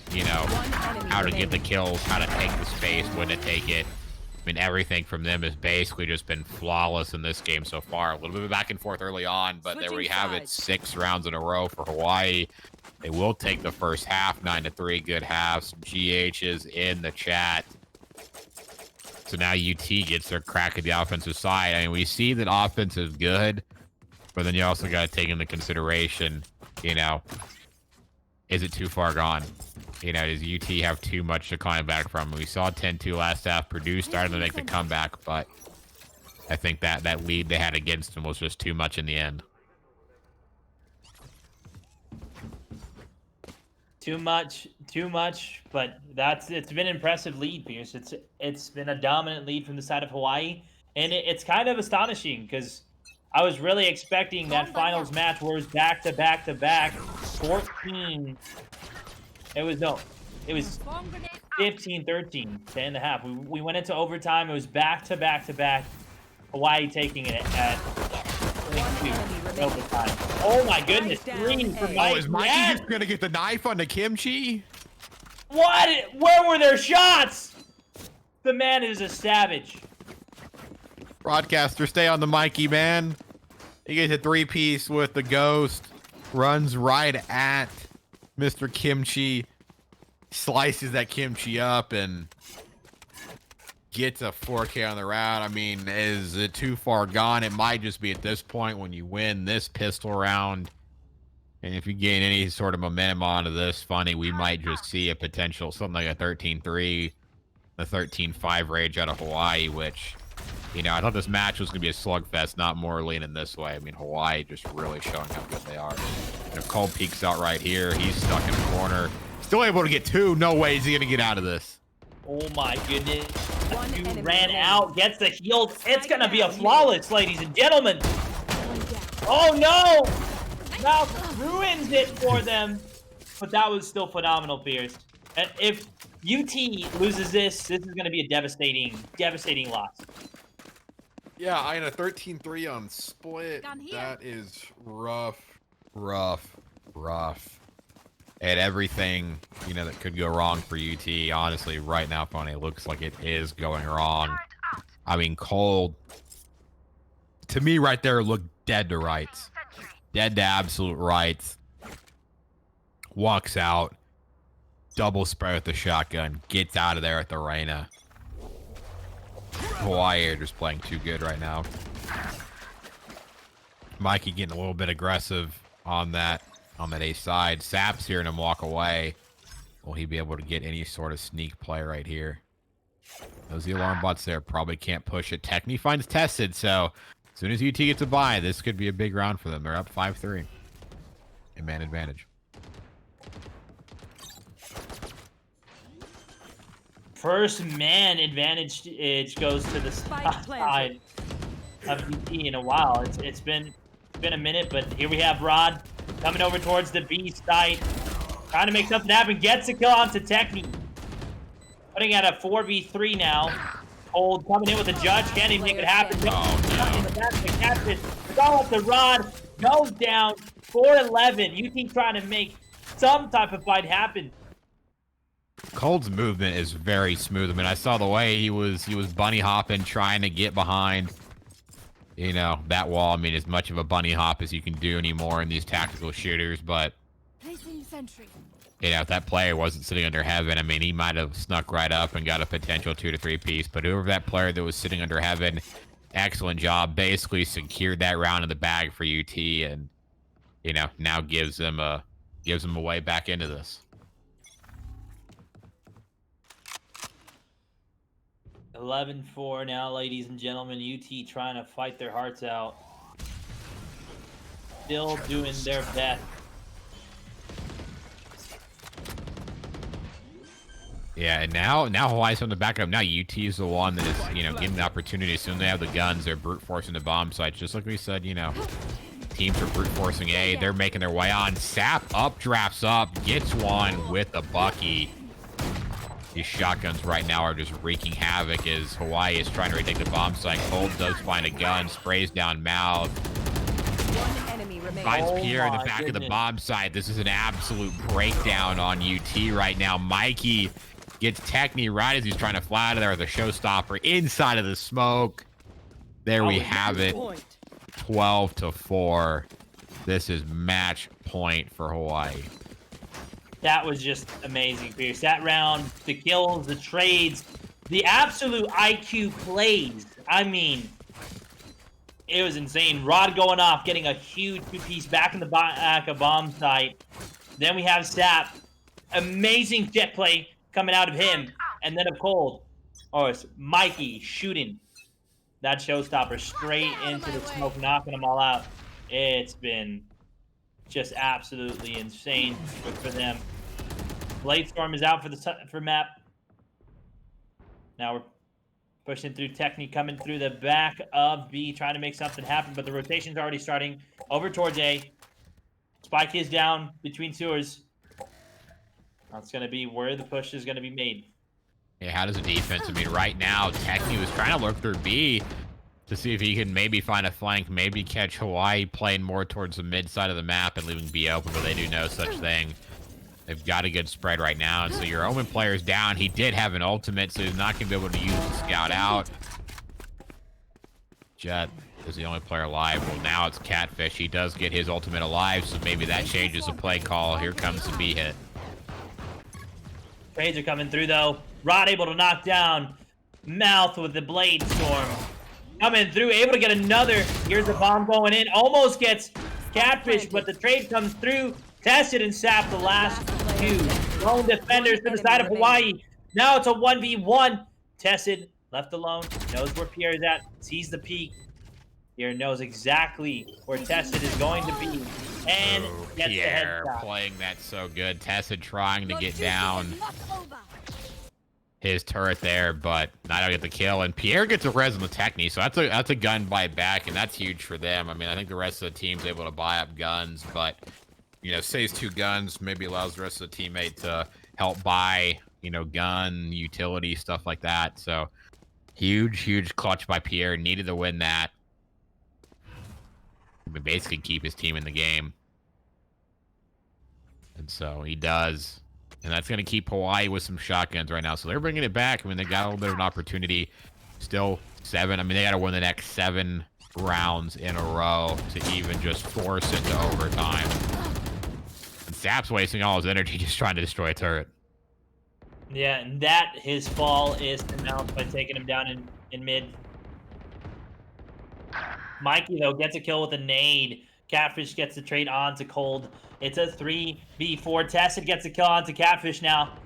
F: how to get the kills, how to take the space, when to take it. I mean, everything from them has basically just been flawless in this game so far. A little bit of back and forth early on, but there we have it. 6 rounds in a row for Hawaii. They will take the first half, 9-3, good halves. GHs in the chat. So now UT gets their crack at the offensive side. I mean, we see that offense is good, but then you also got to take into consideration, is it too far gone? Does UT have too much to climb back from? We saw 10-2 last half. Purdue started to make the comeback, but I think that lead they had against them was just too much in the end.
E: Too much, but it's been an impressive lead, Pierce. It's been a dominant lead from the side of Hawaii, and it's kind of astonishing because I was really expecting that finals match where it was back to back to back, 14. It was 15-13, 10.5. We went into overtime. It was back to back to back. Hawaii taking it at overtime. Oh my goodness! 3 for Mike.
F: Oh, is Mikey just gonna get the knife on the kimchi?
E: What? Where were their shots? The man is a savage.
F: Broadcaster, stay on the Mikey, man. He gets a 3-piece with the ghost. Runs right at Mr. Kimchi. Slices that kimchi up and gets a 4K on the round. I mean, is it too far gone? It might just be at this point when you win this pistol round. And if you gain any sort of momentum onto this, funny, we might just see a potential, something like a 13-3, a 13-5 rage out of Hawaii, which, I thought this match was going to be a slugfest, not more leaning this way. I mean, Hawaii just really showing how good they are. And if Cole peeks out right here, he's stuck in the corner. Still able to get 2. No way is he going to get out of this.
E: Oh my goodness. He ran out, gets the heal. It's going to be a flawless, ladies and gentlemen. Oh no! Mouth ruins it for them. But that was still phenomenal, Pierce. And if UT loses this is going to be a devastating loss.
F: Yeah, I had a 13-3 on split. That is rough. And everything, that could go wrong for UT. Honestly, right now, Funny, it looks like it is going wrong. I mean, Cold, to me right there, looked dead to rights. Dead to absolute rights. Walks out. Double spray with the shotgun. Gets out of there at the arena. Hawaii are just playing too good right now. Mikey getting a little bit aggressive on that A side. Sap's hearing him walk away. Will he be able to get any sort of sneak play right here? Those the alarm bots there probably can't push it. Techni finds tested, so as soon as UT gets a bye, this could be a big round for them. They're up 5-3. a man advantage.
E: First man advantage it goes to the
H: Spike
E: side of UT in a while. It's been a minute, but here we have Rod coming over towards the B site, trying to make something happen. Gets a kill onto Techni, putting at a 4v3 now. Cold coming in with a judge, can't even make it happen.
F: Oh, no.
E: The back of the captain, it's all up to Rod, goes down 4-11. UT trying to make some type of fight happen.
F: Cold's movement is very smooth. I mean, I saw the way he was bunny hopping, trying to get behind, you know, that wall. I mean, as much of a bunny hop as you can do anymore in these tactical shooters. But,
G: Placing sentry.
F: you know, if that player wasn't sitting under heaven, I mean, he might have snuck right up and got a potential 2 to 3 piece. But whoever that player that was sitting under heaven, excellent job. Basically secured that round in the bag for UT, and, you know, now gives them a way back into this.
E: 11-4 now, ladies and gentlemen. UT trying to fight their hearts out. Still doing their best.
F: Yeah, and now Hawaii's on the backup. Now UT is the one that is, you know, getting the opportunity. As soon as they have the guns, they're brute forcing the bomb sites. Just like we said, you know, teams are brute forcing A. They're making their way on. Sap up, drafts up, gets one with a Bucky. These shotguns right now are just wreaking havoc as Hawaii is trying to retake the bomb site. Cold does find a gun, sprays down mouth.
H: One enemy remains.
F: Finds
E: Oh
F: Pierre in the
E: my
F: back of the
E: goodness.
F: bomb site. This is an absolute breakdown on UT right now. Mikey gets Techni right as he's trying to fly out of there with a showstopper inside of the smoke. There we have it. 12-4. This is match point for Hawaii.
E: That was just amazing, Pierce. That round, the kills, the trades, the absolute IQ plays. I mean, it was insane. Rod going off, getting a huge 2-piece back in the back of bomb site. Then we have Sap. Amazing jet play coming out of him. And then of Cold. Oh, it's Mikey shooting that showstopper straight into the smoke, knocking them all out. It's been just absolutely insane for them. Bladestorm is out for map. Now we're pushing through Techni, coming through the back of B, trying to make something happen, but the rotation's already starting over towards A. Spike is down between sewers. That's going to be where the push is going to be made.
F: Yeah, how does the defense? I mean, right now, Techni was trying to look through B to see if he can maybe find a flank, maybe catch Hawaii playing more towards the mid side of the map and leaving B open, but they do no such thing. They've got a good spread right now, and so your Omen player's down. He did have an ultimate, so he's not going to be able to use the scout out. Jet is the only player alive. Well, now it's Catfish. He does get his ultimate alive, so maybe that changes the play call. Here comes the B hit.
E: Trades are coming through, though. Rod able to knock down Mouth with the Blade Storm. Coming through, able to get another. Here's the bomb going in. Almost gets Catfish, but the trade comes through. Tested and Sap the last two. Lone defenders to the side of Hawaii. Now it's a 1v1. Tested, left alone. Knows where Pierre is at. Sees the peak. Pierre knows exactly where Tested is going to be. And gets the
F: Pierre
E: headshot.
F: playing that so good. Tested trying to get down his turret there, but not able to get the kill. And Pierre gets a res on the Techni, so that's a gun buyback, and that's huge for them. I mean, I think the rest of the team's able to buy up guns, but, you know, saves 2 guns, maybe allows the rest of the teammate to help buy, you know, gun, utility, stuff like that. So huge clutch by Pierre. Needed to win that. But basically keep his team in the game. And so he does. And that's going to keep Hawaii with some shotguns right now. So they're bringing it back. I mean, they got a little bit of an opportunity. Still 7. I mean, they got to win the next 7 rounds in a row to even just force it to overtime. And Sap's wasting all his energy just trying to destroy a turret.
E: Yeah, and that his fall is announced by taking him down in mid. Mikey, though, gets a kill with a nade. Catfish gets the trade on to Cold. It's a 3v4. Tested gets a kill onto Catfish now.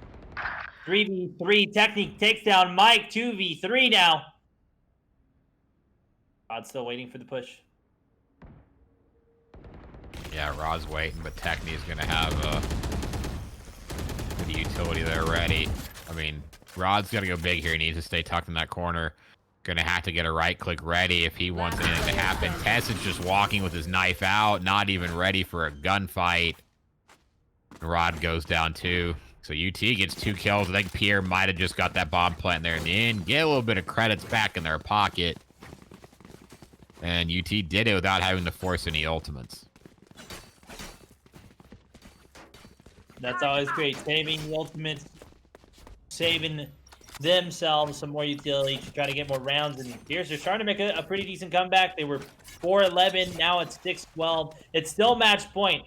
E: 3v3. Technique takes down Mike. 2v3 now. Rod's still waiting for the push.
F: Yeah, Rod's waiting, but Techni's going to have the utility there ready. I mean, Rod's going to go big here. He needs to stay tucked in that corner. Going to have to get a right click ready if he wants anything to happen. Tess is just walking with his knife out, not even ready for a gunfight. Rod goes down too. So UT gets 2 kills. I think Pierre might have just got that bomb plant there in the end. Get a little bit of credits back in their pocket. And UT did it without having to force any ultimates.
E: That's always great. Saving the ultimates, saving themselves some more utility to try to get more rounds. And Pierce are starting to make a pretty decent comeback. They were 4-11. Now it's 6-12. It's still match point.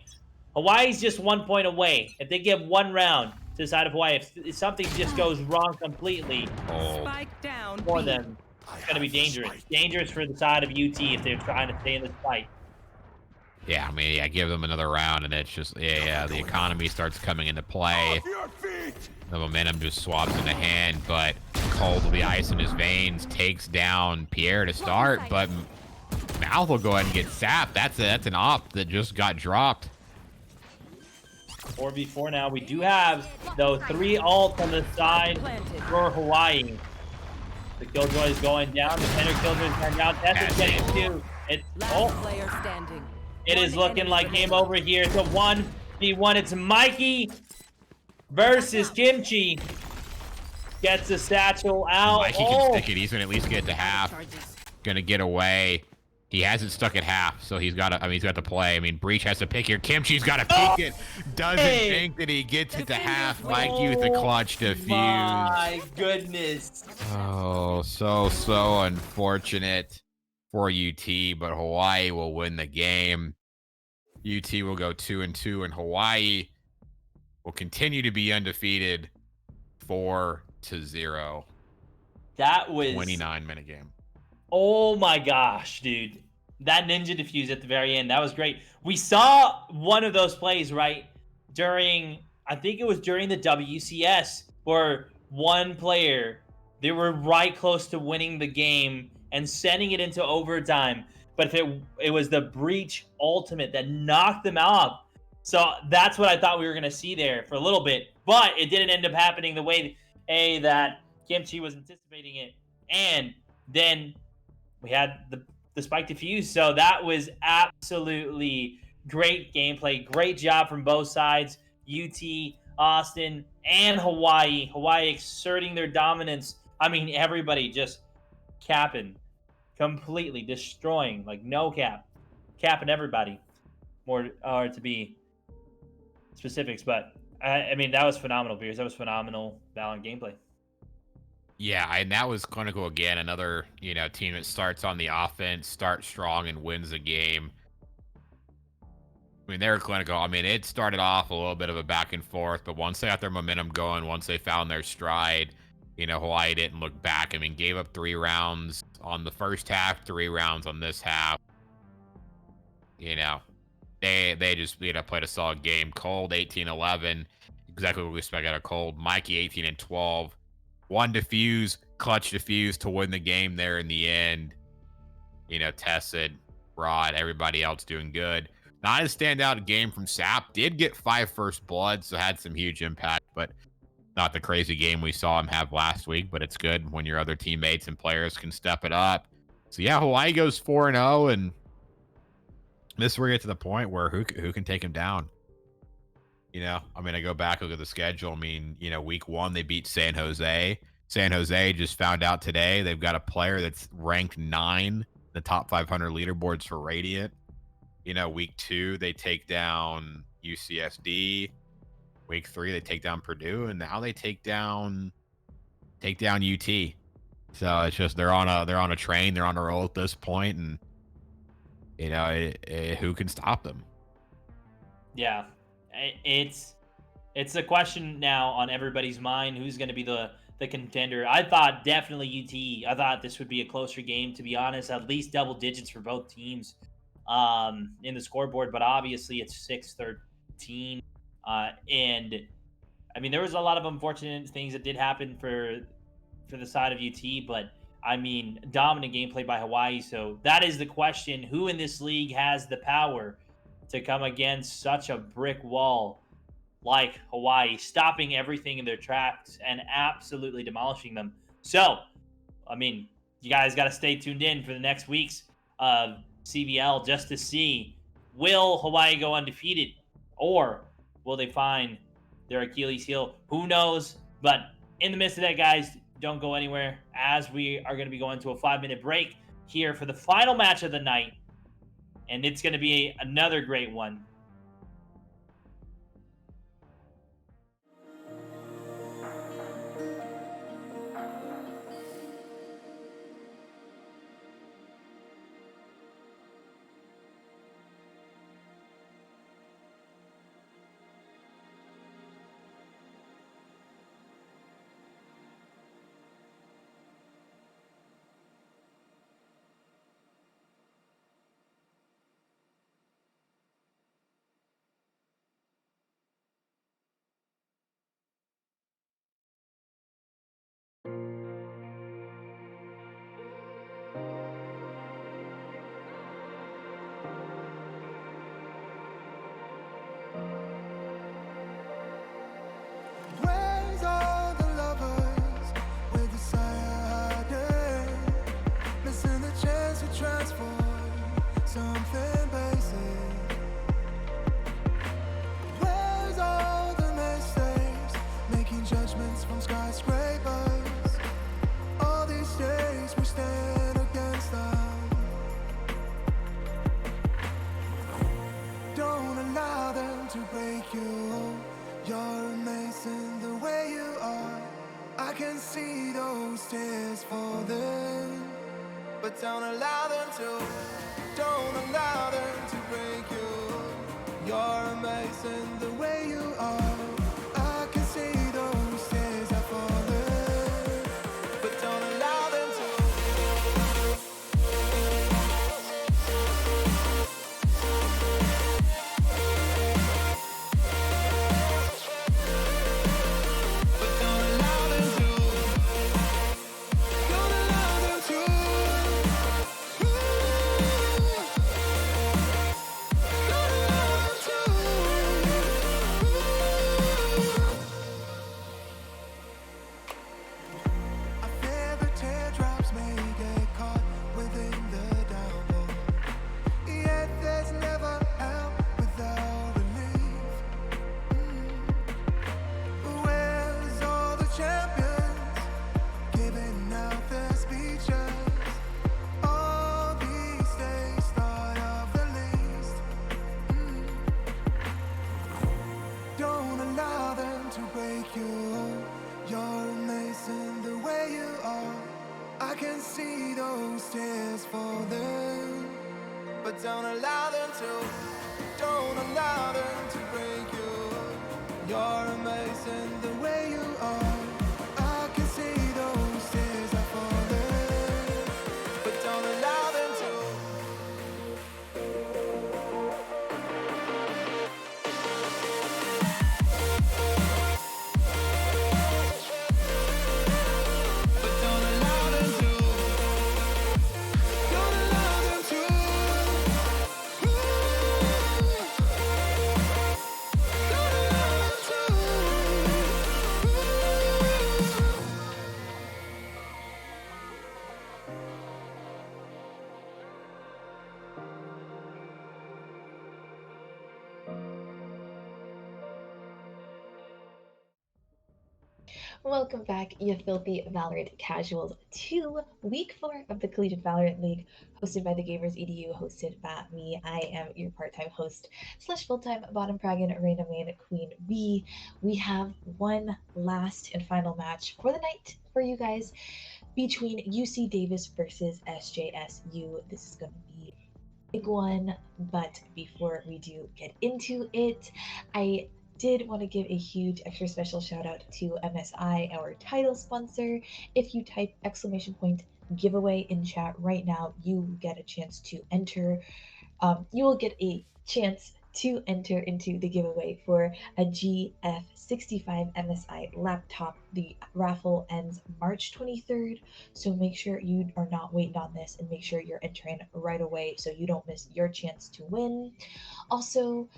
E: Hawaii's just 1 point away. If they get 1 round to the side of Hawaii, if something just goes wrong completely
H: Spike down.
E: for them, it's going to be dangerous. Dangerous for the side of UT if they're trying to stay in this fight.
F: Yeah, I mean, yeah, give them another round, and it's just, yeah, the economy starts coming into play. The momentum just swaps into hand, but Cold will be ice in his veins, takes down Pierre to start, but Mouth will go ahead and get sapped. That's an op that just got dropped.
E: 4v4 now. We do have, though, 3 ults on the side for Hawaii. The Killjoy is going down. The Defender Killjoy is going down. Tess is getting 2.
H: Last player standing.
E: It is looking like game over here. It's a 1v1. It's Mikey versus Kimchi. Gets the satchel out.
F: Mikey can stick it. He's going to at least get to half. Going to get away. He hasn't stuck at half, so he's got to. I mean, he's got to play. I mean, Breach has to pick here. Kimchi's got to peek it. Doesn't think that he gets it to half. Mikey with the clutch defuse.
E: My goodness.
F: Oh, so unfortunate for UT, but Hawaii will win the game. UT will go 2-2, and Hawaii will continue to be undefeated 4-0.
E: That was
F: 29-minute game.
E: Oh my gosh, dude. That ninja defuse at the very end, that was great. We saw one of those plays, right, during, I think it was during the WCS, where one player, they were right close to winning the game and sending it into overtime. But if it was the Breach ultimate that knocked them off. So that's what I thought we were going to see there for a little bit. But it didn't end up happening the way that Kimchi was anticipating it. And then we had the spike defuse. So that was absolutely great gameplay. Great job from both sides. UT, Austin, and Hawaii. Hawaii exerting their dominance. I mean, everybody just capping. Completely destroying. Like, no cap. Capping everybody. More to be specifics. But, I mean, that was phenomenal, Beers. That was phenomenal Valorant gameplay.
F: Yeah, and that was clinical again. Another, team that starts on the offense, starts strong, and wins the game. I mean, they were clinical. I mean, it started off a little bit of a back and forth, but once they got their momentum going, once they found their stride, Hawaii didn't look back. I mean, gave up 3 rounds on the first half, 3 rounds on this half. They just played a solid game. Cold 18-11, exactly what we expect out of Cold. Mikey 18-12. 1 defuse, clutch defuse to win the game there in the end. Tested, Rod, everybody else doing good. Not a standout game from Sap. Did get 5 first blood, so had some huge impact, but not the crazy game we saw him have last week. But it's good when your other teammates and players can step it up. So yeah, Hawaii goes 4-0, and this is where we get to the point where who can take him down. I mean, I go back, look at the schedule. I mean, week 1, they beat San Jose. San Jose just found out today they've got a player that's ranked 9 in the top 500 leaderboards for Radiant. Week 2, they take down UCSD. Week 3, they take down Purdue, and now they take down UT. So it's just they're on a train, they're on a roll at this point, and who can stop them?
E: Yeah. It's a question now on everybody's mind. Who's going to be the contender? I thought definitely UT. I thought this would be a closer game, to be honest. At least double digits for both teams in the scoreboard. But obviously it's 6-13. And I mean, there was a lot of unfortunate things that did happen for the side of UT. But I mean, dominant gameplay by Hawaii. So that is the question. Who in this league has the power to come against such a brick wall like Hawaii, stopping everything in their tracks and absolutely demolishing them. So, I mean, you guys got to stay tuned in for the next week's CVL just to see, will Hawaii go undefeated or will they find their Achilles heel? Who knows? But in the midst of that, guys, don't go anywhere as we are going to be going to a 5-minute break here for the final match of the night. And it's going to be another great one.
D: Where's all the lovers with decided? Missing the chance to transform something basic. Where's all the mistakes? Making judgments from skyscrapers. All these days we stand against them. Don't allow them to break you. You're amazing the way you are. I can see those tears falling, but don't allow them to. Don't allow them to break you. You're amazing the way you are. I can see those tears are falling, but don't allow them to. But don't allow them to. Don't allow them to. Don't allow them to. I fear the teardrops may get caught within the downpour. Yet there's never help without relief. Where's all the champions giving out their speeches? All these days thought of the least. Don't allow them to break you. You're amazing the way you are. I can see those tears falling, but don't allow them to. Don't allow them to break you. You're amazing the way you are. I can see those tears are falling, but don't allow them to. But don't allow them to. Don't allow them to. Don't allow them to.
C: Welcome back, you filthy Valorant casuals, to week 4 of the Collegiate Valorant League, hosted by the Gamers EDU, hosted by me. I am your part-time host slash full-time bottom praggin, Reina Main Queen B. We have one last and final match for the night for you guys between UC Davis versus SJSU. This is going to be a big one, but before we do get into it, I did want to give a huge extra special shout out to MSI, our title sponsor. If you type !giveaway in chat right now, you get a chance to enter. You will get a chance to enter into the giveaway for a GF65 MSI laptop. The raffle ends March 23rd, so make sure you are not waiting on this and make sure you're entering right away so you don't miss your chance to win. Also,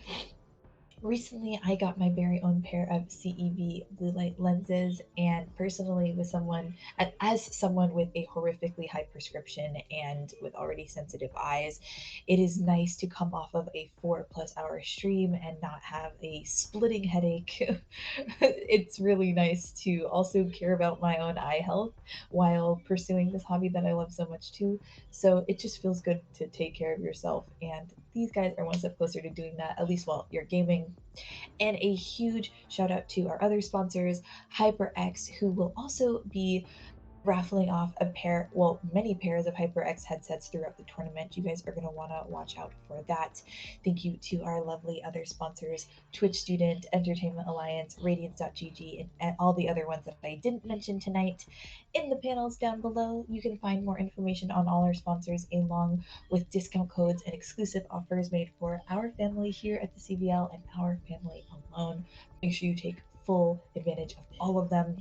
C: recently I got my very own pair of CEV blue light lenses, and personally, with someone as someone with a horrifically high prescription and with already sensitive eyes, it is nice to come off of a 4+ hour stream and not have a splitting headache. It's really nice to also care about my own eye health while pursuing this hobby that I love so much too. So it just feels good to take care of yourself, and these guys are one step closer to doing that, at least while you're gaming. And a huge shout out to our other sponsors, HyperX, who will also be raffling off many pairs of HyperX headsets throughout the tournament. You guys are going to want to watch out for that. Thank you to our lovely other sponsors, Twitch Student, Entertainment Alliance, Radiance.gg, and all the other ones that I didn't mention tonight. In the panels down below, you can find more information on all our sponsors, along with discount codes and exclusive offers made for our family here at the CVL and our family alone. Make sure you take full advantage of all of them.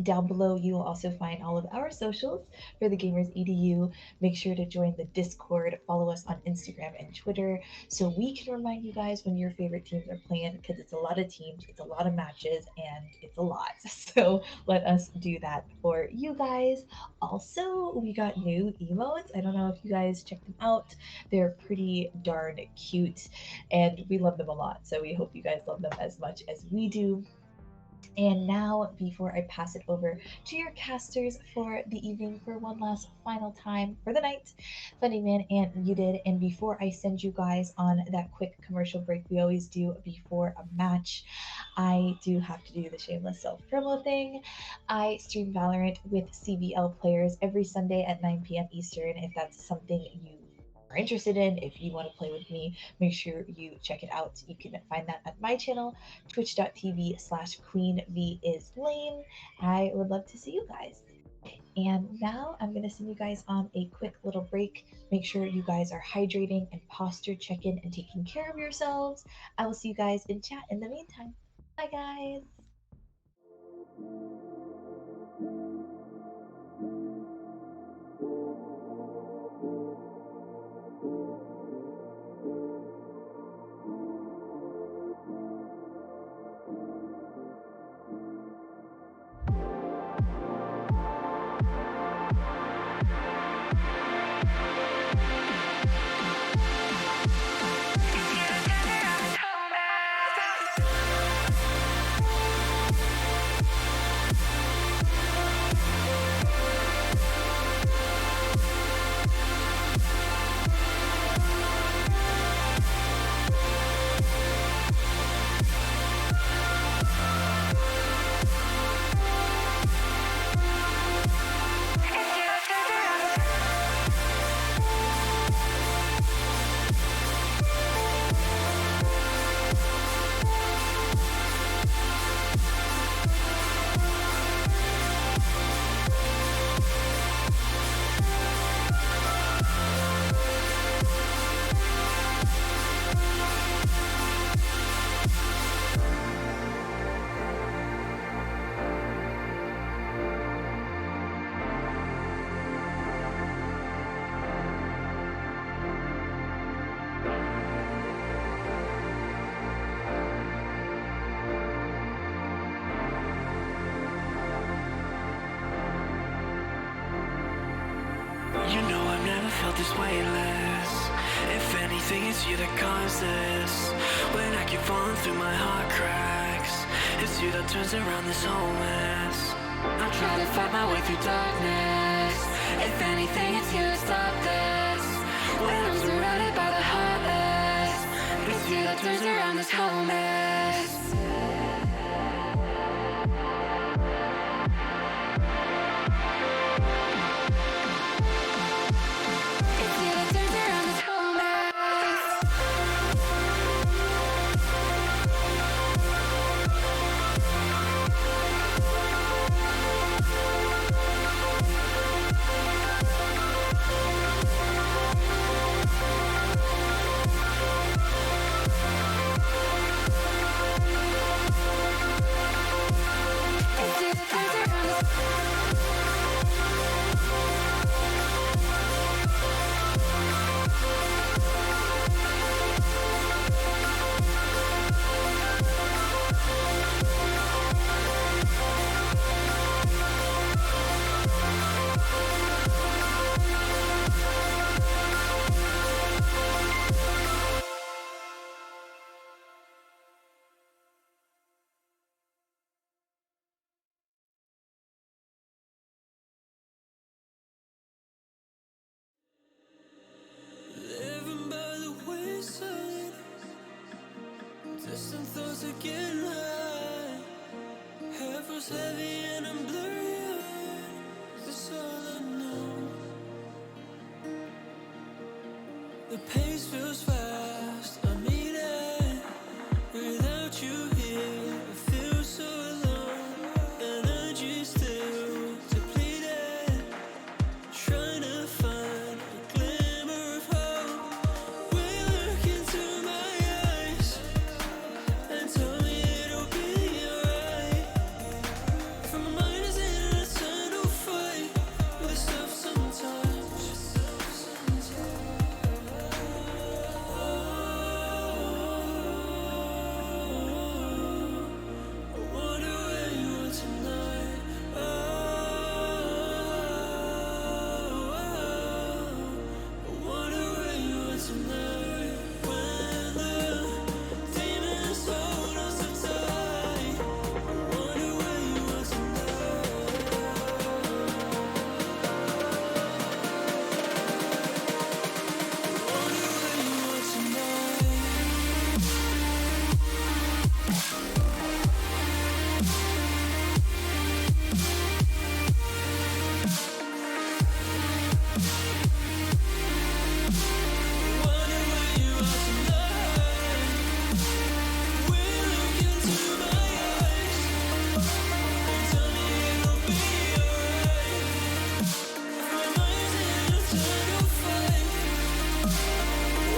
C: Down below, you will also find all of our socials for the Gamers EDU. Make sure to join the Discord, follow us on Instagram and Twitter so we can remind you guys when your favorite teams are playing, because it's a lot of teams, it's a lot of matches, and it's a lot. So let us do that for you guys. Also, we got new emotes. I don't know if you guys checked them out. They're pretty darn cute, and we love them a lot. So we hope you guys love them as much as we do. And now, before I pass it over to your casters for the evening for one last final time for the night, Funny Man and Muted, and before I send you guys on that quick commercial break we always do before a match, I do have to do the shameless self-promo thing. I stream Valorant with CVL players every Sunday at 9 p.m. Eastern. If that's something you are interested in, if you want to play with me, make sure you check it out. You can find that at my channel, twitch.tv/queenvisLane. I would love to see you guys. And now I'm going to send you guys on a quick little break. Make sure you guys are hydrating and posture checking and taking care of yourselves. I will see you guys in chat in the meantime. Bye, guys.
A: You know I've never felt this weightless. If anything, it's you that caused this. When I keep falling through my heart cracks, it's you that turns around this whole mess. I try to fight my way through darkness. If anything, it's you that stopped this. When I'm surrounded by the heartless, it's you that turns around this whole mess.
B: Distant thoughts are getting high. Head feels heavy and I'm blurry. That's all I know. The pace feels fast. I need it. Without you here, I feel so alone. Energy still depleted. Trying to find a glimmer of hope. Will you look into my eyes and tell me it'll be alright? For my mind is in an eternal fight with this stuff sometimes. I wonder where you are tonight. I wonder where you are tonight. When the demons hold us so tight. I wonder where you are tonight. I wonder where you are tonight. Wonder where you are tonight. Will you look into my eyes and tell me it'll be alright? For my mind's in an eternal fight.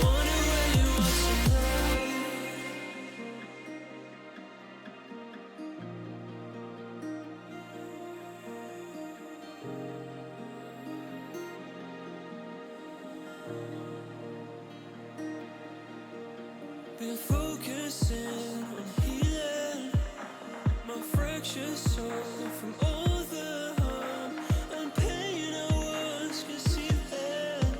B: Wonder where you are tonight. Been focusing on healing my fractured soul from all the harm and pain I once concealed.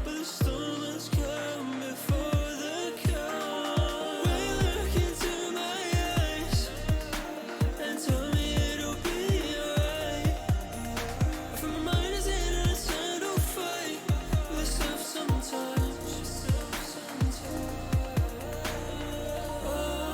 B: But the storm has come before the calm. Will you look into my eyes and tell me it'll be alright? For my mind is in an eternal fight with stuff sometimes. Oh,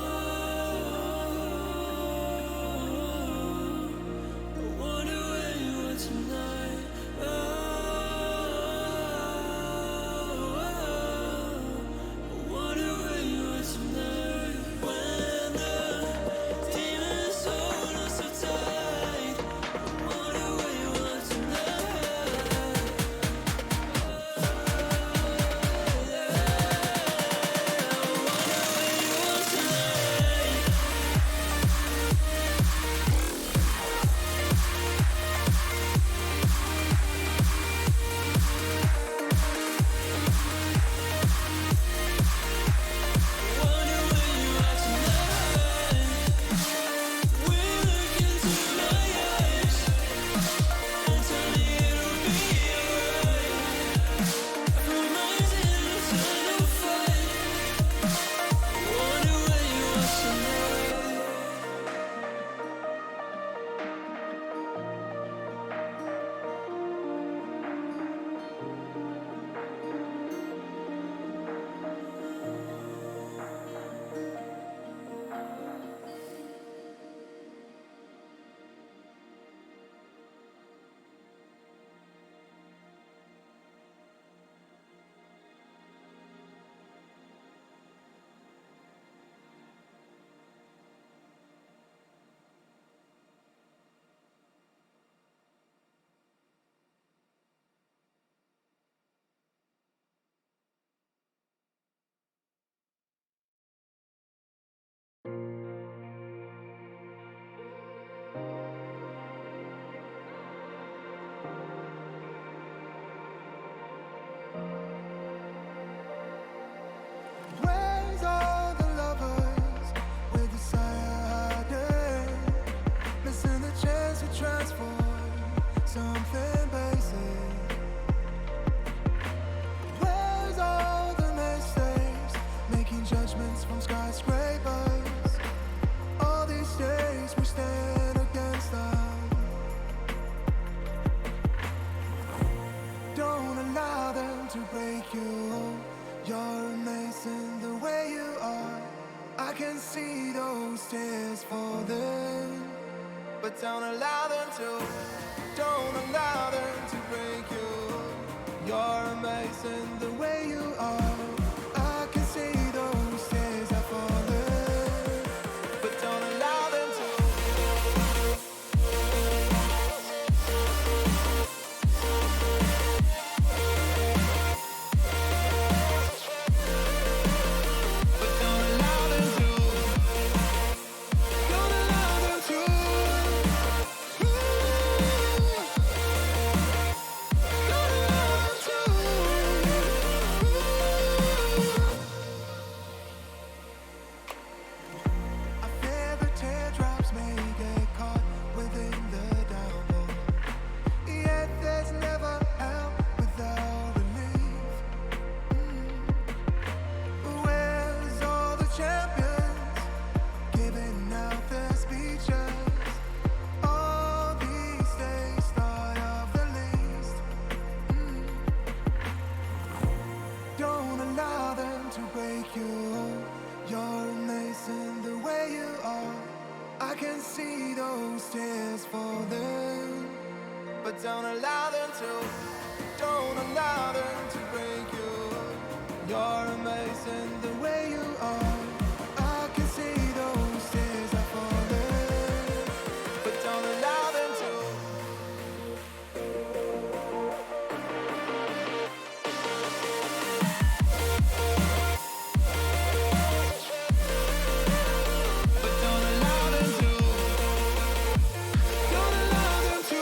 D: see those tears falling, but don't allow them to. Don't allow them to break you. You're amazing the way you are. I can see those tears are falling, but don't allow them to. But don't allow them to. Don't allow them to. I fear the teardrops may get caught within the downpour. Yet there's never help without relief. Where's all the champions giving out their speeches? All these days start of the least. Don't allow them to break you. You're amazing the way you are. I can see those tears falling, but don't allow them to. Don't allow them to break you. You're amazing the way you are. I can see those tears are falling, but don't allow them to. But don't allow them to. Don't allow them to. Don't allow them to.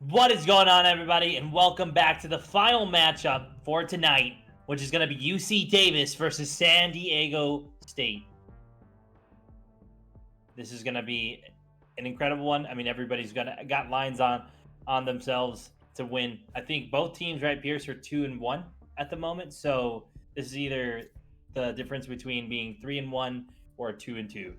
E: What is going on, everybody, and welcome back to the final matchup for tonight, which is going to be UC Davis versus San Diego State. This is going to be an incredible one. I mean, everybody's got lines on themselves to win. I think both teams, right, Pierce, are 2-1 at the moment. So this is either the difference between being 3-1 or 2-2.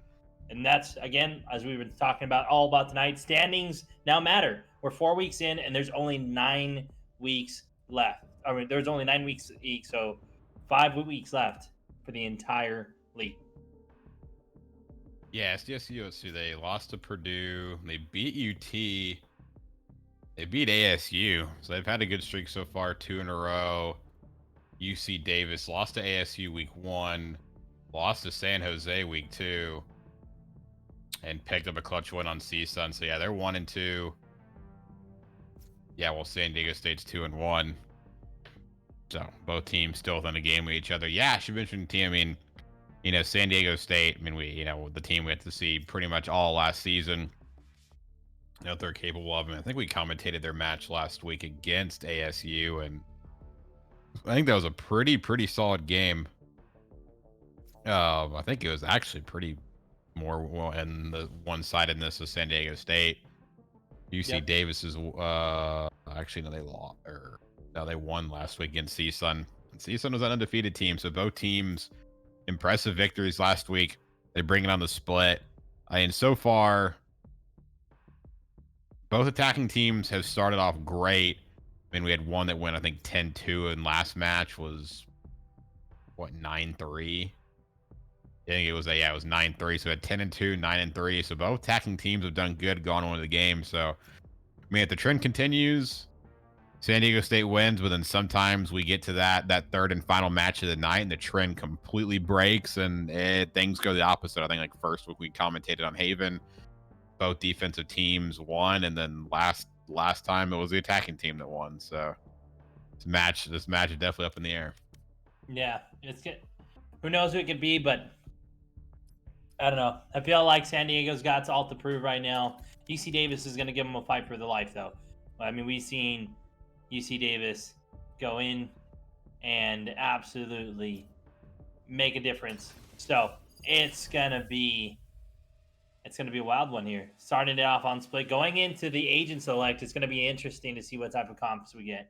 E: And that's, again, as we've been talking about all about tonight, standings now matter. We're 4 weeks in, and there's only 9 weeks left. I mean, there's only 9 weeks each, so 5 weeks left for the entire league.
F: Yeah, SDSU, they lost to Purdue. They beat UT. They beat ASU. So they've had a good streak so far, 2 in a row. UC Davis lost to ASU week 1, lost to San Jose week 2, and picked up a clutch win on CSUN. So yeah, they're 1-2. Yeah, well, San Diego State's 2-1. So both teams still within a game with each other. Yeah, should mention the team. I mean, you know, San Diego State. I mean, the team we had to see pretty much all last season. You know what they're capable of. I think we commentated their match last week against ASU, and I think that was a pretty solid game. I think it was actually pretty more in the one-sidedness of San Diego State. UC Davis is actually no, they lost, or no, they won last week against CSUN. And CSUN was an undefeated team, so both teams impressive victories last week. They bring it on the split. And so far, both attacking teams have started off great. I mean, we had one that went, I think, 10-2, and last match was what, 9-3. I think it was 9-3. So we had 10-2, 9-3. So both attacking teams have done good going on in the game. So, I mean, if the trend continues, San Diego State wins, but then sometimes we get to that third and final match of the night, and the trend completely breaks, and things go the opposite. I think like first week we commentated on Haven, both defensive teams won, and then last time it was the attacking team that won. So this match is definitely up in the air.
E: Yeah, it's good. Who knows who it could be, but I don't know. I feel like San Diego's got all to prove right now. UC Davis is going to give them a fight for their life, though. I mean, we've seen UC Davis go in and absolutely make a difference. So it's going to be It's going to be a wild one here. Starting it off on split. Going into the agent select, it's going to be interesting to see what type of comps we get.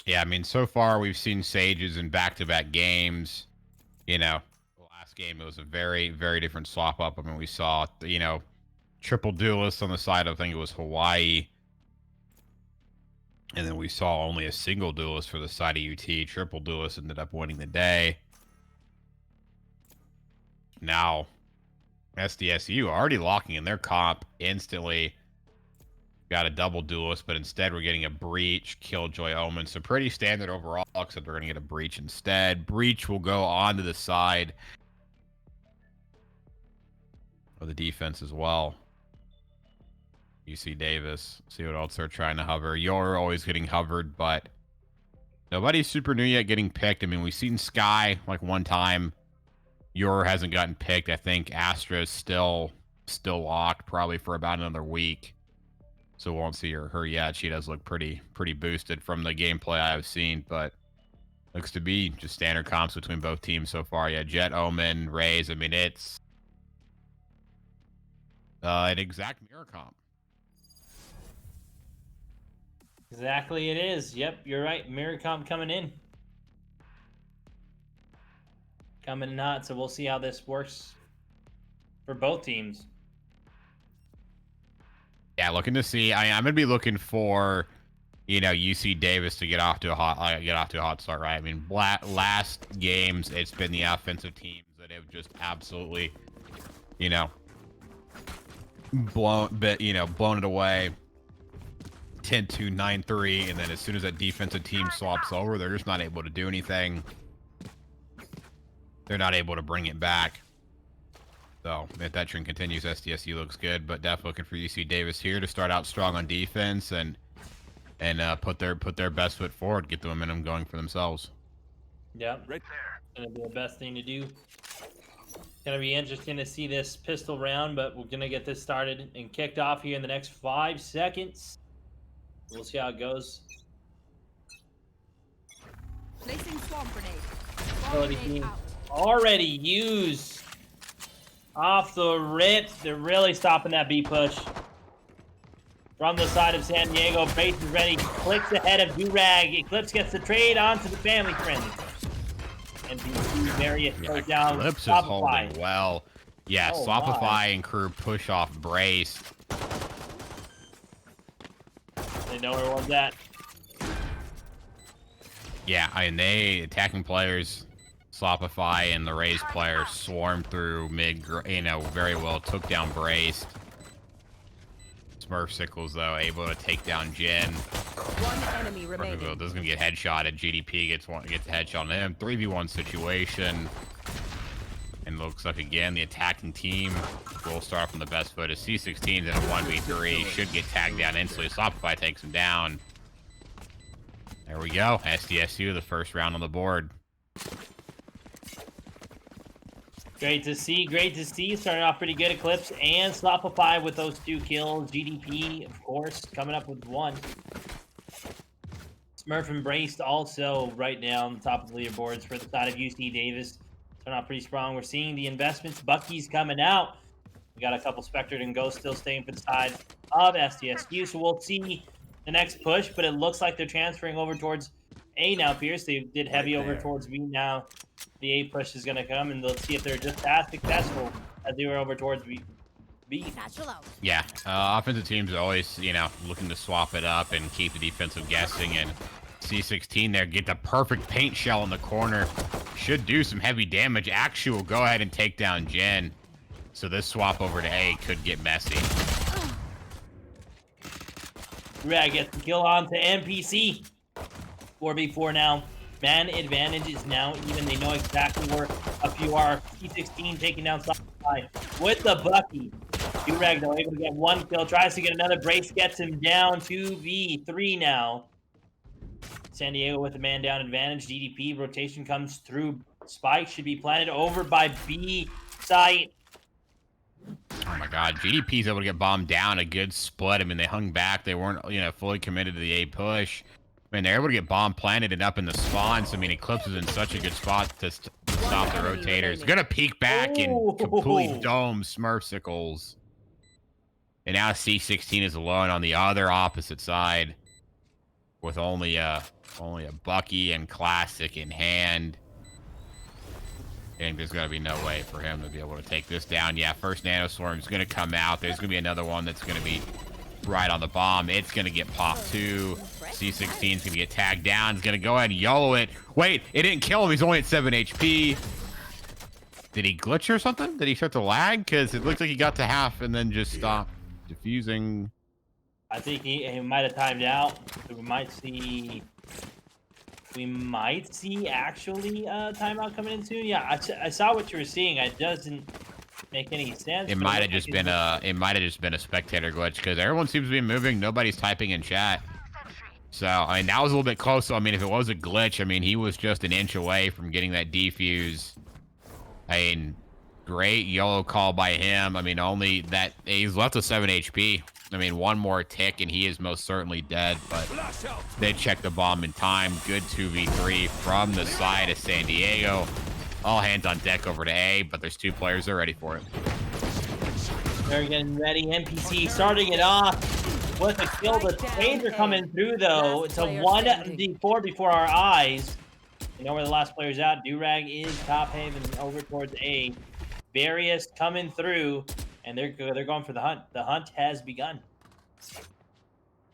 F: Yeah, I mean, so far we've seen Sages in back-to-back games. You know, the last game it was a very, very different swap up. I mean, we saw, you know, triple duelists on the side of, I think it was Hawaii. And then we saw only a single duelist for the side of UT. Triple duelist ended up winning the day. Now, SDSU already locking in their comp instantly. Got a double duelist, but instead we're getting a breach, Killjoy Omen. So pretty standard overall, except we're going to get a breach instead. Breach will go onto the side of the defense as well. UC Davis. See what else they're trying to hover. You're always getting hovered, but nobody's super new yet getting picked. I mean, we've seen Sky like one time. Yor hasn't gotten picked. I think Astra's still locked, probably for about another week. So we won't see her yet. She does look pretty boosted from the gameplay I've seen, but looks to be just standard comps between both teams so far. Yeah, Jet, Omen, Raze. I mean, it's an exact mirror comp.
E: Exactly it is. Yep, you're right. Mirror comp coming in. Coming in hot, so we'll see how this works for both teams.
F: Yeah, looking to see. I'm gonna be looking for, you know, UC Davis to get off to a hot start, right? I mean, last games it's been the offensive teams that have just absolutely, you know, blown it away. 10-2, 9-3, and then as soon as that defensive team swaps over, they're just not able to do anything. They're not able to bring it back. So if that trend continues, SDSU looks good, but definitely looking for UC Davis here to start out strong on defense and put their best foot forward, get the momentum going for themselves.
E: Yep, right there. Gonna be the best thing to do. Gonna be interesting to see this pistol round, but we're gonna get this started and kicked off here in the next 5 seconds. We'll see how it goes.
H: Placing swamp grenade.
E: Ability being already used off the rip. They're really stopping that B push. From the side of San Diego, base is ready. Clicks ahead of Durag. Eclipse gets the trade onto the family friend. And the Marius goes down.
F: Eclipse is holding well. Yeah, Swapify and crew push off Brace.
E: They know where one's at.
F: Yeah, and they attacking players, Swapify and the Raze players swarmed through mid, you know, very well, took down Brace. Smurf Sickles, though, able to take down Jin.
H: One enemy remaining.
F: This is going to get headshotted. GDP gets a headshot on him. 3v1 situation. And looks like, again, the attacking team will start from the best foot. As C16's in a 1v3. Should get tagged down instantly. Swapify takes him down. There we go. SDSU, the first round on the board.
E: Great to see. Great to see. Starting off pretty good. Eclipse and Swapify with those 2 kills. GDP, of course, coming up with 1. Smurf embraced also right down the top of the leaderboards for the side of UC Davis. Starting off pretty strong. We're seeing the investments. Bucky's coming out. We got a couple Spectre and Ghost still staying for the side of SDSU. So we'll see the next push, but it looks like they're transferring over towards A now, Pierce. They did heavy over towards B now. The A push is going to come, and let's see if they're just as successful as they were over towards B.
F: Yeah, offensive teams are always, you know, looking to swap it up and keep the defensive guessing, and C16 there, get the perfect paint shell in the corner. Should do some heavy damage. Actually will go ahead and take down Jen. So this swap over to A could get messy.
E: Rag gets the kill on to NPC. 4v4 now. Man advantage is now even. They know exactly where a few are. C16 taking down Supply with the Bucky. Durag, though, able to get 1 kill. Tries to get another. Brace gets him down. 2v3 now. San Diego with the man down advantage. DDP rotation comes through. Spike should be planted over by B site.
F: Oh my god, GDP's able to get bombed down. A good split. I mean, they hung back. They weren't, you know, fully committed to the A push. I mean, they're able to get bomb planted and up in the spawns. I mean, Eclipse is in such a good spot to stop the
H: enemy
F: rotators.
H: remaining.
F: Gonna peek back and
E: Ooh.
F: completely dome Smurfsicles. And now C16 is alone on the other opposite side with only a Bucky and Classic in hand. And there's gonna be no way for him to be able to take this down. Yeah, first Nanoswarm is gonna come out. There's gonna be another one that's gonna be right on the bomb. It's gonna get popped too. C16 is gonna get tagged down. He's gonna go ahead and YOLO it. Wait, it didn't kill him. He's only at 7 HP. Did he glitch or something? Did he start to lag? Because it looks like he got to half and then just stopped diffusing.
E: I think he might have timed out. So we might see actually timeout coming in soon. Yeah, I saw what you were seeing. It doesn't make any sense.
F: It might have just been a spectator glitch because everyone seems to be moving. Nobody's typing in chat. So I mean that was a little bit close. I mean if it was a glitch, I mean he was just an inch away from getting that defuse. I mean, great YOLO call by him. I mean only that he's left with 7 HP. I mean, one more tick and he is most certainly dead, but they checked the bomb in time. Good 2v3 from the side of San Diego. All hands on deck over to A, but there's 2 players. They're ready for it.
E: They're getting ready. NPC starting it off with a kill. The trades are coming through, though. It's a 1v4 before our eyes. You know where the last player's at. Durag is top haven over towards A. Various coming through. And they're going for the hunt. The hunt has begun.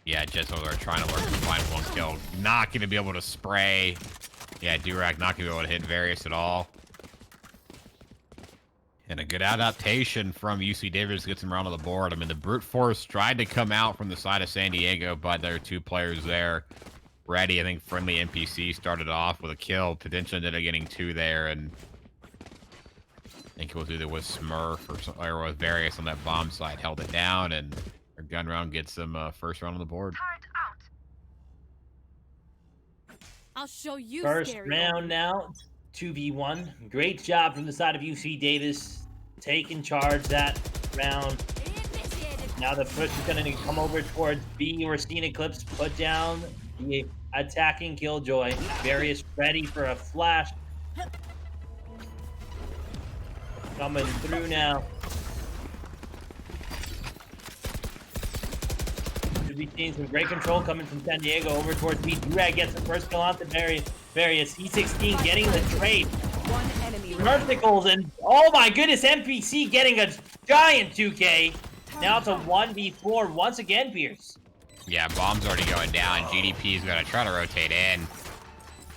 F: Yeah, just over there trying to learn to find one kill. Not going to be able to spray. Yeah, Durag not going to be able to hit Various at all. And a good adaptation from UC Davis gets him around on the board. I mean, the brute force tried to come out from the side of San Diego, but there are 2 players there ready. I think friendly NPC started off with a kill. Potentially ended up getting 2 there, and I think it was either with Smurf or with Various on that bomb site, held it down, and our gun round gets them first round on the board.
G: I'll show you.
E: First
G: scary
E: round
G: ones.
E: now, 2v1. Great job from the side of UC Davis, taking charge that round.
G: Initiated.
E: Now the push is going to come over towards B. We're seeing Eclipse put down the attacking Killjoy. Various ready for a flash. Coming through now. Should be seeing some great control coming from San Diego over towards B. Durag gets the first kill onto Various. C16 getting the trade.
H: One enemy remaining.
E: Verticals and oh my goodness, NPC getting a giant 2K. Now it's a 1v4 once again, Pierce.
F: Yeah, bomb's already going down. GDP's going to try to rotate in.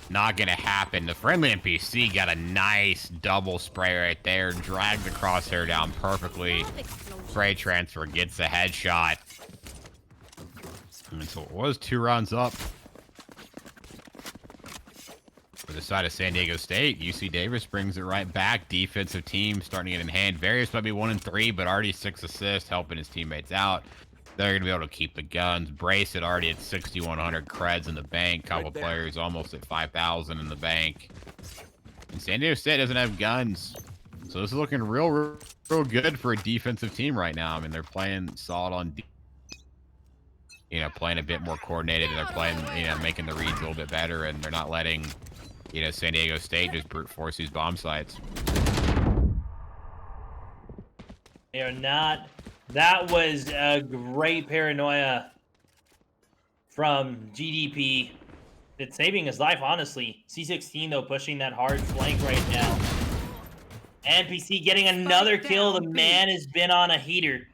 F: Not going to happen. The friendly NPC got a nice double spray right there. Dragged the crosshair down perfectly. Spray transfer gets a headshot. And so it was 2 rounds up. For the side of San Diego State, UC Davis brings it right back. Defensive team starting it in hand. Various might be 1-3, but already 6 assists, helping his teammates out. They're going to be able to keep the guns. Brace it already at 6,100 creds in the bank. Couple players almost at 5,000 in the bank. And San Diego State doesn't have guns. So this is looking real good for a defensive team right now. I mean, they're playing solid on playing a bit more coordinated. And they're playing, making the reads a little bit better. And they're not letting, San Diego State just brute force these bomb sites.
E: They are not. That was a great paranoia from GDP. It's saving his life, honestly. C16, though, pushing that hard flank right now. NPC getting another kill. The man has been on a heater.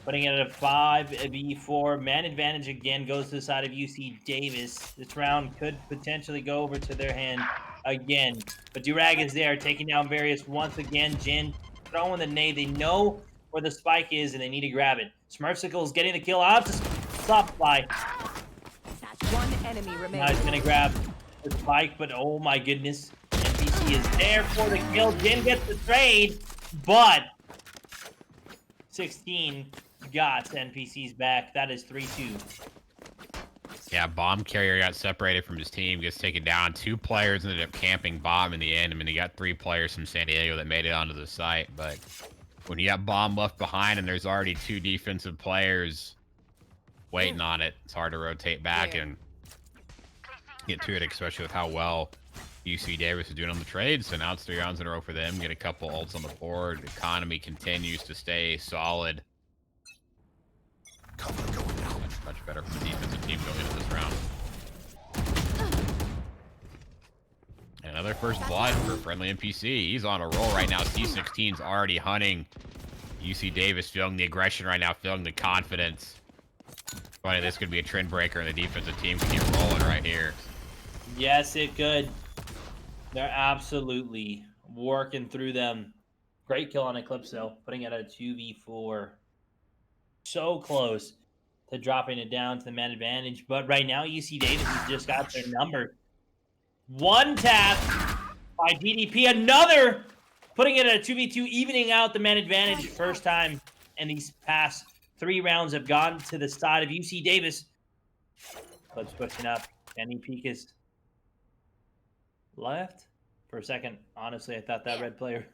E: Putting it at a 5v4. Man advantage again goes to the side of UC Davis. This round could potentially go over to their hand again. But Durag is there, taking down Various once again. Jin throwing the nade. They know where the spike is, and they need to grab it. Smurfsicle is getting the kill out to stop fly.
H: One enemy
E: Now
H: remaining.
E: he's going to grab the spike, but oh my goodness. NPC is there for the kill. Jin gets the trade, but 16 got NPC's back. That is 3-2.
F: Yeah, bomb carrier got separated from his team, gets taken down. 2 players ended up camping bomb in the end. I mean, he got 3 players from San Diego that made it onto the site, but when you got bomb left behind and there's already 2 defensive players waiting on it, it's hard to rotate back and get to it, especially with how well UC Davis is doing on the trade, so now it's 3 rounds in a row for them. Get a couple ults on the board. Economy continues to stay solid. Much better for the defensive team going into this round. Another first blood for friendly NPC. He's on a roll right now. C16's already hunting. UC Davis feeling the aggression right now, feeling the confidence. Funny, this could be a trend breaker, and the defensive team can keep rolling right here.
E: Yes, it could. They're absolutely working through them. Great kill on Eclipse, though, putting it at a 2v4. So close to dropping it down to the man advantage. But right now, UC Davis has just got their number. One tap by DDP. Another putting it at a 2v2, evening out the man advantage. First time in these past 3 rounds have gone to the side of UC Davis. Clips pushing up. Danny Peak is left. For a second, honestly, I thought that red player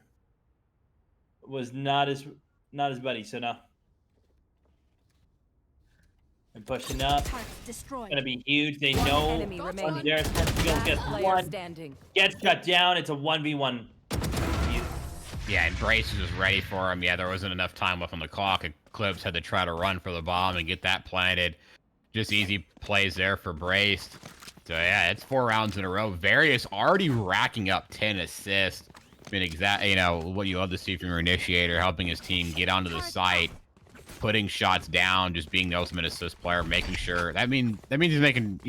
E: was not his buddy. So now, and pushing up. Gonna be huge. They know There's gets shut down. It's a 1v1.
F: Yeah, and Brace was ready for him. Yeah, there wasn't enough time left on the clock. Eclipse had to try to run for the bomb and get that planted. Just easy plays there for Brace. So yeah, it's 4 rounds in a row. Various already racking up 10 assists. Been what you love to see from your initiator, helping his team get onto the site, putting shots down, just being the ultimate assist player, making sure that means he's making,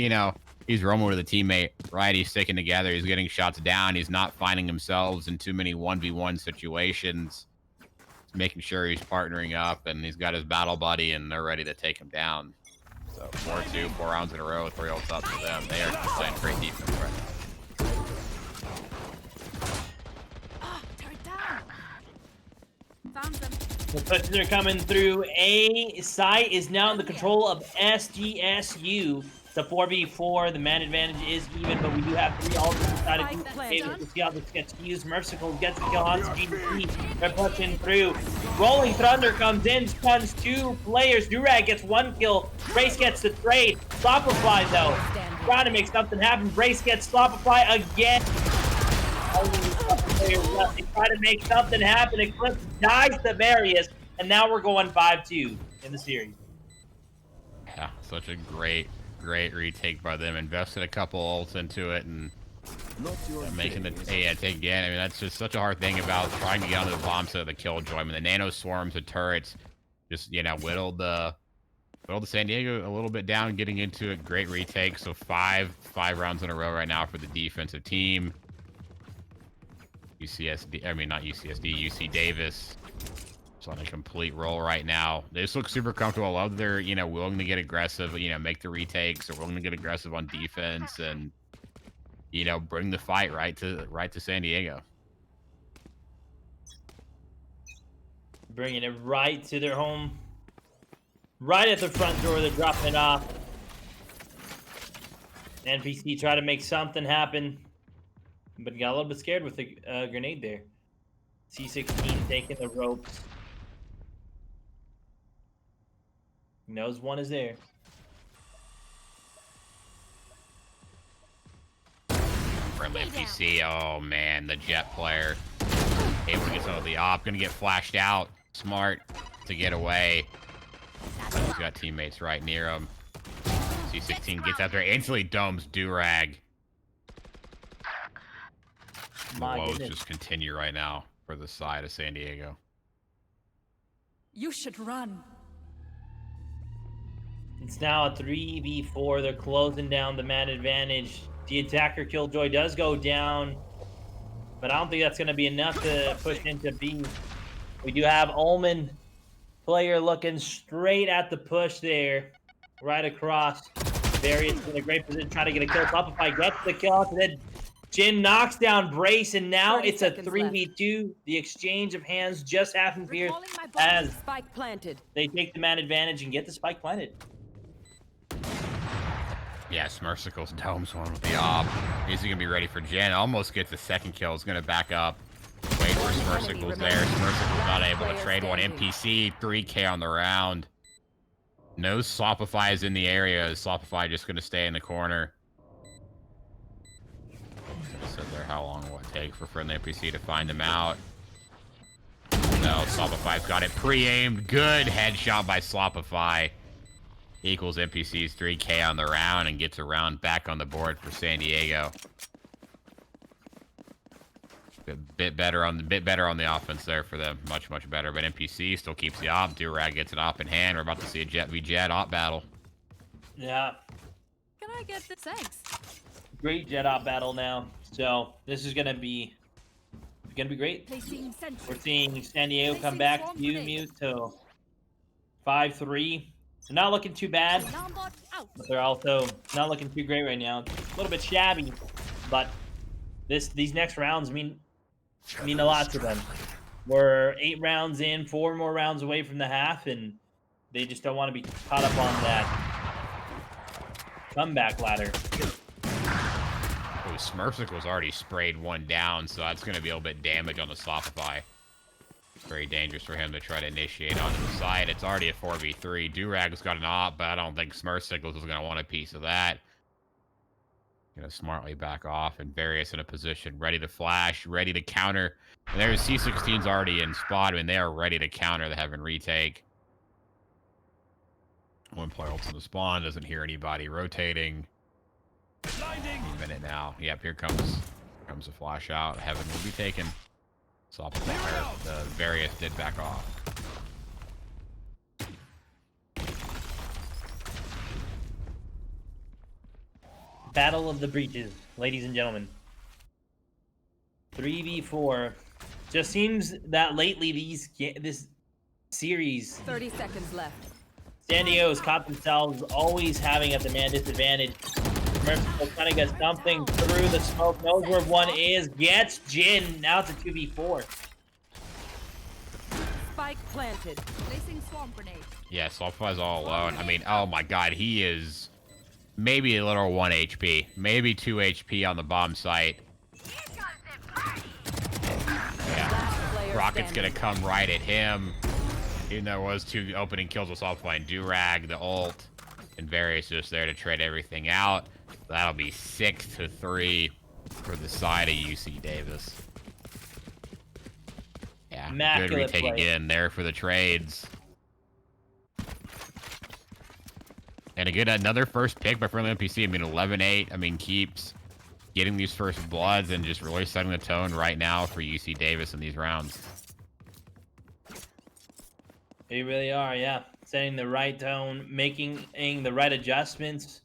F: he's roaming with a teammate, right? He's sticking together, he's getting shots down, he's not finding himself in too many 1v1 situations. He's making sure he's partnering up, and he's got his battle buddy, and they're ready to take him down. So 4-2, 4 rounds in a row with 3 ults up for them. They are just playing great defense right
G: Found them.
E: The pushes are coming through. A site is now in the control of SDSU. It's a 4v4. The man advantage is even, but we do have 3 ults inside of Davis. We'll see how this gets used. Merciful gets the kill on GDP. They're pushing through. Rolling Thunder comes in, stuns 2 players. Durag gets 1 kill. Brace gets the trade. Slopify, though, trying to make something happen. Brace gets Slopify again. They try to make something happen. Eclipse dies to Various, and now we're going 5-2 in the series.
F: Yeah, such a great retake by them. Invested a couple ults into it, and making the take again. I mean, that's just such a hard thing about trying to get onto the bomb set of the Killjoy. I mean, the nano swarms, the turrets, just whittled the San Diego a little bit down, getting into it. Great retake. So five rounds in a row right now for the defensive team. UC Davis. It's on a complete roll right now. This looks super comfortable. I love they're, willing to get aggressive, make the retakes. They're willing to get aggressive on defense and, bring the fight right to San Diego.
E: Bringing it right to their home. Right at the front door, they're dropping it off. NPC try to make something happen, but got a little bit scared with the grenade there. C16 taking the ropes. Knows one is there.
F: Friendly NPC. Oh man, the Jet player able to get some of the op. Gonna get flashed out. Smart to get away. He's got teammates right near him. C16 gets out there, instantly domes Durag. The woes just continue right now for the side of San Diego.
H: You should run.
E: It's now a 3v4. They're closing down the man advantage. The attacker Killjoy does go down, but I don't think that's going to be enough to push into B. We do have Ullman player looking straight at the push there, right across. Various in a great position, trying to get a kill. Shopify gets the kill, and then Jin knocks down Brace, and now it's a 3v2. Left. The exchange of hands just happened here as
H: spike planted.
E: They take the man advantage and get the spike planted.
F: Yeah, Smercicle's domes one with the op. He's gonna be ready for Jen. Almost gets the second kill. He's gonna back up. Wait for Smercicle's there. Smercicle's not able to trade one. NPC 3K on the round. No Slopify is in the area. Slopify just gonna stay in the corner. Sit there. How long will it take for friendly NPC to find him out? No, Slopify's got it pre-aimed. Good headshot by Slopify. Equals NPC's 3K on the round and gets a round back on the board for San Diego. A bit better on the offense there for them. Much better. But NPC still keeps the op. Durag gets an op in hand. We're about to see a Jet v Jet op battle.
E: Yeah.
H: Can I get this? Thanks.
E: Great Jet op battle now. So this is gonna be great.
G: Placing sentry.
E: We're seeing San Diego come back mute to 5-3. They're not looking too bad,
G: Alarm bot out.
E: but they're also not looking too great right now. A little bit shabby, but these next rounds mean a lot to them. We're 8 rounds in, 4 more rounds away from the half, and they just don't want to be caught up on that comeback ladder.
F: Oh, Smurfsicle was already sprayed one down, so that's going to be a little bit damage on the Slopify. Very dangerous for him to try to initiate onto the side. It's already a 4v3. Durag's got an op, but I don't think Smurfsickles is going to want a piece of that. Gonna smartly back off, and Various in a position, ready to flash, ready to counter. And there's C16's already in spot. I mean, they are ready to counter the Heaven retake. One player ults in the spawn, doesn't hear anybody rotating. A minute now. Yep, here comes a flash out. Heaven will be taken. The Various did back off.
E: Battle of the Breaches, ladies and gentlemen. 3v4. Just seems that lately this series,
H: 30 seconds left.
E: San Diego's caught themselves always having a demand disadvantage. Merciful kind of gets something through the smoke, knows where one is, gets Jin. Now it's a 2v4.
H: Spike planted.
G: Placing swarm grenade.
F: Yeah, Slopify's all alone. I mean, oh my god, he is maybe a little 1 HP. Maybe 2 HP on the bomb site. Yeah. Rocket's gonna come right at him. Even though there was 2 opening kills with Slopify and Durag, the ult, and Various just there to trade everything out. That'll be 6-3 for the side of UC Davis. Yeah,
E: Immaculate
F: good retake
E: play.
F: again there for the trades. And again, another first pick by friendly NPC. I mean, 11-8. I mean, keeps getting these first bloods and just really setting the tone right now for UC Davis in these rounds.
E: They really are, yeah. Setting the right tone, making the right adjustments.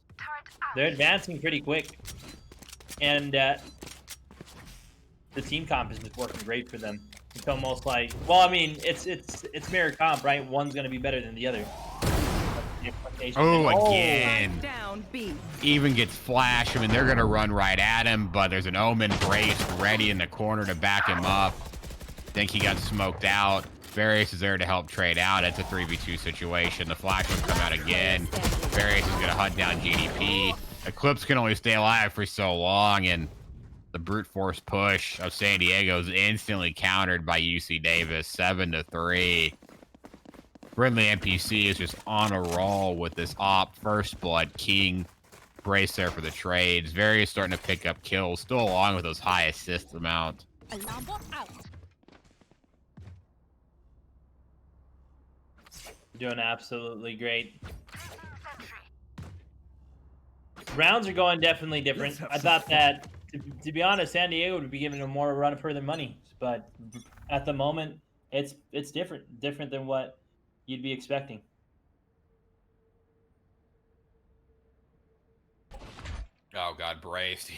E: They're advancing pretty quick. And the team comp is just working great for them. It's almost like, well, I mean, it's mirror comp, right? One's going to be better than the other.
F: Oh, again.
H: Down B.
F: Even gets flash. I mean, they're going to run right at him, but there's an Omen Brace ready in the corner to back him up. Think he got smoked out. Various is there to help trade out. It's a 3v2 situation. The flash will come out again. Various is going to hunt down GDP. Eclipse can only stay alive for so long, and the brute force push of San Diego is instantly countered by UC Davis, 7-3. Friendly NPC is just on a roll with this op. First blood, King. Brace there for the trades. Various starting to pick up kills, still along with those high assist amount.
G: Alarm bot out.
E: Doing absolutely great. Rounds are going definitely different. I thought that, to be honest, San Diego would be giving them more run for their money, but at the moment, it's different than what you'd be expecting.
F: Oh god, Brace.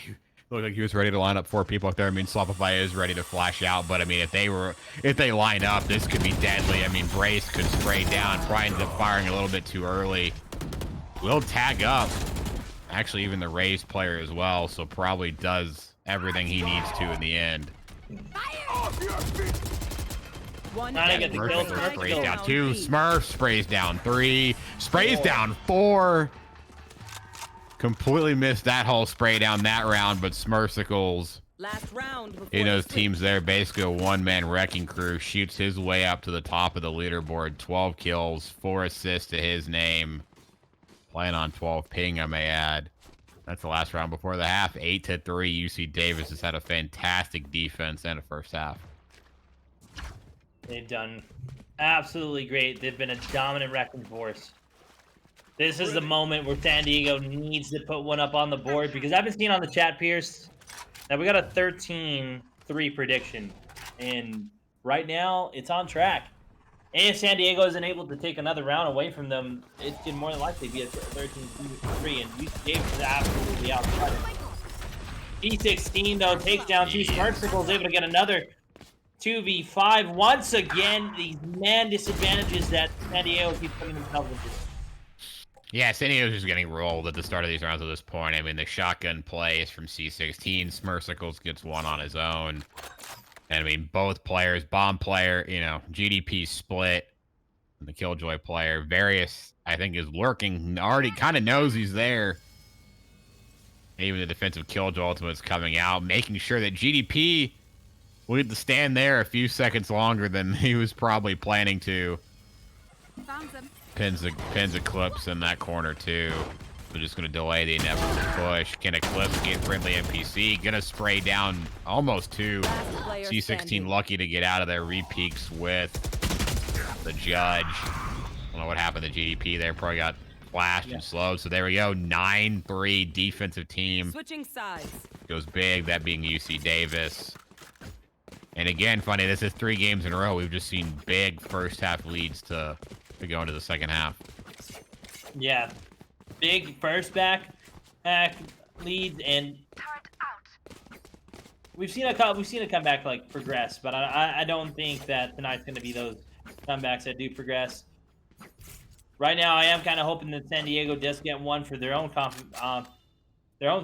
F: Looked like he was ready to line up 4 people up there. I mean, Slopify is ready to flash out, but I mean, if they line up, this could be deadly. I mean, Brace could spray down, probably ends up firing a little bit too early. Will tag up. Actually, even the Rays player as well, so probably does everything he needs to in the end.
H: One
E: Trying to get the kill.
F: Smurf sprays down 2. Smurf sprays down 3. Sprays down 4. Completely missed that whole spray down that round, but Smurfsicles,
H: Last round before
F: you know, his
H: the
F: team's there, basically a one-man wrecking crew, shoots his way up to the top of the leaderboard. 12 kills, 4 assists to his name. Playing on 12 ping, I may add. That's the last round before the half. 8-3. UC Davis has had a fantastic defense and a first half.
E: They've done absolutely great. They've been a dominant wrecking force. This is the moment where San Diego needs to put one up on the board, because I've been seeing on the chat, Pierce, that we got a 13-3 prediction. And right now, it's on track. And if San Diego isn't able to take another round away from them, it can more than likely be a 13-3, and UC Davis is absolutely outside it. P16, though, takes down two Smartsicles, able to get another 2v5. Once again, these man disadvantages that San Diego keeps putting themselves into.
F: Yeah, San Diego's just getting rolled at the start of these rounds at this point. I mean, the shotgun plays from C16. Smartsicles gets one on his own. And I mean, both players, bomb player, you know, GDP split. And the Killjoy player, Various, I think, is lurking. Already kind of knows he's there. Even the defensive Killjoy ultimate is coming out, making sure that GDP will get to stand there a few seconds longer than he was probably planning to.
G: Found them.
F: Pins Eclipse in that corner, too. We're just going to delay the inevitable push. Can Eclipse get friendly NPC? Going to spray down almost two. C16
H: standing.
F: lucky to get out of there. Repeaks with the Judge. I don't know what happened to GDP there. Probably got flashed and slowed. So there we go. 9-3 defensive team.
H: Switching sides.
F: Goes big, that being UC Davis. And again, funny, this is 3 games in a row. We've just seen big first half leads to go into the second half.
E: Yeah, big first back leads, and we've seen a comeback like progress, but I don't think that tonight's going to be those comebacks that do progress. Right now, I am kind of hoping that San Diego does get one for their own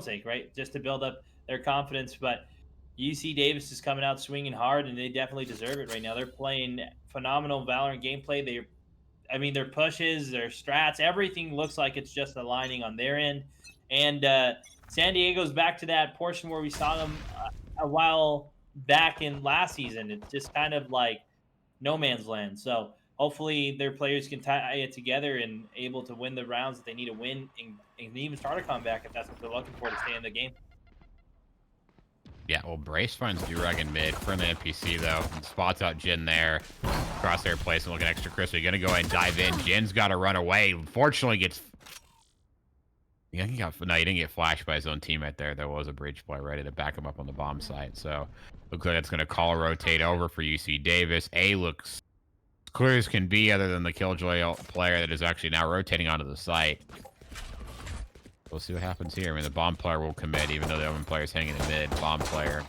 E: sake, right? Just to build up their confidence. But UC Davis is coming out swinging hard, and they definitely deserve it right now. They're playing phenomenal Valorant gameplay. Their pushes, their strats, everything looks like it's just aligning on their end. And San Diego's back to that portion where we saw them a while back in last season. It's just kind of like no man's land. So hopefully their players can tie it together and able to win the rounds that they need to win, and even start a comeback if that's what they're looking for to stay in the game.
F: Yeah, well, Brace finds Durag in mid. Friendly NPC, though. And spots out Jin there. Crosshair placement looking extra crispy. Gonna go ahead and dive in. Jin's got to run away. Fortunately, gets... Yeah, he didn't get flashed by his own teammate there. There was a bridge play ready to back him up on the bomb site. So, looks like it's going to call rotate over for UC Davis. A looks clear as can be, other than the Killjoy player that is actually now rotating onto the site. We'll see what happens here. I mean, the bomb player will commit, even though the open player's hanging in mid. Bomb player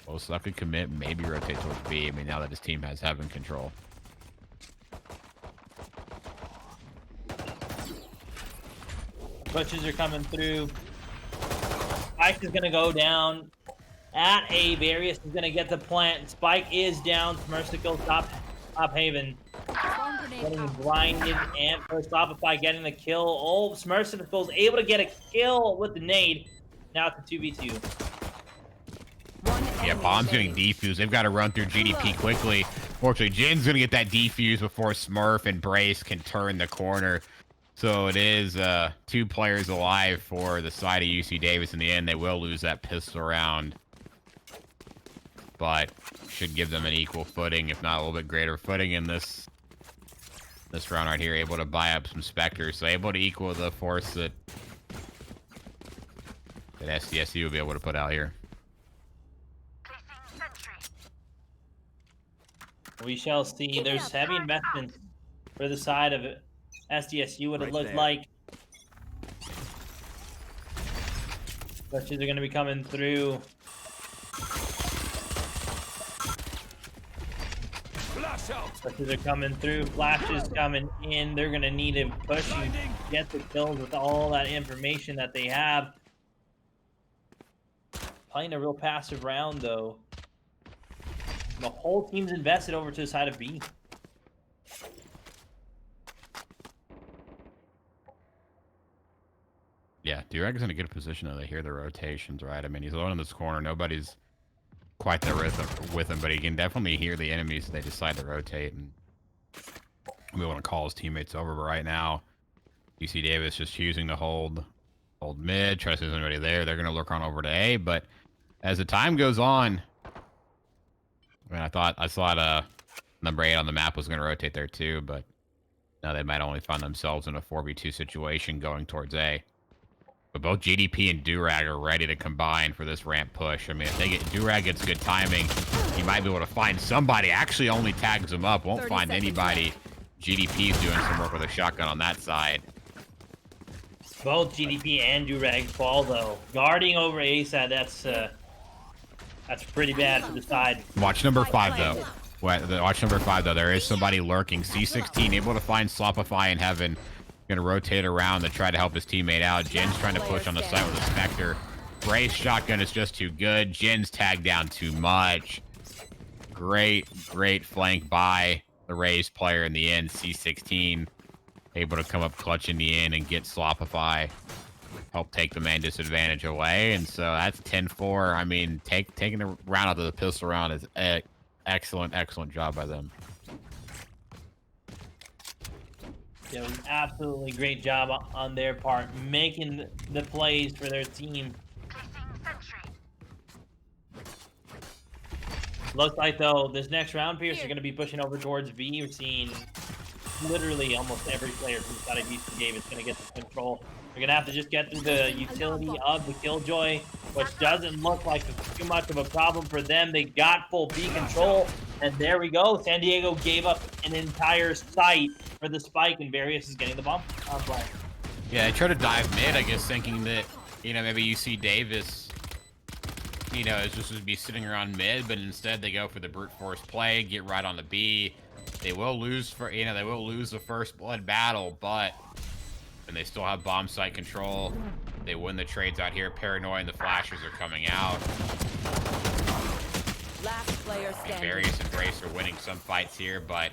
F: will suck a commit, maybe rotate towards B. I mean, now that his team has Heaven control.
E: Pushes are coming through. Spike is going to go down at A. Various is going to get the plant. Spike is down. Merciful top Haven.
G: Swarm grenade
E: Getting
G: out.
E: blinded and first off by getting the kill. Oh, Smurfs is able to get a kill with the nade. Now it's a 2v2.
F: Yeah, bomb's getting defused. They've got to run through GDP quickly. Fortunately, Jin's going to get that defuse before Smurf and Brace can turn the corner. So it is 2 players alive for the side of UC Davis. In the end, they will lose that pistol round, but should give them an equal footing, if not a little bit greater footing in this round right here. Able to buy up some Spectres, so able to equal the force that SDSU will be able to put out here.
E: We shall see. There's heavy investments for the side of SDSU, what it looks like. Pushes are going to be coming through. Pushes are coming through. Flashes coming in. They're going to need to push and get the kills with all that information that they have. Playing a real passive round, though. The whole team's invested over to the side of B.
F: Yeah, Durag is in a good position, though. They hear the rotations, right? I mean, he's alone in this corner. Nobody's quite there with him, but he can definitely hear the enemies if they decide to rotate, and we want to call his teammates over. But right now, UC Davis just choosing to hold Hold mid, try to see if there's anybody there. They're going to lurk on over to A, but as the time goes on, I mean, I thought number 8 on the map was going to rotate there too, but now they might only find themselves in a 4v2 situation going towards A. But both GDP and Durag are ready to combine for this ramp push. I mean, if Durag gets good timing, he might be able to find somebody. Actually only tags him up, won't find anybody. GDP's doing some work with a shotgun on that side.
E: Both GDP and Durag fall though. Guarding over A side, that's pretty bad for the side.
F: Watch number 5 though. Watch number 5 though. There is somebody lurking. C16 able to find Slopify in heaven. Gonna rotate around to try to help his teammate out. Jin's trying to push on the side with a Spectre. Bray's shotgun is just too good. Jin's tagged down too much. Great flank by the Rays player in the end. C16 able to come up clutch in the end and get Slopify. Help take the man disadvantage away. And so that's 10-4. I mean, taking the round out of the pistol round is excellent job by them.
E: It was absolutely great job on their part, making the plays for their team. Looks like, though, this next round, Pierce, are going to be pushing over towards B. We're seeing literally almost every player from the side of UC Davis going to get the control. They're going to have to just get through the utility of the Killjoy, which doesn't look like too much of a problem for them. They got full B control, and there we go. San Diego gave up an entire site for the spike, and Various is getting the bump on play.
F: Yeah, they try to dive mid, I guess, thinking that, you know, maybe UC Davis, you know, is just to be sitting around mid, but instead they go for the brute force play, get right on the B. They will lose the first blood battle, but and they still have bomb site control. They win the trades out here. Paranoia and the flashes are coming out.
H: Last player standing.
F: And Various and Brace are winning some fights here, but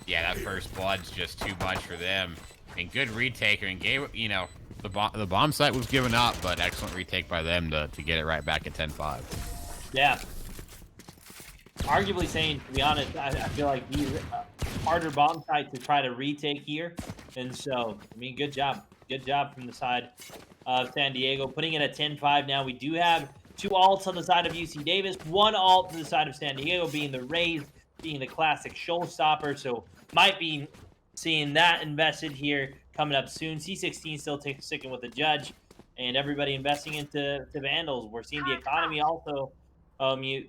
F: yeah, that first blood's just too much for them. And good retake. I mean, you know, the bomb site was given up, but excellent retake by them to get it right back at 10-5.
E: Yeah. Arguably saying, to be honest, I feel like these harder bomb sites to try to retake here. And so, I mean, good job. Good job from the side of San Diego. Putting it at 10-5 now. We do have 2 alts on the side of UC Davis. 1 alt to the side of San Diego, being the Rays, being the classic showstopper. So, might be seeing that invested here coming up soon. C16 still sticking with the Judge. And everybody investing into Vandals. We're seeing the economy also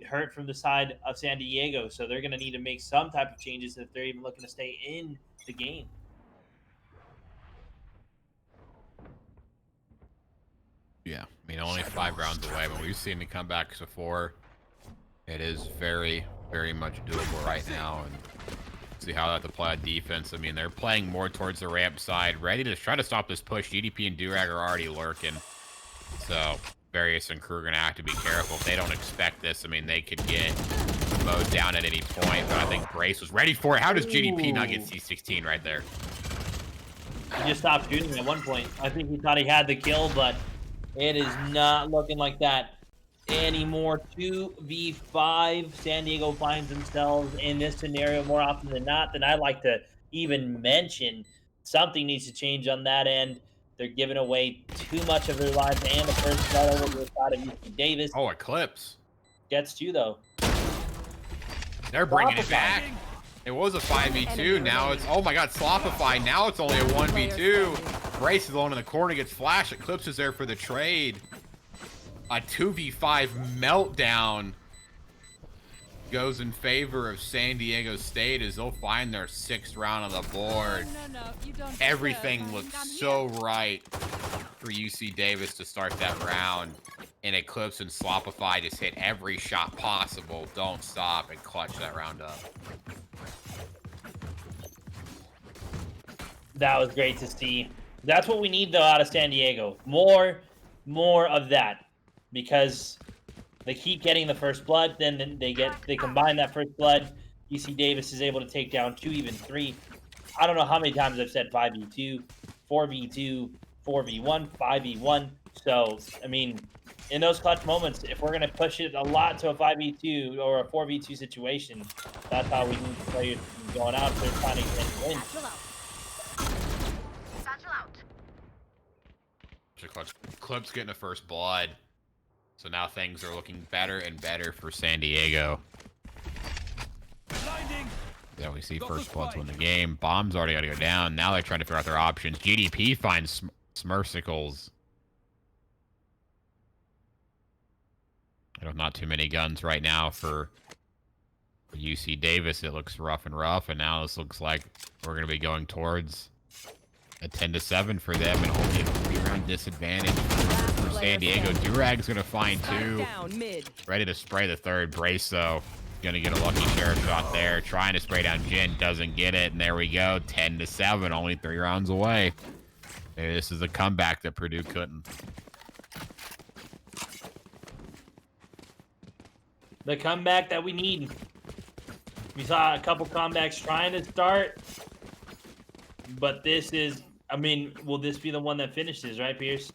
E: hurt from the side of San Diego, so they're going to need to make some type of changes if they're even looking to stay in the game.
F: Yeah, I mean, only 5 rounds away, but we've seen the comebacks before. It is very much doable right now, and see how they have to play on defense. I mean, they're playing more towards the ramp side, ready to try to stop this push. GDP and Durag are already lurking, so Various and crew are going to have to be careful. If they don't expect this, I mean, they could get mowed down at any point, but I think Brace was ready for it. How does GDP not get C16 right there?
E: He just stopped shooting at one point. I think he thought he had the kill, but it is not looking like that anymore. 2v5. San Diego finds themselves in this scenario more often than not. Than I like to even mention. Something needs to change on that end. They're giving away too much of their lives, and the first shot over to the side of UC Davis.
F: Oh, Eclipse.
E: Gets 2, though.
F: They're bringing it back. It was a 5v2. Now it's, oh my god, Slopify. Now it's only a 1v2. Brace is alone in the corner, gets flash. Eclipse is there for the trade. A 2v5 meltdown goes in favor of San Diego State as they'll find their 6th round on the board. Everything looked so right for UC Davis to start that round. And Eclipse and Slopify just hit every shot possible. Don't stop and clutch that round up.
E: That was great to see. That's what we need, though, out of San Diego. More of that. Because they keep getting the first blood, then they combine that first blood. UC Davis is able to take down 2, even 3. I don't know how many times I've said 5v2, 4v2, 4v1, 5v1. So, I mean, in those clutch moments, if we're going to push it a lot to a 5v2 or a 4v2 situation, that's how we need to play it going out if they're trying to get wins.
F: such a clutch. Clip's getting a first blood. So now things are looking better and better for San Diego. Yeah, we see first bloods win the game. Bomb's already got to go down. Now they're trying to figure out their options. GDP finds Smurfsicles. Not too many guns right now for UC Davis. It looks rough, and now this looks like we're going to be going towards a 10-7 for them, and only a 3-round disadvantage for San Diego. Durag's going to find two. Ready to spray the third. Brace, though. Going to get a lucky sheriff shot there. Trying to spray down Jin. Doesn't get it, and there we go. 10-7. Only 3 rounds away. Maybe this is a comeback that Purdue couldn't.
E: The comeback that we need. We saw a couple comebacks trying to start, but this is, I mean, will this be the one that finishes, right, Pierce?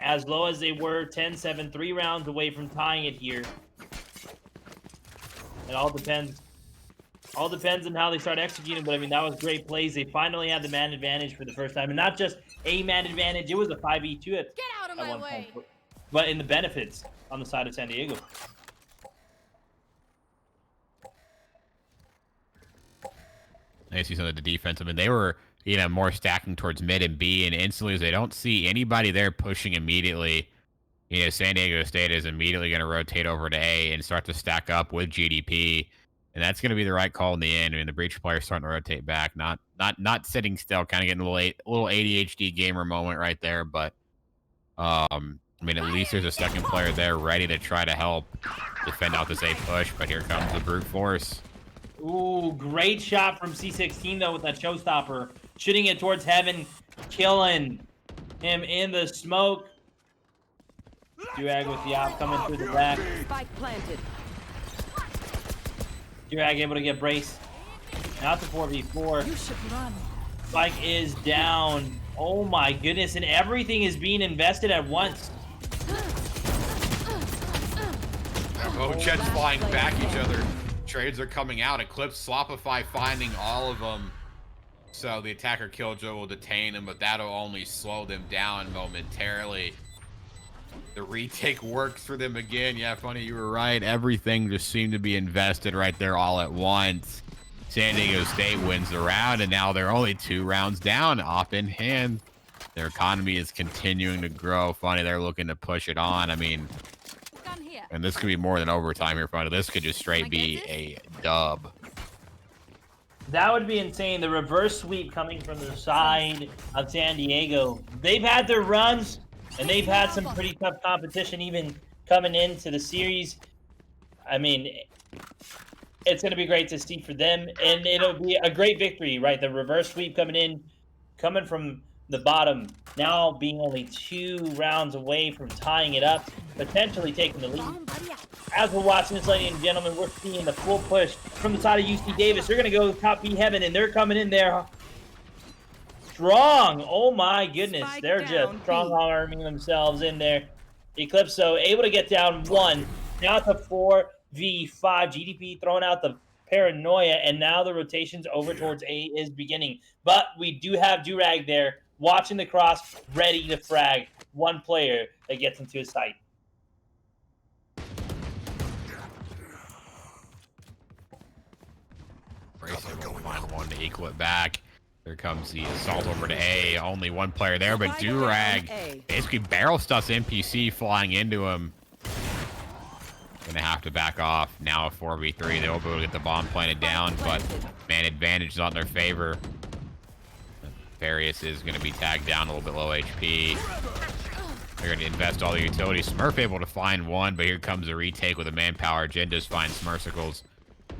E: As low as they were, 10-7, 3 rounds away from tying it here. It all depends. All depends on how they start executing, but I mean, that was great plays. They finally had the man advantage for the first time, and not just a man advantage. It was a 5v2 at one point, but in the benefits on the side of San Diego.
F: I see some of the defense. I mean, they were, more stacking towards mid and B, and instantly, as they don't see anybody there pushing immediately, San Diego State is immediately going to rotate over to A and start to stack up with GDP, and that's going to be the right call in the end. I mean, the breach player starting to rotate back, not sitting still, kind of getting a little ADHD gamer moment right there, but I mean, at least there's a second player there ready to try to help defend out this A push, but here comes the brute force.
E: Ooh, great shot from C16, though, with that showstopper. Shooting it towards heaven, killing him in the smoke. Durag with the op coming through the back.
H: Spike planted.
E: Durag able to get brace. Now it's a 4v4.
G: You should run.
E: Spike is down. Oh my goodness, and everything is being invested at once.
F: Both jets flying back each other. Trades are coming out. Eclipse, Slopify finding all of them. So the attacker Killjoy will detain them, but that'll only slow them down momentarily. The retake works for them again. Yeah, funny, you were right. Everything just seemed to be invested right there all at once. San Diego State wins the round, and now they're only 2 rounds down, off in hand. Their economy is continuing to grow. Funny, they're looking to push it on. I mean,
G: Gun here.
F: and this could be more than overtime here, Funny. This could just straight be a dub.
E: That would be insane. The reverse sweep coming from the side of San Diego. They've had their runs, and they've had some pretty tough competition even coming into the series. I mean, it's going to be great to see for them, and it'll be a great victory, right? The reverse sweep coming from the bottom, now being only 2 rounds away from tying it up, potentially taking the lead. As we're watching this, ladies and gentlemen, we're seeing the full push from the side of UC Davis. They're going to go top B heaven, and they're coming in there strong. Oh my goodness.
H: Spike
E: They're
H: down,
E: just strong-arming themselves in there. Eclipse, though, able to get down 1. Now it's a 4v5. GDP throwing out the paranoia, and now the rotations over towards A is beginning. But we do have Durag there, watching the cross, ready to frag one player that gets into his sight.
F: Bracing will find one to equal it back. There comes the assault over to A. Only one player there, but Durag basically barrel stuffs NPC flying into him. Gonna have to back off. Now a 4v3. They'll be able to get the bomb planted down, but man advantage is not in their favor. Various is gonna be tagged down a little bit low HP. They're gonna invest all the utilities. Smurf able to find one, but here comes a retake with a manpower. Jin just finds Smurfsicles.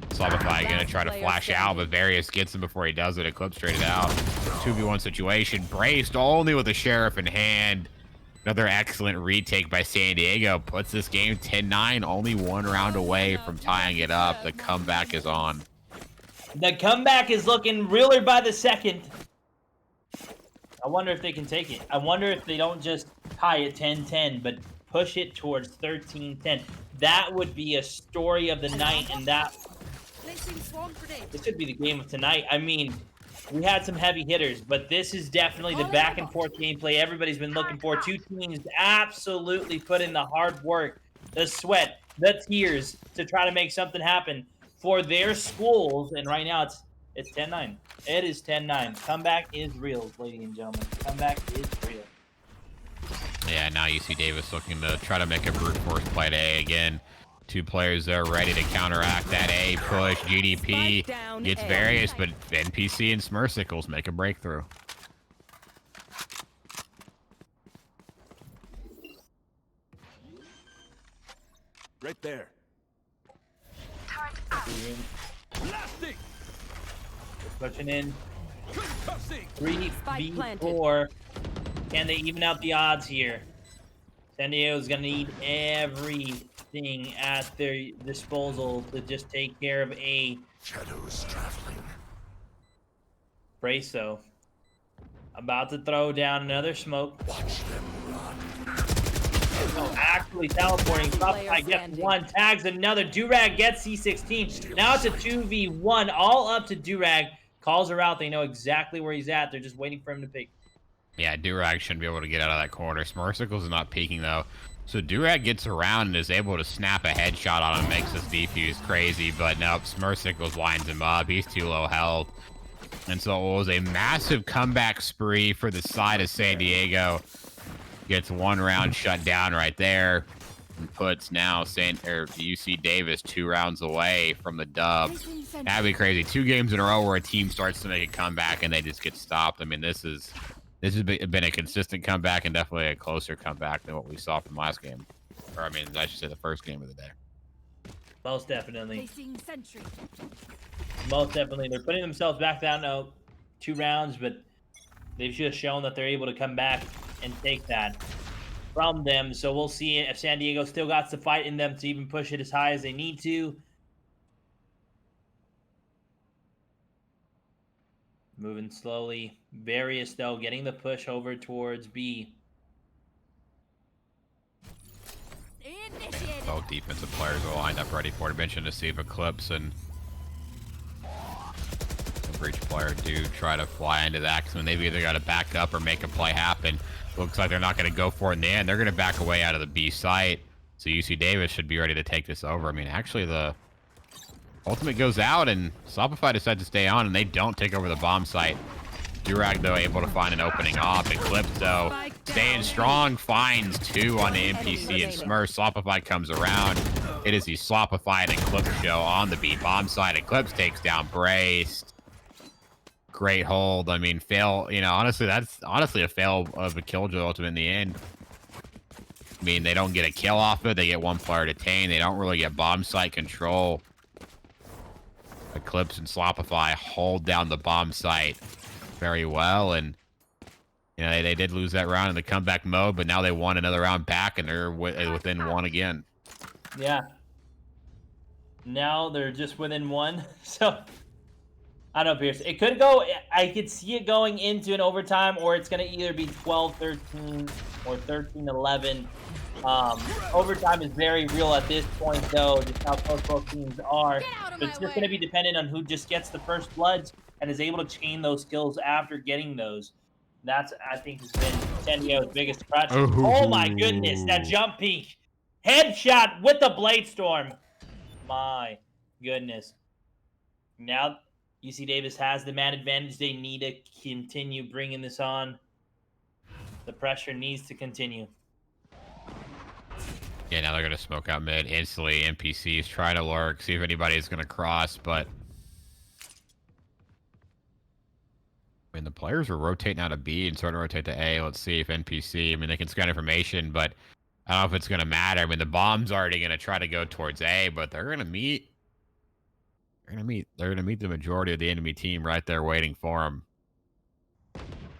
F: Slopify gonna try to flash out, but Various gets him before he does it. Eclipse traded out. 2v1 situation. Braced only with the sheriff in hand. Another excellent retake by San Diego. Puts this game 10-9. Only 1 round away from tying it up. The comeback is on.
E: The comeback is looking realer by the second. I wonder if they can take it. I wonder if they don't just tie it 10-10, but push it towards 13-10. That would be a story of the night, and that
G: Placing swarm grenade.
E: this could be the game of tonight. I mean, we had some heavy hitters, but this is definitely the back and forth gameplay everybody's been looking for. Two teams absolutely put in the hard work, the sweat, the tears to try to make something happen for their schools. And right now it's 10-9. It is 10-9. Comeback is real, ladies and gentlemen. Comeback is real.
F: Yeah, now UC Davis looking to try to make a brute force play to A again. Two players there ready to counteract that A push. GDP gets various, but NPC and Smurfsicles make a breakthrough.
I: Right there. Blasting.
E: Pushing in.
I: Concussing.
E: 3v4. Can they even out the odds here? San Diego's going to need everything at their disposal to just take care of A.
I: Shadows traveling.
E: Brace, though. About to throw down another smoke.
I: Watch them run.
E: Oh, actually teleporting. I gets one, tags another. Durag gets C16. Now it's a 2v1, all up to Durag. Calls her out. They know exactly where he's at. They're just waiting for him to pick.
F: Yeah, Durag shouldn't be able to get out of that corner. Smurfsicles is not peeking, though. So Durag gets around and is able to snap a headshot on him, makes this defuse crazy. But nope, Smurfsicles winds him up. He's too low health. And so it was a massive comeback spree for the side of San Diego. Gets one round shut down right there. And puts now UC Davis 2 rounds away from the dub. That'd be crazy. 2 games in a row where a team starts to make a comeback and they just get stopped. I mean, this has been a consistent comeback and definitely a closer comeback than what we saw from last game. Or, I mean, I should say the first game of the day.
E: Most definitely.
G: Sentry.
E: Most definitely. They're putting themselves back down to 2 rounds, but they've just shown that they're able to come back and take that from them. So we'll see if San Diego still got the fight in them to even push it as high as they need to. Moving slowly. Various, though, getting the push over towards B.
F: Both defensive players are lined up ready for intervention to see if Eclipse and the breach player do try to fly into that, because when they've either got to back up or make a play happen. Looks like they're not going to go for it in the end. They're going to back away out of the B site. So UC Davis should be ready to take this over. I mean, actually, the ultimate goes out, and Shopify decides to stay on, and they don't take over the bomb site. Durag, though, able to find an opening off. Eclipse, though, staying strong, finds 2 on the NPC and Smurf. Shopify comes around. It is the Shopify and Eclipse show on the B bomb site. Eclipse takes down Braced. Great hold. I mean, fail. You know, honestly, that's honestly a fail of a Killjoy ultimate in the end. I mean, they don't get a kill off it. They get 1 player detained. They don't really get bomb site control. Eclipse and Shopify hold down the bomb site very well, and you know they did lose that round in the comeback mode, but now they won another round back, and they're within 1 again.
E: Yeah. Now they're just within 1. So I don't know, Pierce. It could go. I could see it going into an overtime, or it's going to either be 12-13 or 13-11. Overtime is very real at this point, though, just how close both teams are. But it's just going to be dependent on who just gets the first bloods and is able to chain those kills after getting those. That's, I think, has been San Diego's biggest crutch. Oh my goodness, that jump peek. Headshot with the Blade Storm. My goodness. Now UC Davis has the man advantage. They need to continue bringing this on. The pressure needs to continue.
F: Yeah, now they're going to smoke out mid instantly. NPCs try to lurk, see if anybody's going to cross, but I mean, the players are rotating out of B and starting to rotate to A. Let's see if NPC, I mean, they can scan information, but I don't know if it's going to matter. I mean, the bomb's already going to try to go towards A, but they're going to meet. They're going to meet the majority of the enemy team right there waiting for them.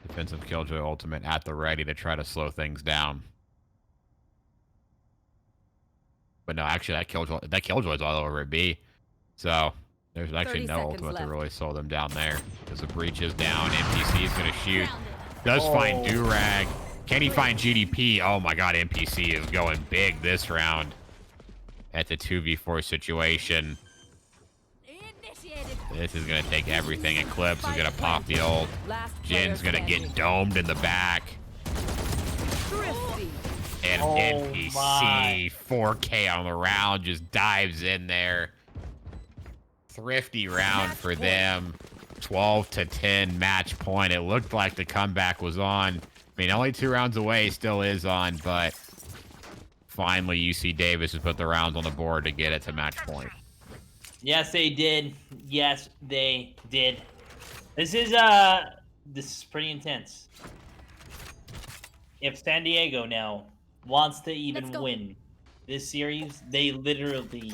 F: Defensive Killjoy ultimate at the ready to try to slow things down. But no, actually, that Killjoy's all over at B. So there's actually no ultimate to really slow them down there. Because the breach is down. NPC is going to shoot. Does find Durag. Can he find GDP? Oh my god, NPC is going big this round. At the 2v4 situation. This is going to take everything. Eclipse is going to pop the ult.
H: Last
F: Jin's
H: player
F: going to
H: standing.
F: get domed in the back.
H: Thrifty.
F: And
E: Oh
F: NPC,
E: my.
F: 4K on the round, just dives in there. Thrifty round
H: Match
F: for
H: point.
F: them. 12-10 match point. It looked like the comeback was on. I mean, only 2 rounds away, still is on, but finally UC Davis has put the rounds on the board to get it to match point.
E: Yes, they did. Yes, they did. This is pretty intense. If San Diego now wants to
G: Let's
E: even
G: go.
E: win this series, they literally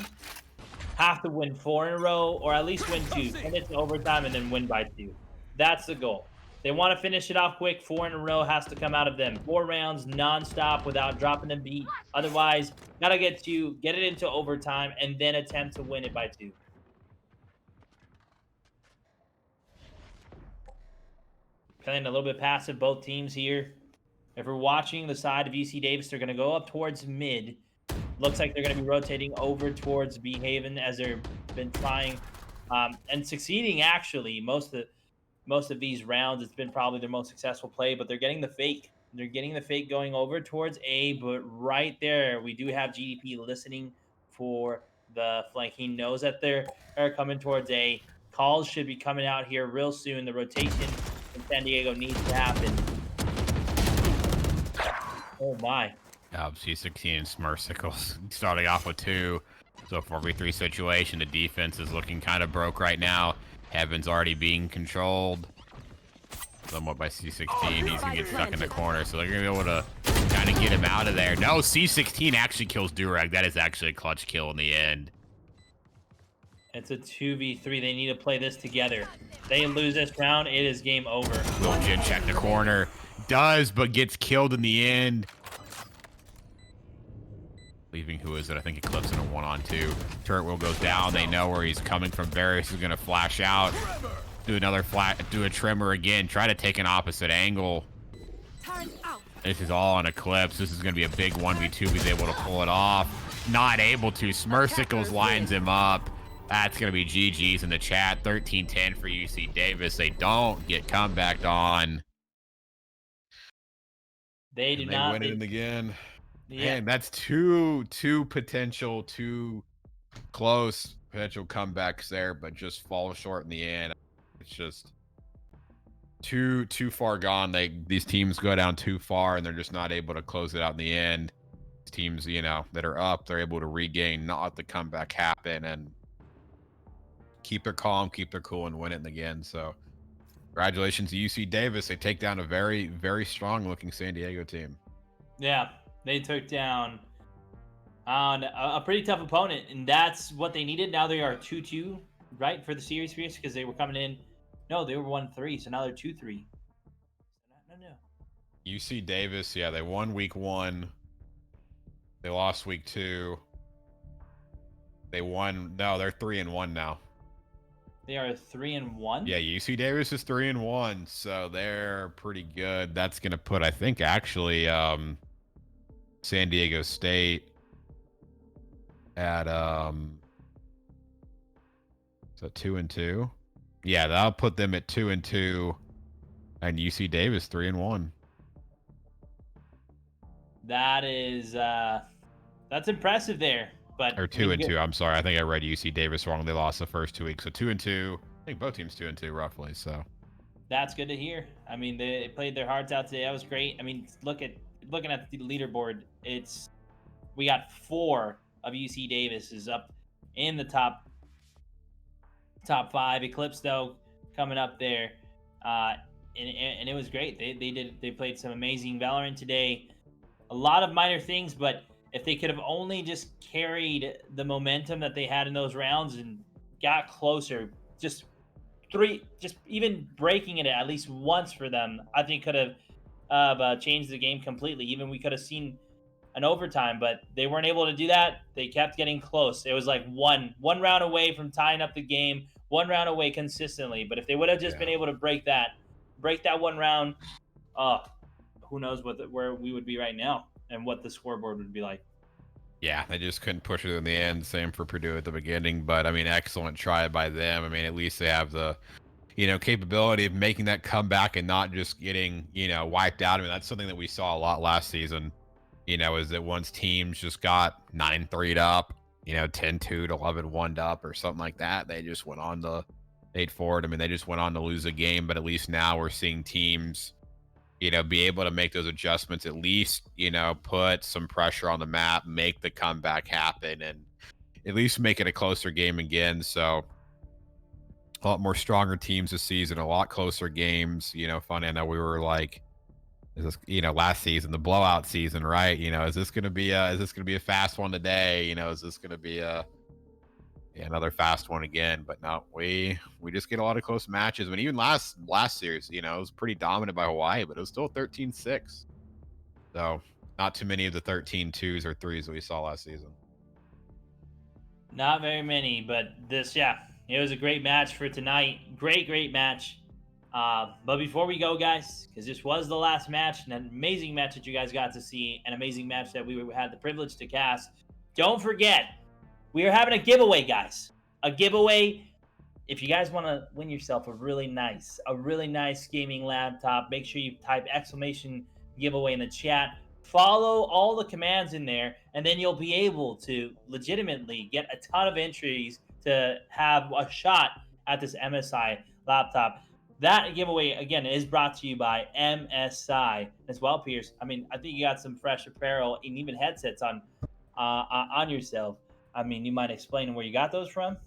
E: have to win 4 in a row, or at least win 2, send it to overtime, and then win by 2. That's the goal. They want to finish it off quick. 4 in a row has to come out of them. 4 rounds nonstop without dropping a beat. Otherwise, gotta get it into overtime, and then attempt to win it by 2. Playing a little bit passive, both teams here. If we're watching the side of UC Davis, they're going to go up towards mid. Looks like they're going to be rotating over towards B Haven as they've been trying and succeeding. Actually, most of these rounds, it's been probably their most successful play. But they're getting the fake. They're getting the fake going over towards A. But right there, we do have GDP listening for the flank. He knows that they're coming towards A. Calls should be coming out here real soon. The rotation in San Diego needs to happen. Oh my.
F: C16 and Smurfsicles starting off with 2. So 4v3 situation. The defense is looking kind of broke right now. Heaven's already being controlled somewhat by C16. He's going to get stuck in the corner. So they're going to be able to kind of get him out of there. No, C16 actually kills Durag. That is actually a clutch kill in the end.
E: It's a 2v3. They need to play this together. They lose this round, it is game over.
F: Will Jin check the corner? Does, but gets killed in the end. Leaving, who is it? I think Eclipse in a 1-on-2. Turret will goes down. They know where he's coming from. Varys is going to flash out. Do another do a tremor again. Try to take an opposite angle.
G: Turn out.
F: This is all on Eclipse. This is going to be a big 1v2. He's able to pull it off. Not able to. Smurfsicles lines him up. That's going to be GG's in the chat. 13-10 for UC Davis. They don't get comebacked on.
E: They do
F: and
E: not.
F: They win it again.
E: Yeah.
F: Man, that's two potential, too close potential comebacks there, but just fall short in the end. It's just too far gone. These teams go down too far, and they're just not able to close it out in the end. These teams, that are up, they're able to regain, not let the comeback happen, and keep their calm, keep their cool, and win it in the end. So, congratulations to UC Davis. They take down a very, very strong-looking San Diego team.
E: Yeah, they took down on a pretty tough opponent, and that's what they needed. Now they are 2-2, right, for the series because they were coming in. No, they were 1-3, so now they're 2-3. No.
F: UC Davis, yeah, they won week 1. They lost week 2. They won. No, they're 3-1 now.
E: They are 3-1.
F: Yeah, UC Davis is 3-1, so they're pretty good. That's gonna put, I think, actually, San Diego State at so 2-2. Yeah, that'll put them at 2-2, and UC Davis 3-1.
E: That is that's impressive there. But
F: Or 2-2. I'm sorry, I think I read UC Davis wrong. They lost the first 2 weeks, so 2-2. I think both teams 2-2 roughly. So
E: that's good to hear. I mean, they played their hearts out today. That was great. I mean, looking at the leaderboard, we got 4 of UC Davis is up in the top 5. Eclipse though coming up there, and it was great. They played some amazing Valorant today. A lot of minor things, but if they could have only just carried the momentum that they had in those rounds and got closer, just even breaking it at least once for them, I think could have changed the game completely. Even we could have seen an overtime, but they weren't able to do that. They kept getting close. It was like one round away from tying up the game, 1 round away consistently. But if they would have just been able to break that 1 round, who knows where we would be right now and what the scoreboard would be like.
F: Yeah, they just couldn't push it in the end. Same for Purdue at the beginning, but I mean, excellent try by them. I mean, at least they have the, capability of making that comeback and not just getting, wiped out. I mean, that's something that we saw a lot last season, is that once teams just got 9-3'd up, 10-2 to 11-1'd up or something like that, they just went on to 8-4. I mean, they just went on to lose a game, but at least now we're seeing teams, be able to make those adjustments, at least, put some pressure on the map, make the comeback happen, and at least make it a closer game again. So a lot more stronger teams this season, a lot closer games. Funny, I know we were like, is this, last season, the blowout season, right? Is this gonna be a fast one today? Is this gonna be another fast one again? But no, we just get a lot of close matches. I mean, even last series, it was pretty dominant by Hawaii, but it was still 13-6. So not too many of the 13-2s or 3s that we saw last season.
E: Not very many, but this, it was a great match for tonight. Great match. But before we go, guys, because this was the last match, an amazing match that you guys got to see, an amazing match that we had the privilege to cast. Don't forget, we are having a giveaway, guys. A giveaway. If you guys want to win yourself a really nice gaming laptop, make sure you type exclamation giveaway in the chat. Follow all the commands in there, and then you'll be able to legitimately get a ton of entries to have a shot at this MSI laptop. That giveaway, again, is brought to you by MSI as well, Pierce. I mean, I think you got some fresh apparel and even headsets on yourself. I mean, you might explain where you got those from?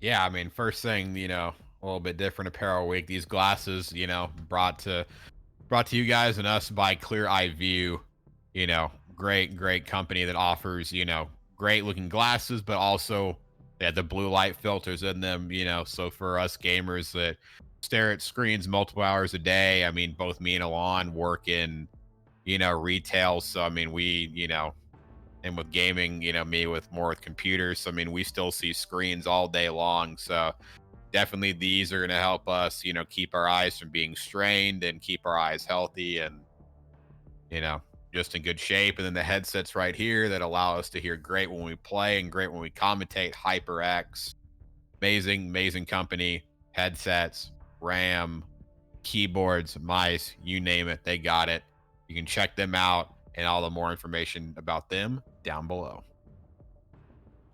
F: Yeah, I mean, first thing, a little bit different apparel week. These glasses, brought to you guys and us by Clear Eye View. Great company that offers, great looking glasses, but also they have the blue light filters in them, so for us gamers that stare at screens multiple hours a day, I mean, both me and Alon work in, retail. So, I mean, we, and with gaming, me with computers. So, I mean, we still see screens all day long. So definitely these are going to help us, keep our eyes from being strained and keep our eyes healthy and, just in good shape. And then the headsets right here that allow us to hear great when we play and great when we commentate. HyperX, amazing company, headsets, RAM, keyboards, mice, you name it, they got it. You can check them out and all the more information about them down below.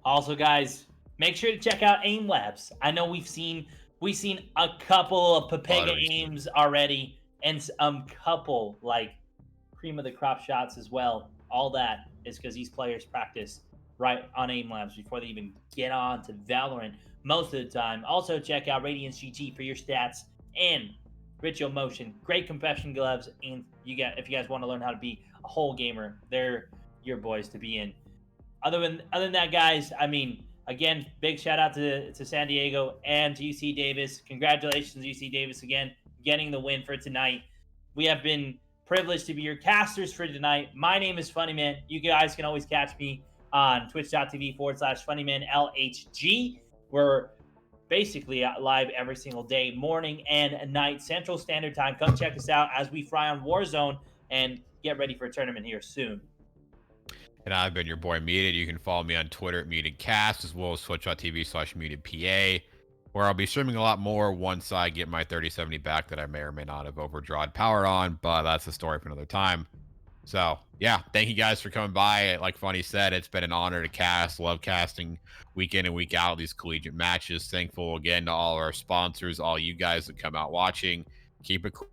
E: Also, guys, make sure to check out Aim Labs. I know we've seen a couple of Papega aims already, and a couple like cream of the crop shots as well. All that is because these players practice right on Aim Labs before they even get on to Valorant most of the time. Also, check out Radiance GT for your stats and Ritual Motion. Great compression gloves, and if you guys want to learn how to be a whole gamer, they're your boys to be in. Other than that, guys, I mean, again, big shout out to San Diego and to UC Davis. Congratulations, UC Davis, again, getting the win for tonight. We have been privileged to be your casters for tonight. My name is Funnyman. You guys can always catch me on twitch.tv/FunnymanLHG. We're basically live every single day, morning and night, Central Standard Time. Come check us out as we fry on Warzone and get ready for a tournament here soon.
F: And I've been your boy Muted. You can follow me on Twitter at MutedCast, as well as twitch.tv/MutedPA, where I'll be streaming a lot more once I get my 3070 back that I may or may not have overdrawn power on, but that's a story for another time. So, yeah, thank you guys for coming by. Like Funny said, it's been an honor to cast. Love casting week in and week out these collegiate matches. Thankful again to all our sponsors, all you guys that come out watching. Keep it cool.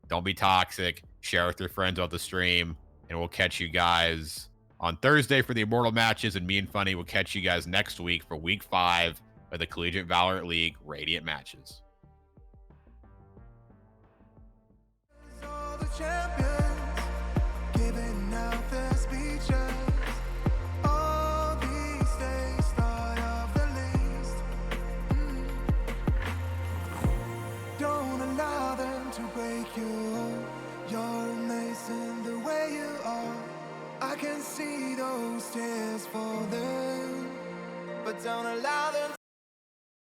F: Don't be toxic. Share with your friends on the stream, and we'll catch you guys on Thursday for the Immortal matches, and me and Funny will catch you guys next week for week 5 of the Collegiate Valorant League Radiant matches.
D: All the champions giving out their speeches. All these days thought of the least. Don't allow them to break you. You're amazing the way you are. I can see those tears falling, but don't allow